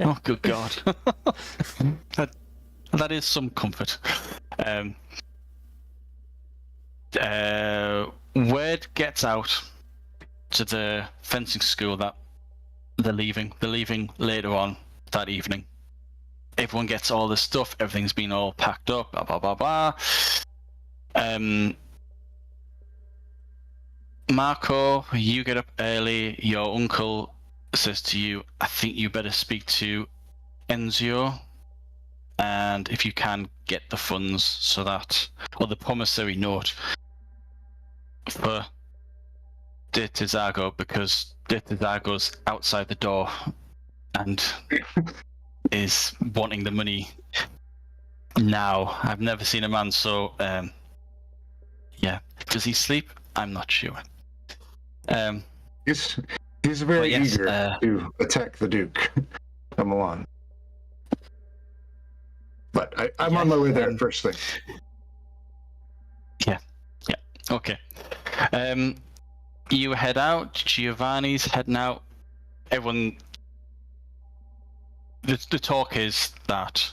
Oh, good God. that is some comfort. Word gets out to the fencing school that they're leaving. They're leaving later on that evening. Everyone gets all the stuff. Everything's been all packed up. Blah, blah, blah, blah. Marco, you get up early. Your uncle says to you, I think you better speak to Enzio, and if you can, get the funds so that, or the promissory note for De Tizago, because De Tizago's outside the door and is wanting the money now. I've never seen a man so, yeah. Does he sleep? I'm not sure.
He's very eager to attack the Duke of Milan. But I'm on my way there first thing.
Yeah. Okay. You head out. Giovanni's heading out. Everyone. The talk is that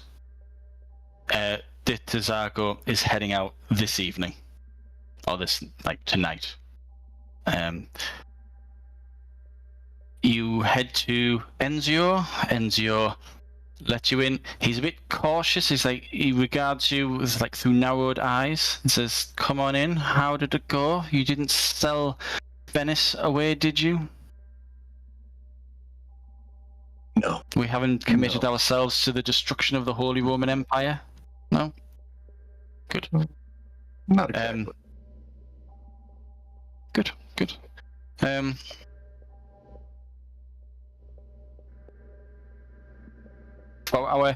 De Tizago is heading out this evening, or tonight. You head to Enzio. Enzio lets you in. He's a bit cautious. He regards you with through narrowed eyes and says, "Come on in. How did it go? You didn't sell Venice away, did you?"
No.
We haven't committed ourselves to the destruction of the Holy Roman Empire? No? Good.
Not exactly.
Good. For our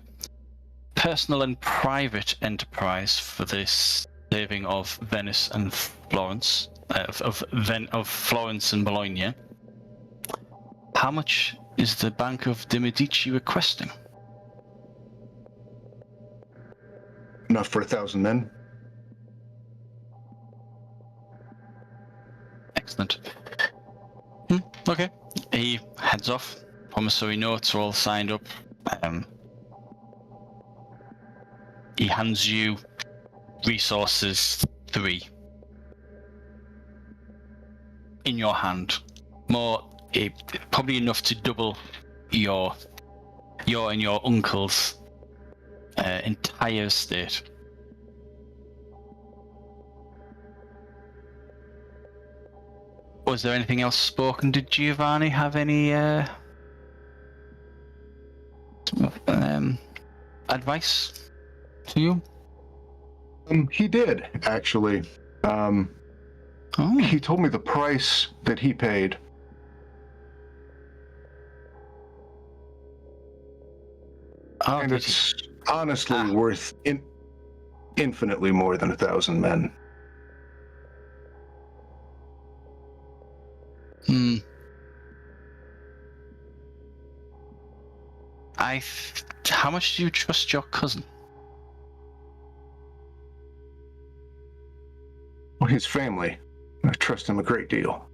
personal and private enterprise for this saving of Venice and Florence, of Florence and Bologna, how much is the Bank of De Medici requesting?
Enough for 1,000 men.
Excellent. Okay. He heads off. Promissory notes are all signed up. He hands you resources 3 in your hand. Probably enough to double your and your uncle's entire estate. Was there anything else spoken? Did Giovanni have any advice to you?
He did, actually. He told me the price that he paid. And it's honestly worth infinitely more than 1,000 men.
How much do you trust your cousin?
Well, his family. I trust him a great deal.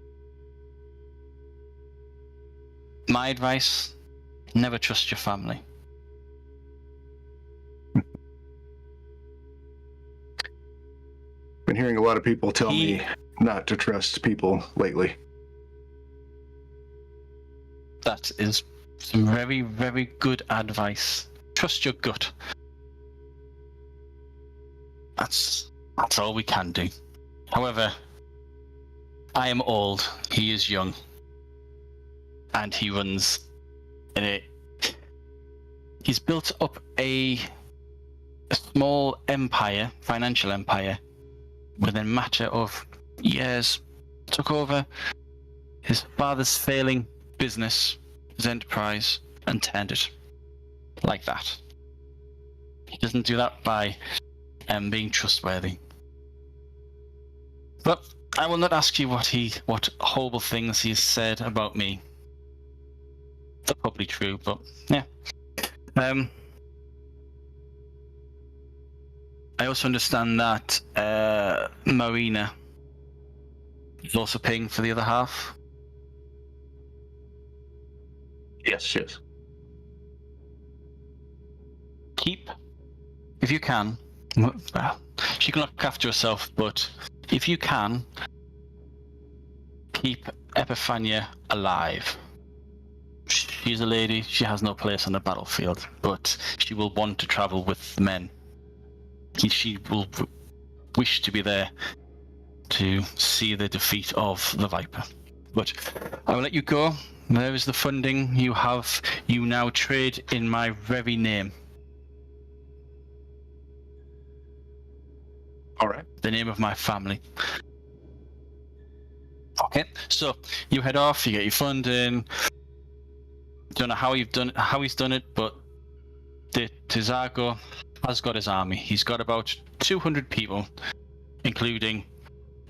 My advice, never trust your family.
Been hearing a lot of people tell me not to trust people lately.
That is some very, very good advice. Trust your gut. That's all we can do. However, I am old, he is young, and he runs he's built up a small empire, financial empire, within a matter of years. Took over his father's failing business, his enterprise, and turned it like that. He doesn't do that by being trustworthy. But I will not ask you what horrible things he has said about me. They're probably true, but yeah. I also understand that Marina is also paying for the other half.
Yes.
Keep, if you can, well, she can look after herself, but if you can, keep Epiphania alive. She's a lady, she has no place on the battlefield, but she will want to travel with the men. She will wish to be there to see the defeat of the Viper. But I will let you go. There is the funding. You now trade in my very name.
All right.
The name of my family. Okay, so you head off, you get your funding. Don't know how he's done it, but the Tizago has got his army. He's got about 200 people, including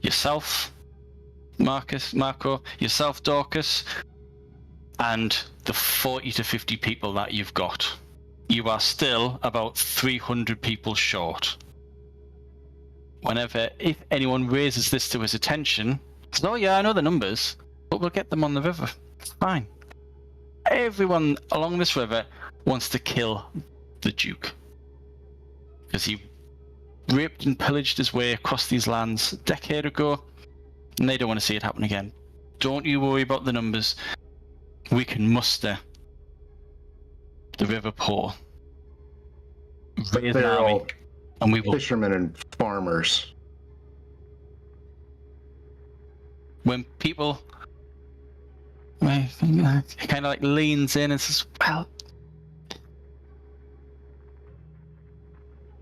yourself, Marco, yourself, Dorcas, and the 40 to 50 people that you've got. You are still about 300 people short. If anyone raises this to his attention, says, "Oh yeah, I know the numbers, but we'll get them on the river. It's fine." Everyone along this river wants to kill the Duke, because he raped and pillaged his way across these lands a decade ago, and they don't want to see it happen again. Don't you worry about the numbers. We can muster the river poor.
They're all
and we will.
Fishermen and farmers.
When people kind of like leans in and says, "Well,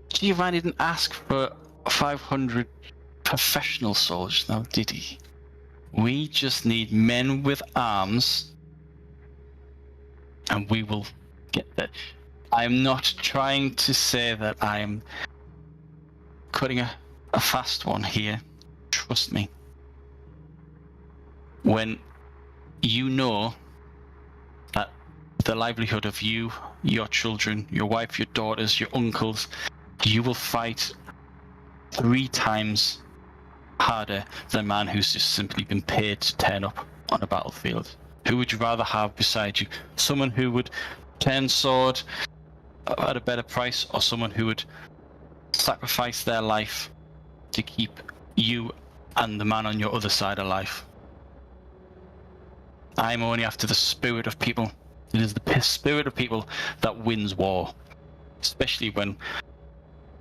Giovanni didn't ask for 500 professional soldiers, now did he? We just need men with arms, and we will get there." I'm not trying to say that I'm cutting a fast one here. Trust me. When you know that the livelihood of you, your children, your wife, your daughters, your uncles, you will fight 3 times harder than a man who's just simply been paid to turn up on a battlefield? Who would you rather have beside you? Someone who would turn sword at a better price, or someone who would sacrifice their life to keep you and the man on your other side alive? I'm only after the spirit of people. It is the spirit of people that wins war, especially when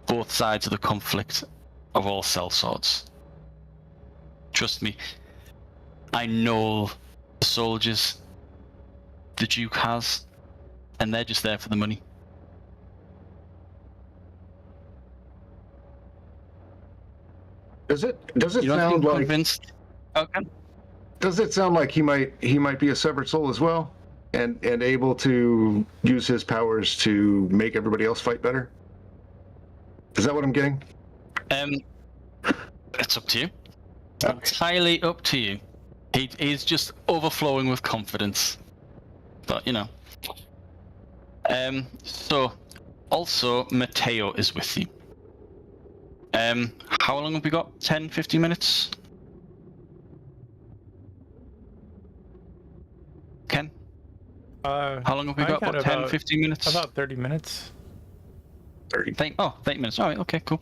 both sides of the conflict are all sellswords. Trust me, I know the soldiers the Duke has, and they're just there for the money.
Does it sound like
convinced? Okay.
Does it sound like he might be a severed soul as well, and able to use his powers to make everybody else fight better? Is that what I'm getting?
It's up to you. It's highly up to you. He's just overflowing with confidence. But so also Matteo is with you. How long have we got? 10, 15 minutes? Ken? How long have we got? About 10, 15 minutes?
About 30 minutes.
30.
30 minutes. All right, okay, cool.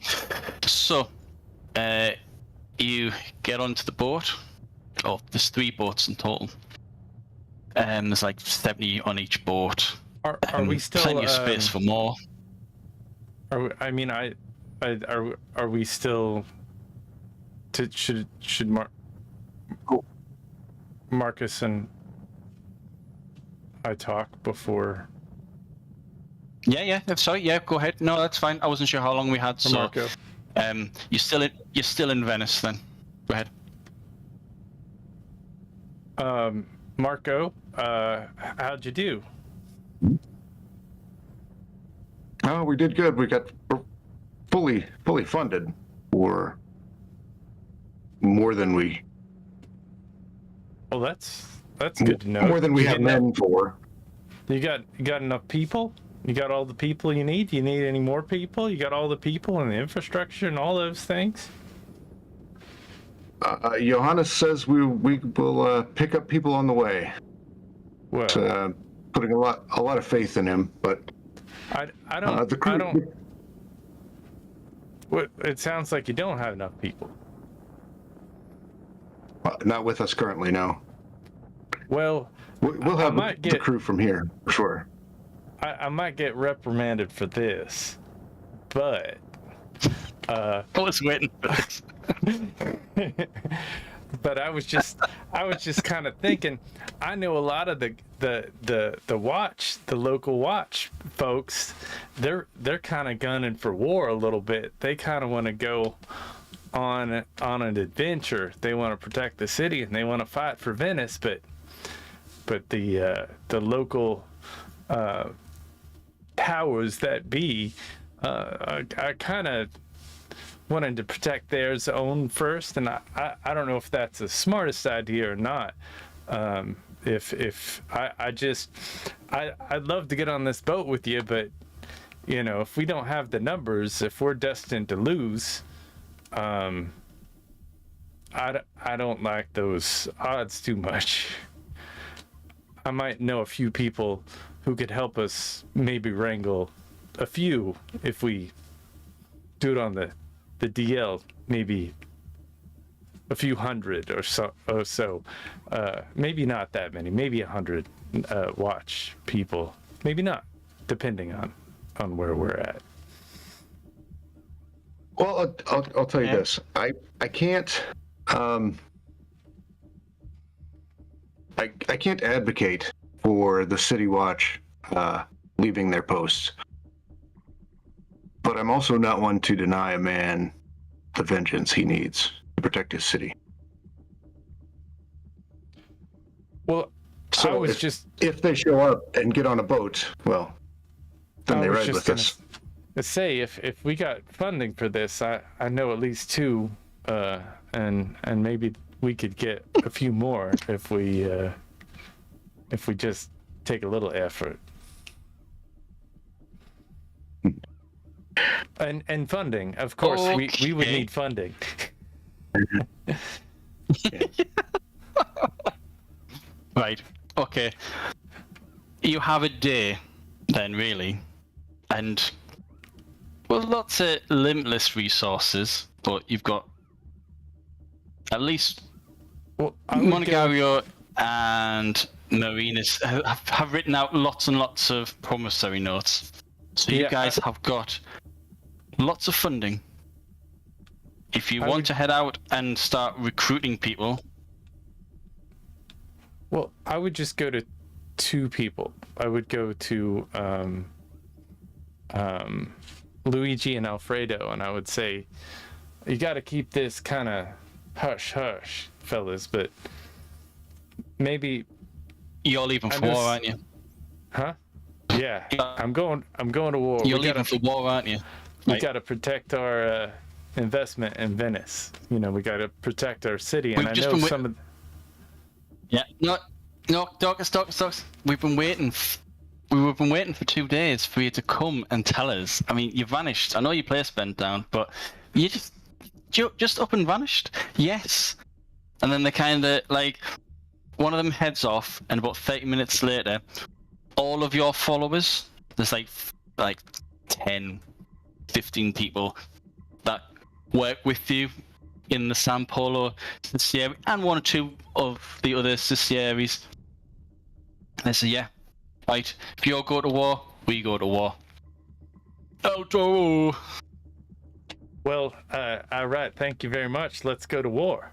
So, you get onto the boat. Oh, there's 3 boats in total. There's like 70 on each boat.
Are we still
plenty of space for more?
Are we still? Should Marcus and I talk before?
Yeah. Sorry. Yeah, go ahead. No, that's fine. I wasn't sure how long we had. So,
Marco.
you're still in Venice then. Go ahead.
Marco, how'd you do?
Oh, we did good. We got fully funded for more than we.
Well, that's good to know.
More than we have men for.
You got enough people? You got all the people you need? Do you need any more people? You got all the people and the infrastructure and all those things?
Johannes says we will pick up people on the way.
Well,
putting a lot of faith in him, but
I don't. What it sounds like you don't have enough people.
Not with us currently, no.
Well,
we'll have the crew from here for sure.
I might get reprimanded for this, but
I was waiting for this.
But I was just kind of thinking. I know a lot of the local watch folks. They're kind of gunning for war a little bit. They kind of want to go on an adventure. They want to protect the city and they want to fight for Venice. But the local powers that be are kind of wanting to protect theirs own first, and I don't know if that's the smartest idea or not. I'd love to get on this boat with you, but if we don't have the numbers, if we're destined to lose, I don't like those odds too much. I might know a few people who could help us maybe wrangle a few if we do it on the DL, maybe a few hundred or so. Maybe not that many, maybe 100 watch people, maybe not, depending on where we're at.
Well, I'll tell you this. I can't I can't advocate for the City Watch leaving their posts. But I'm also not one to deny a man the vengeance he needs to protect his city.
Well,
so if they show up and get on a boat, well, then they ride with us.
Let's say if we got funding for this, I know at least 2, and maybe we could get a few more if we just take a little effort. And funding, of course, we would need funding.
Right. Okay. You have a day, then, really, and well, lots of limitless resources, but you've got at least Monegario and Marinus have written out lots and lots of promissory notes. So you guys have got lots of funding. If you want to head out and start recruiting people.
Well, I would just go to 2 people. I would go to Luigi and Alfredo, and I would say, you got to keep this kind of hush, fellas, but maybe
you're leaving for war, aren't you?
Huh? Yeah, I'm going to war.
You're leaving for war, aren't you?
We got to protect our investment in Venice. You know, we got to protect our city, and I know some of.
Yeah, no, Docs. We've been waiting. We've been waiting for 2 days for you to come and tell us. I mean, you vanished. I know your place bent down, but you just up and vanished. Yes, and then they kind of like one of them heads off, and about 30 minutes later, all of your followers, there's like 10, 15 people that work with you in the San Polo Sicieri and 1 or 2 of the other Sicieris. They say, yeah, right, if you go to war, we go to war. Oh,
well, all right, thank you very much. Let's go to war.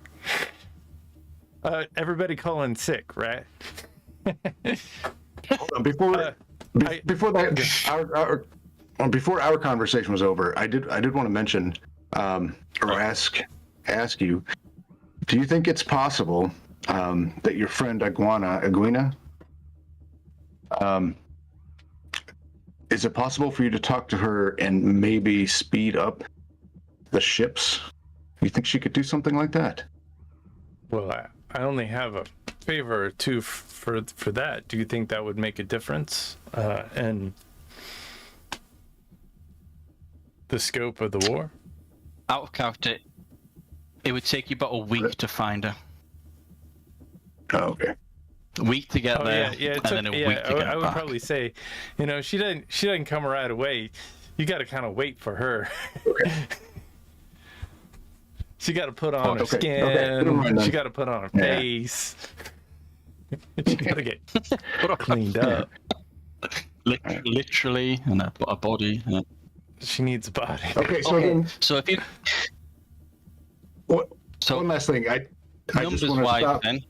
Everybody call in sick, right?
Hold on, before our conversation was over, I did want to mention or ask you, do you think it's possible that your friend Aguina, is it possible for you to talk to her and maybe speed up the ships? You think she could do something like that?
Well, I only have a favor or 2 for that. Do you think that would make a difference in the scope of the war?
Out of character, it would take you about a week to find her.
Oh, okay.
A week to get there, and then a week to get
I would
back.
probably say, you know, she doesn't come right away. You got to kind of wait for her.
Okay.
She got to put on her skin.
Okay.
She got to put on her face. She got to get cleaned up.
Literally, and a body. Yeah.
She needs a body.
Okay,
So if you...
One last thing. I just want to stop.
Then.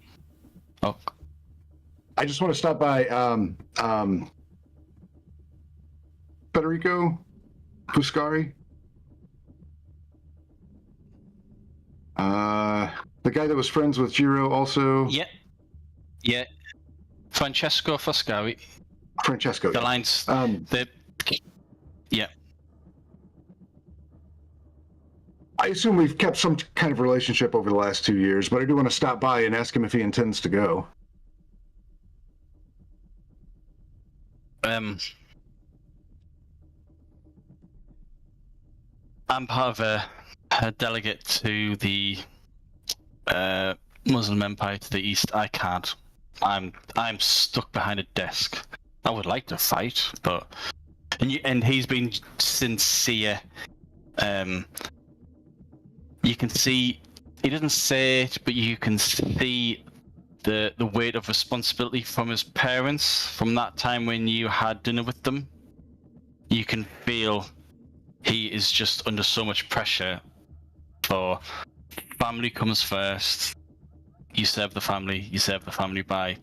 Oh.
I just want to stop by Federico Fuscari. The guy that was friends with Giro also.
Yeah. Francesco Foscari.
Francesco.
The lines. Yeah.
I assume we've kept some kind of relationship over the last 2 years, but I do want to stop by and ask him if he intends to go.
I'm part of a delegate to the Muslim Empire to the east. I can't. I'm stuck behind a desk. I would like to fight, but and he's been sincere. You can see he doesn't say it, but you can see the weight of responsibility from his parents from that time when you had dinner with them. You can feel he is just under so much pressure. For family comes first. You serve the family. You serve the family by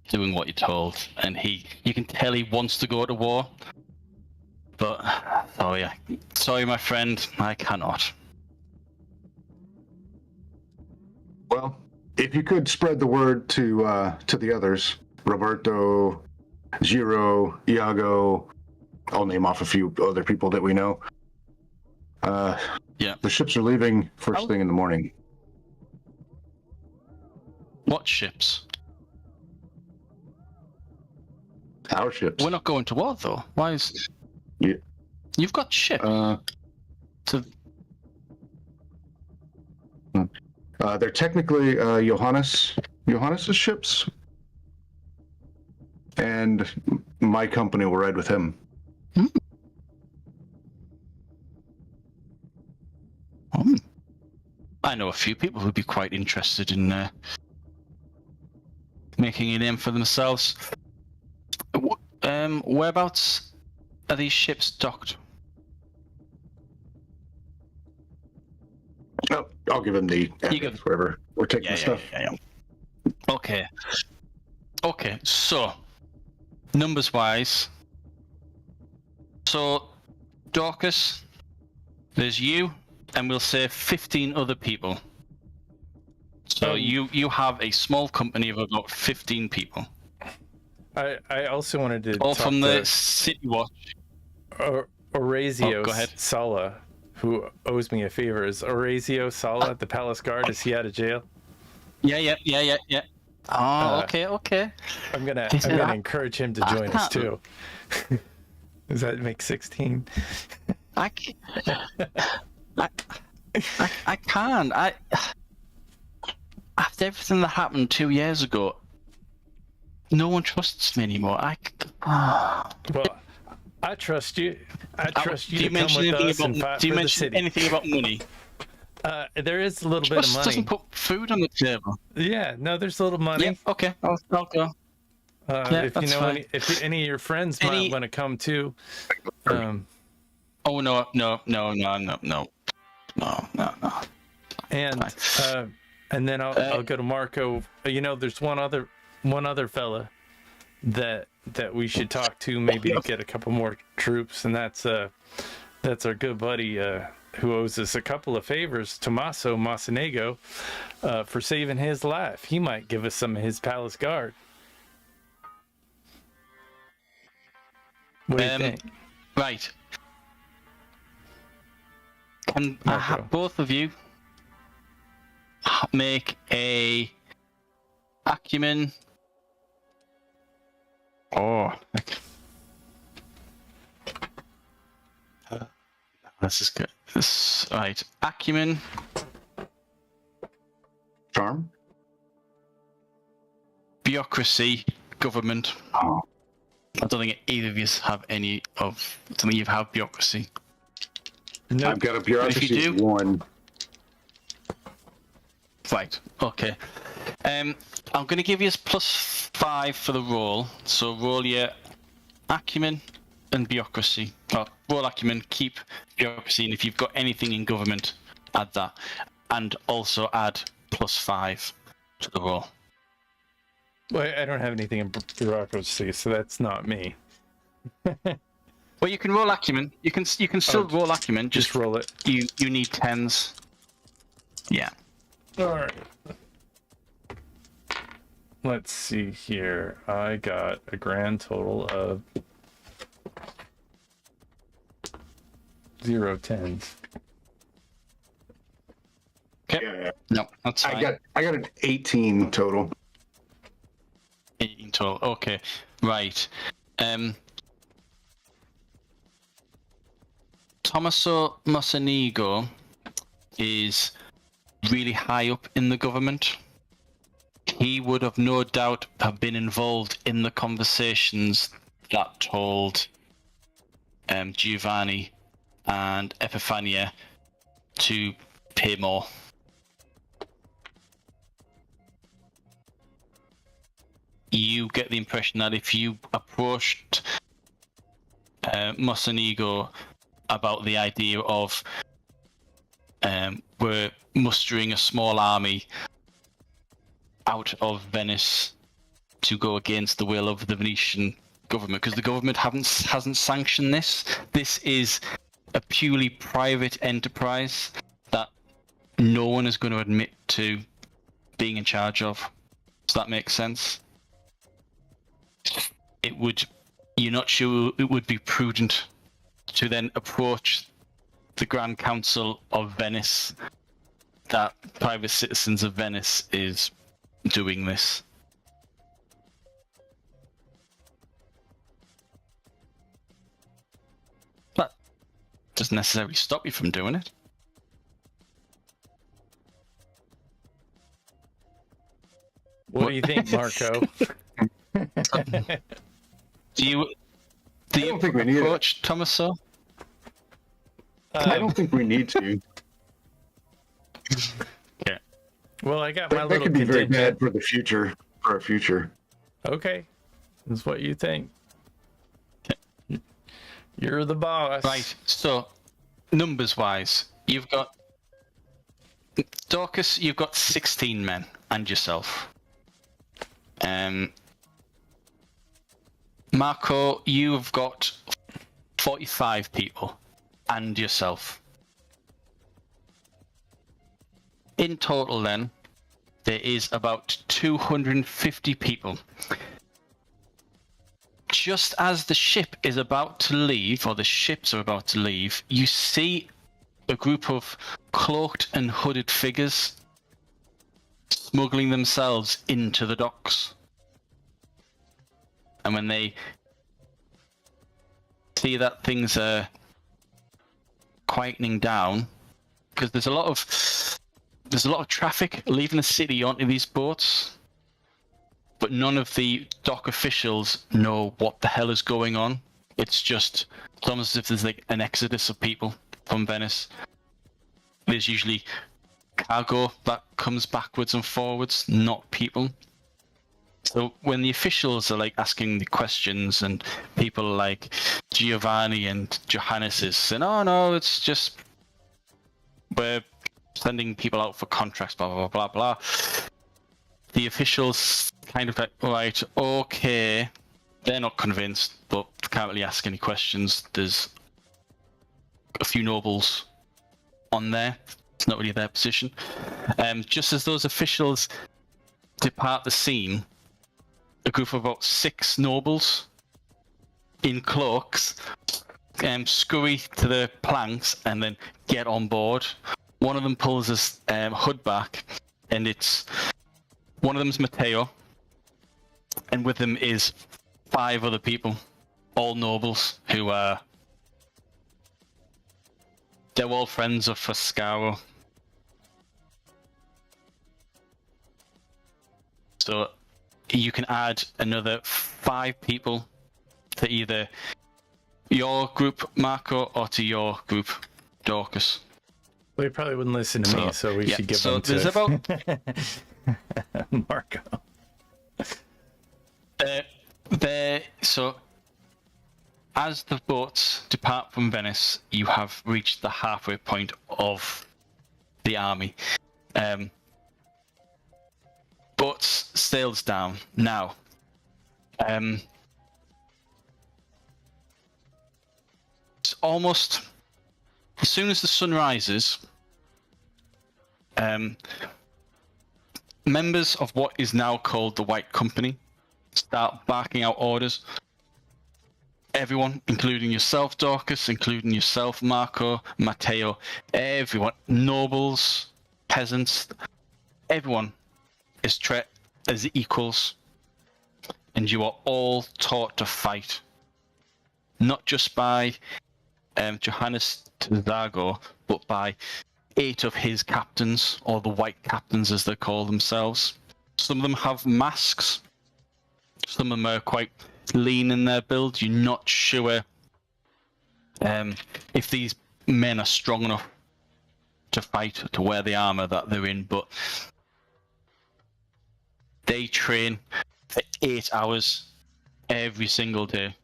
doing what you're told. And you can tell he wants to go to war. But oh yeah, sorry, my friend, I cannot.
Well, if you could spread the word to the others, Roberto, Giro, Iago, I'll name off a few other people that we know.
Yeah.
The ships are leaving first thing in the morning.
What ships?
Our ships.
We're not going to war though. Why is?
Yeah.
You've got ships.
They're technically Johannes's ships, and my company will ride with him.
I know a few people who'd be quite interested in making a name for themselves. Whereabouts are these ships docked?
No, I'll give him the address wherever we're taking the stuff.
Yeah. Okay. So, numbers-wise, so Dorcas, there's you, and we'll say 15 other people. So you have a small company of about 15 people.
I also wanted to
all
talk
from
to
the City Watch.
Orazio
go ahead.
Sala, who owes me a favor. Is Orazio Sala, the Palace Guard, is he out of jail?
Yeah. Oh, okay.
I'm gonna encourage him to join us too. Does that make 16?
I can't. After everything that happened 2 years ago, no one trusts me anymore.
Well, I trust you. I trust you to come with us and fight for the city.
Do you mention anything about money?
There is a little bit of money.
Doesn't put food on the table.
Yeah, no, there's a little money.
Yeah, okay, I'll go.
If you know if any of your friends might want to come too.
Oh no.
And then I'll go to Marco. You know, there's one other fella that we should talk to, maybe to get a couple more troops, and that's our good buddy who owes us a couple of favors, Tommaso Mocenigo, for saving his life. He might give us some of his palace guard. What do you think?
Right. Can both of you make a acumen? This is good. Right. Acumen.
Charm.
Bureaucracy. Government.
Oh.
I don't think either of you have any of. I don't think you have bureaucracy.
No. I've got a bureaucracy
if you do,
1.
Right. Okay. I'm going to give you +5 for the roll. So roll your acumen and bureaucracy. Roll acumen, keep bureaucracy, and if you've got anything in government, add that, and also add +5 to the roll.
Well, I don't have anything in bureaucracy, so that's not me.
Well, you can roll acumen. You can still roll acumen.
Just roll it.
You need 10s. Yeah.
All right. Let's see here. I got a grand total of 0 10s.
Okay.
Yeah.
No, that's fine.
I got an 18 total.
18 total. Okay. Right. Tommaso Mocenigo is really high up in the government. He would have no doubt have been involved in the conversations that told Giovanni and Epiphania to pay more. You get the impression that if you approached Mocenigo about the idea of we're mustering a small army out of Venice to go against the will of the Venetian government, because the government hasn't sanctioned this. This is a purely private enterprise that no one is going to admit to being in charge of. Does that make sense? You're not sure it would be prudent to then approach the Grand Council of Venice that private citizens of Venice is doing this. That doesn't necessarily stop you from doing it.
do you think, Marco?
Do you
think we need it.
approach Tommaso?
I don't think we need to.
Yeah.
Well, I got my
That
little
could be very
contingent.
bad for the future. For our future.
Okay, that's what you think. You're the boss.
Right. So, numbers-wise, you've got Dorcas. You've got 16 men and yourself. Marco, you've got 45 people and yourself. In total, then, there is about 250 people. Just as the ship is about to leave, or the ships are about to leave, you see a group of cloaked and hooded figures smuggling themselves into the docks. And when they see that things are quietening down, because there's a lot of traffic leaving the city onto these boats, but none of the dock officials know what the hell is going on. It's just almost as if there's like an exodus of people from Venice. There's usually cargo that comes backwards and forwards, not people. So when the officials are like asking the questions, and people like Giovanni and Johannes is saying, "Oh no, it's just we're sending people out for contracts, blah blah blah blah blah," the officials kind of like, right, okay, they're not convinced, but can't really ask any questions. There's a few nobles on there. It's not really their position. Just as those officials depart the scene, a group of about 6 nobles in cloaks scurry to the planks and then get on board. One of them pulls his hood back, and it's one of them's Matteo, and with him is 5 other people, all nobles who are they're all friends of Foscaro. So you can add another 5 people to either your group, Marco, or to your group, Dorcas.
Well, he probably wouldn't listen to me, so we should give him
there's about
Marco.
So as the boats depart from Venice, you have reached the halfway point of the army. Boats sails down now. It's almost as soon as the sun rises. Members of what is now called the White Company start barking out orders. Everyone, including yourself, Dorcas, including yourself, Marco, Matteo, everyone, nobles, peasants, everyone is treated as equals, and you are all taught to fight. Not just by Johannes Zago, but by 8 of his captains, or the White Captains as they call themselves. Some of them have masks. Some of them are quite lean in their build. You're not sure if these men are strong enough to fight, to wear the armor that they're in, but they train for 8 hours every single day.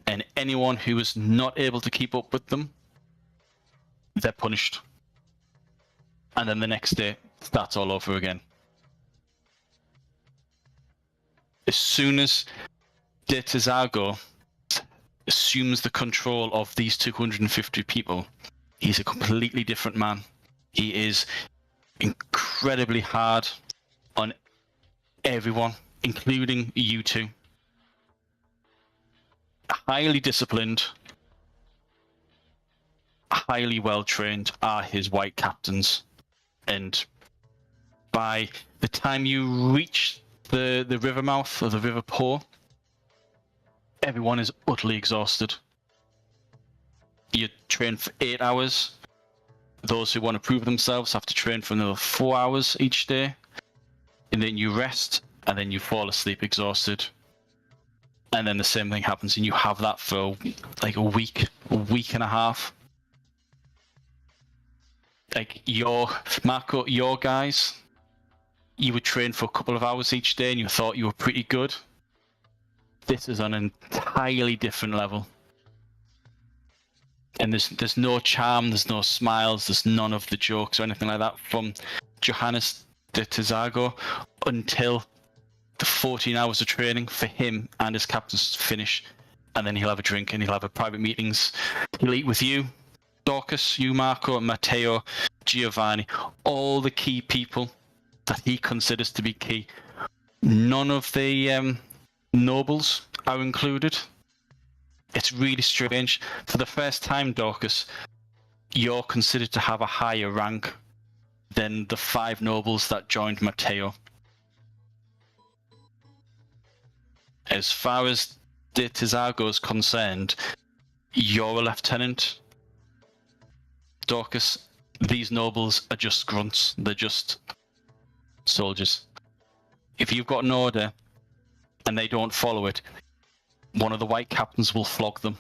And anyone who is not able to keep up with them, they're punished. And then the next day, starts all over again. As soon as De Tezago assumes the control of these 250 people, he's a completely different man. He is incredibly hard on everyone, including you two. Highly disciplined, highly well trained are his White Captains. And by the time you reach the river mouth, or the river Po, everyone is utterly exhausted. You train for 8 hours. Those who want to prove themselves have to train for another 4 hours each day. And then you rest and then you fall asleep exhausted. And then the same thing happens, and you have that for like a week and a half. Like your guys, you would train for a couple of hours each day, and you thought you were pretty good. This is on an entirely different level. And there's no charm, there's no smiles, there's none of the jokes or anything like that from Johannes de Tizago until the 14 hours of training for him and his captains finish, and then he'll have a drink and he'll have a private meetings. He'll eat with you, Dorcas, you, Marco, Matteo, Giovanni, all the key people that he considers to be key. None of the nobles are included. It's really strange. For the first time, Dorcas, you're considered to have a higher rank than the 5 nobles that joined Matteo. As far as de Tizago is concerned, you're a lieutenant. Dorcas, these nobles are just grunts. They're just soldiers. If you've got an order and they don't follow it, one of the white captains will flog them.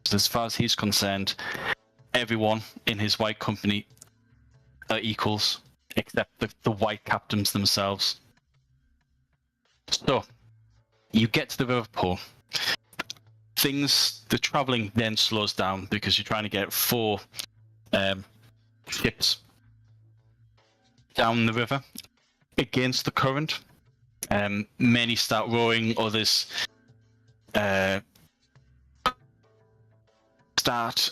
So as far as he's concerned, everyone in his white company are equals, except the white captains themselves. So, you get to the Liverpool. The travelling then slows down because you're trying to get 4 ships down the river against the current. Many start rowing, others start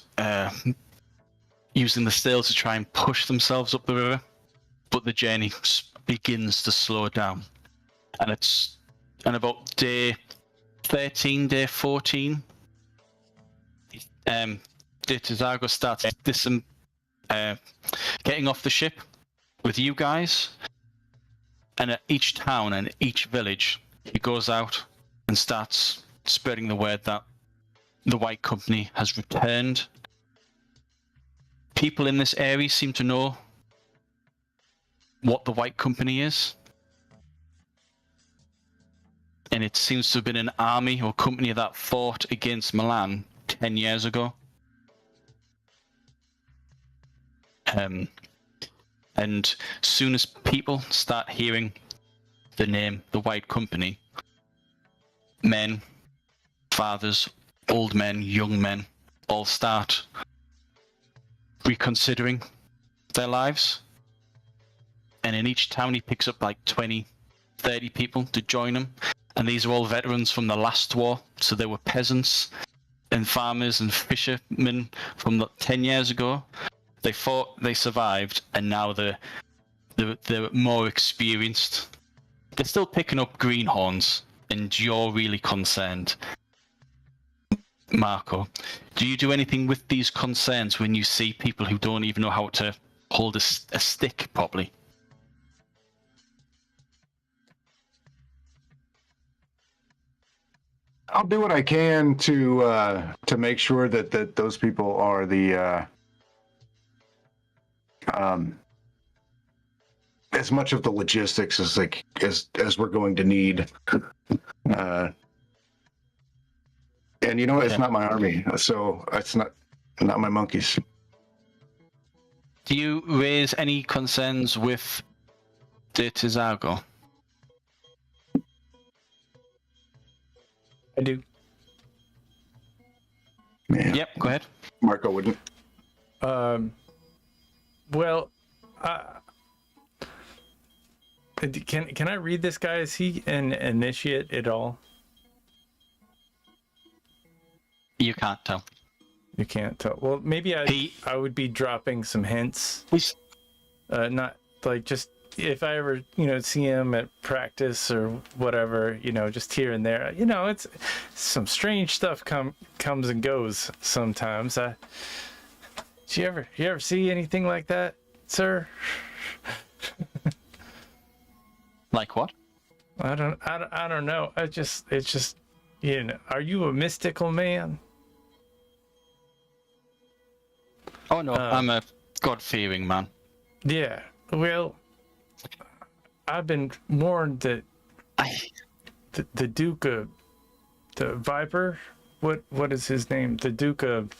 using the sails to try and push themselves up the river, but the journey begins to slow down. And about day 13, day 14, de Tizago starts getting off the ship with you guys, and at each town and each village, he goes out and starts spreading the word that the White Company has returned. People in this area seem to know what the White Company is. And it seems to have been an army or company that fought against Milan 10 years ago. And soon as people start hearing the name, the White Company, men, fathers, old men, young men, all start reconsidering their lives. And in each town he picks up like 20, 30 people to join him. And these are all veterans from the last war. So they were peasants and farmers and fishermen from 10 years ago. They fought, they survived, and now they're more experienced. They're still picking up greenhorns, and you're really concerned. Marco, do you do anything with these concerns when you see people who don't even know how to hold a stick properly?
I'll do what I can to make sure that those people are the as much of the logistics as we're going to need. And you know, it's not my army, so it's not my monkeys.
Do you raise any concerns with de Tizago?
I do.
Yeah.
Yep, go ahead.
Marco wouldn't.
Well, can I read this guy? Is he an initiate at all?
You can't tell.
You can't tell. Well, maybe I would be dropping some hints. Not like just if I ever see him at practice or whatever, just here and there. It's some strange stuff comes and goes sometimes. Do you ever see anything like that, sir?
Like what?
I don't know. It's just are you a mystical man?
Oh no, I'm a God-fearing man.
Yeah. Well, I've been warned that the Duke of the Viper. What is his name? The Duke of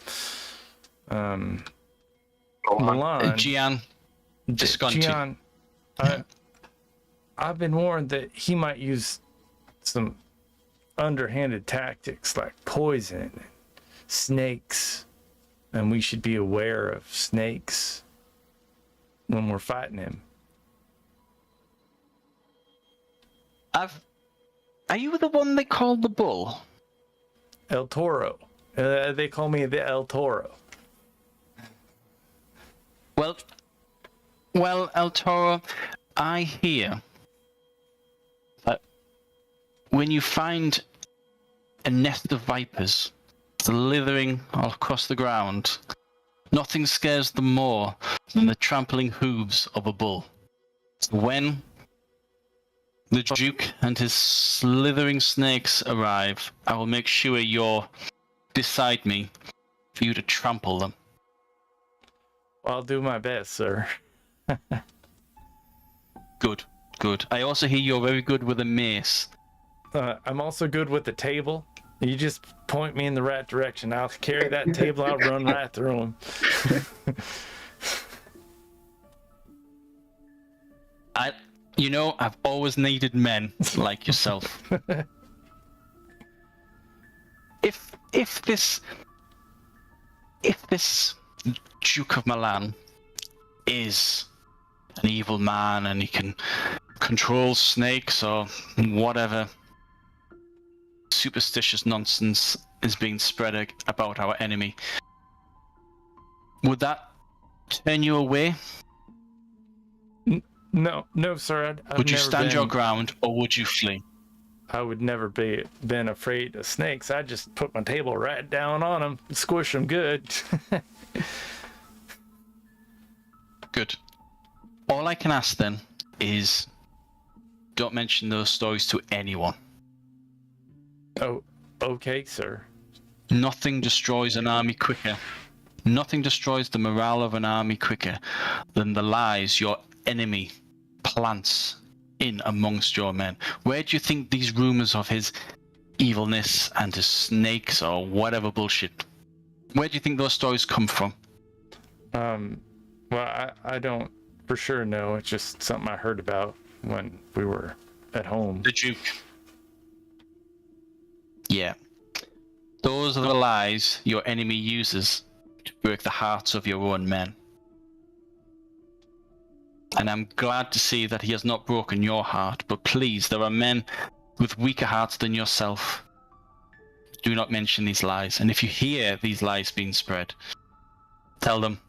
Milan.
Gian Visconti.
Gian. I've been warned that he might use some underhanded tactics like poison and snakes, and we should be aware of snakes when we're fighting him.
Are you the one they called the Bull?
El Toro. They call me the El Toro.
Well, El Toro, I hear that when you find a nest of vipers slithering all across the ground, nothing scares them more than the trampling hooves of a bull. When the Duke and his slithering snakes arrive, I will make sure you're beside me for you to trample them.
I'll do my best, sir.
Good. I also hear you're very good with a mace.
I'm also good with the table. You just point me in the right direction. I'll carry that table. I'll run right through them.
I've always needed men like yourself. If this Duke of Milan is an evil man and he can control snakes or whatever superstitious nonsense is being spread about our enemy, would that turn you away?
No, sir.
Would you stand your ground, or would you flee?
I would never been afraid of snakes. I just put my table right down on them, squish them good.
Good. All I can ask then is, don't mention those stories to anyone.
Oh, okay, sir.
Nothing destroys an army quicker. Nothing destroys the morale of an army quicker than the lies your enemy plants in amongst your men. Where do you think these rumors of his evilness and his snakes or whatever bullshit, where do you think those stories come from?
Well, I don't for sure know. It's just something I heard about when we were at home.
The Duke. Yeah. Those are the lies your enemy uses to break the hearts of your own men. And I'm glad to see that he has not broken your heart, but please, there are men with weaker hearts than yourself. Do not mention these lies, and if you hear these lies being spread, tell them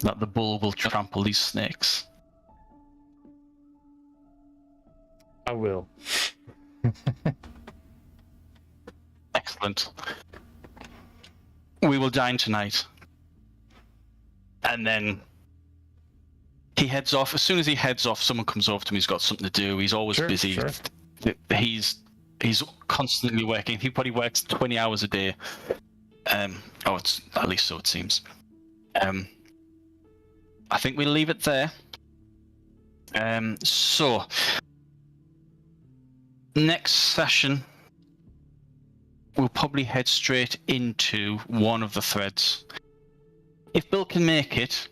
that the bull will trample these snakes.
I will.
Excellent. We will dine tonight. And then he heads off. As soon as he heads off, someone comes over to him. He's got something to do. He's always busy.
Sure.
He's constantly working. He probably works 20 hours a day. It's at least so it seems. I think we'll leave it there. So next session, we'll probably head straight into one of the threads. If Bill can make it,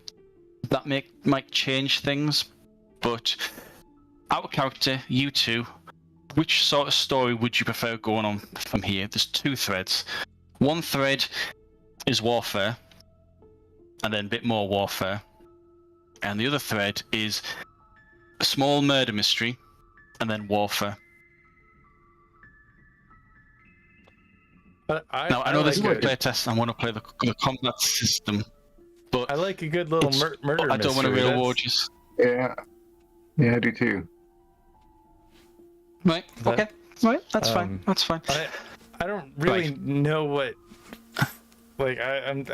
that might change things, but our character, you two, which sort of story would you prefer going on from here? There's two threads. One thread is warfare, and then a bit more warfare. And the other thread is a small murder mystery, and then warfare. I know this is a play test, and I want to play the combat system, but
I like a good little murder mystery.
I don't want to reward you.
Yeah, I do too.
Right. Okay. Right. That's fine. That's fine.
I don't really know what. Like I'm.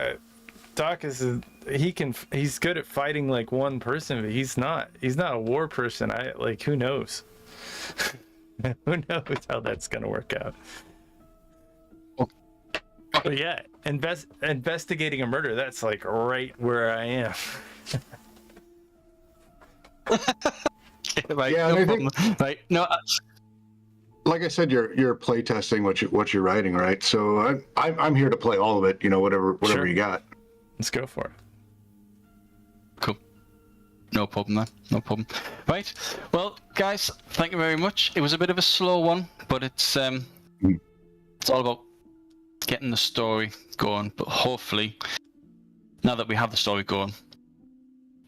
Doc is he's good at fighting like one person, but he's not a war person. Who knows? Who knows how that's gonna work out? But yeah, investigating a murder, that's like right where I am.
Okay. Right,
Yeah,
no
and I
problem. Right, no.
Like I said, you're play testing what you're writing, right? So I'm here to play all of it. Whatever
Sure.
you got.
Let's go for it.
Cool. No problem then. No problem. Right. Well, guys, thank you very much. It was a bit of a slow one, but it's all about getting the story going. But hopefully, now that we have the story going,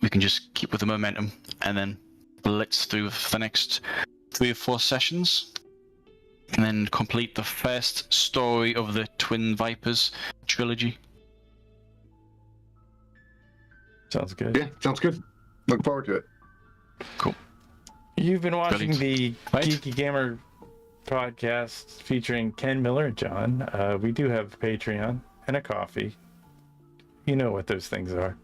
we can just keep with the momentum and then blitz through the next 3 or 4 sessions, and then complete the first story of the Twin Vipers trilogy.
Sounds good.
Yeah, sounds good. Look forward to it.
Cool.
You've been watching
Brilliant.
the
Right.
Geeky Gamer podcast featuring Ken Miller and John. We do have a Patreon and a coffee. You know what those things are.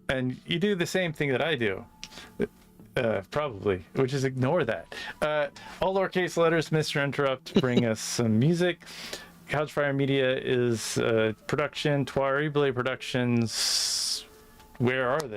And you do the same thing that I do. Probably, which is ignore that. All lowercase letters, Mr. Interrupt, bring us some music. Couchfire Media is production. Tuaribile Productions. Where are they?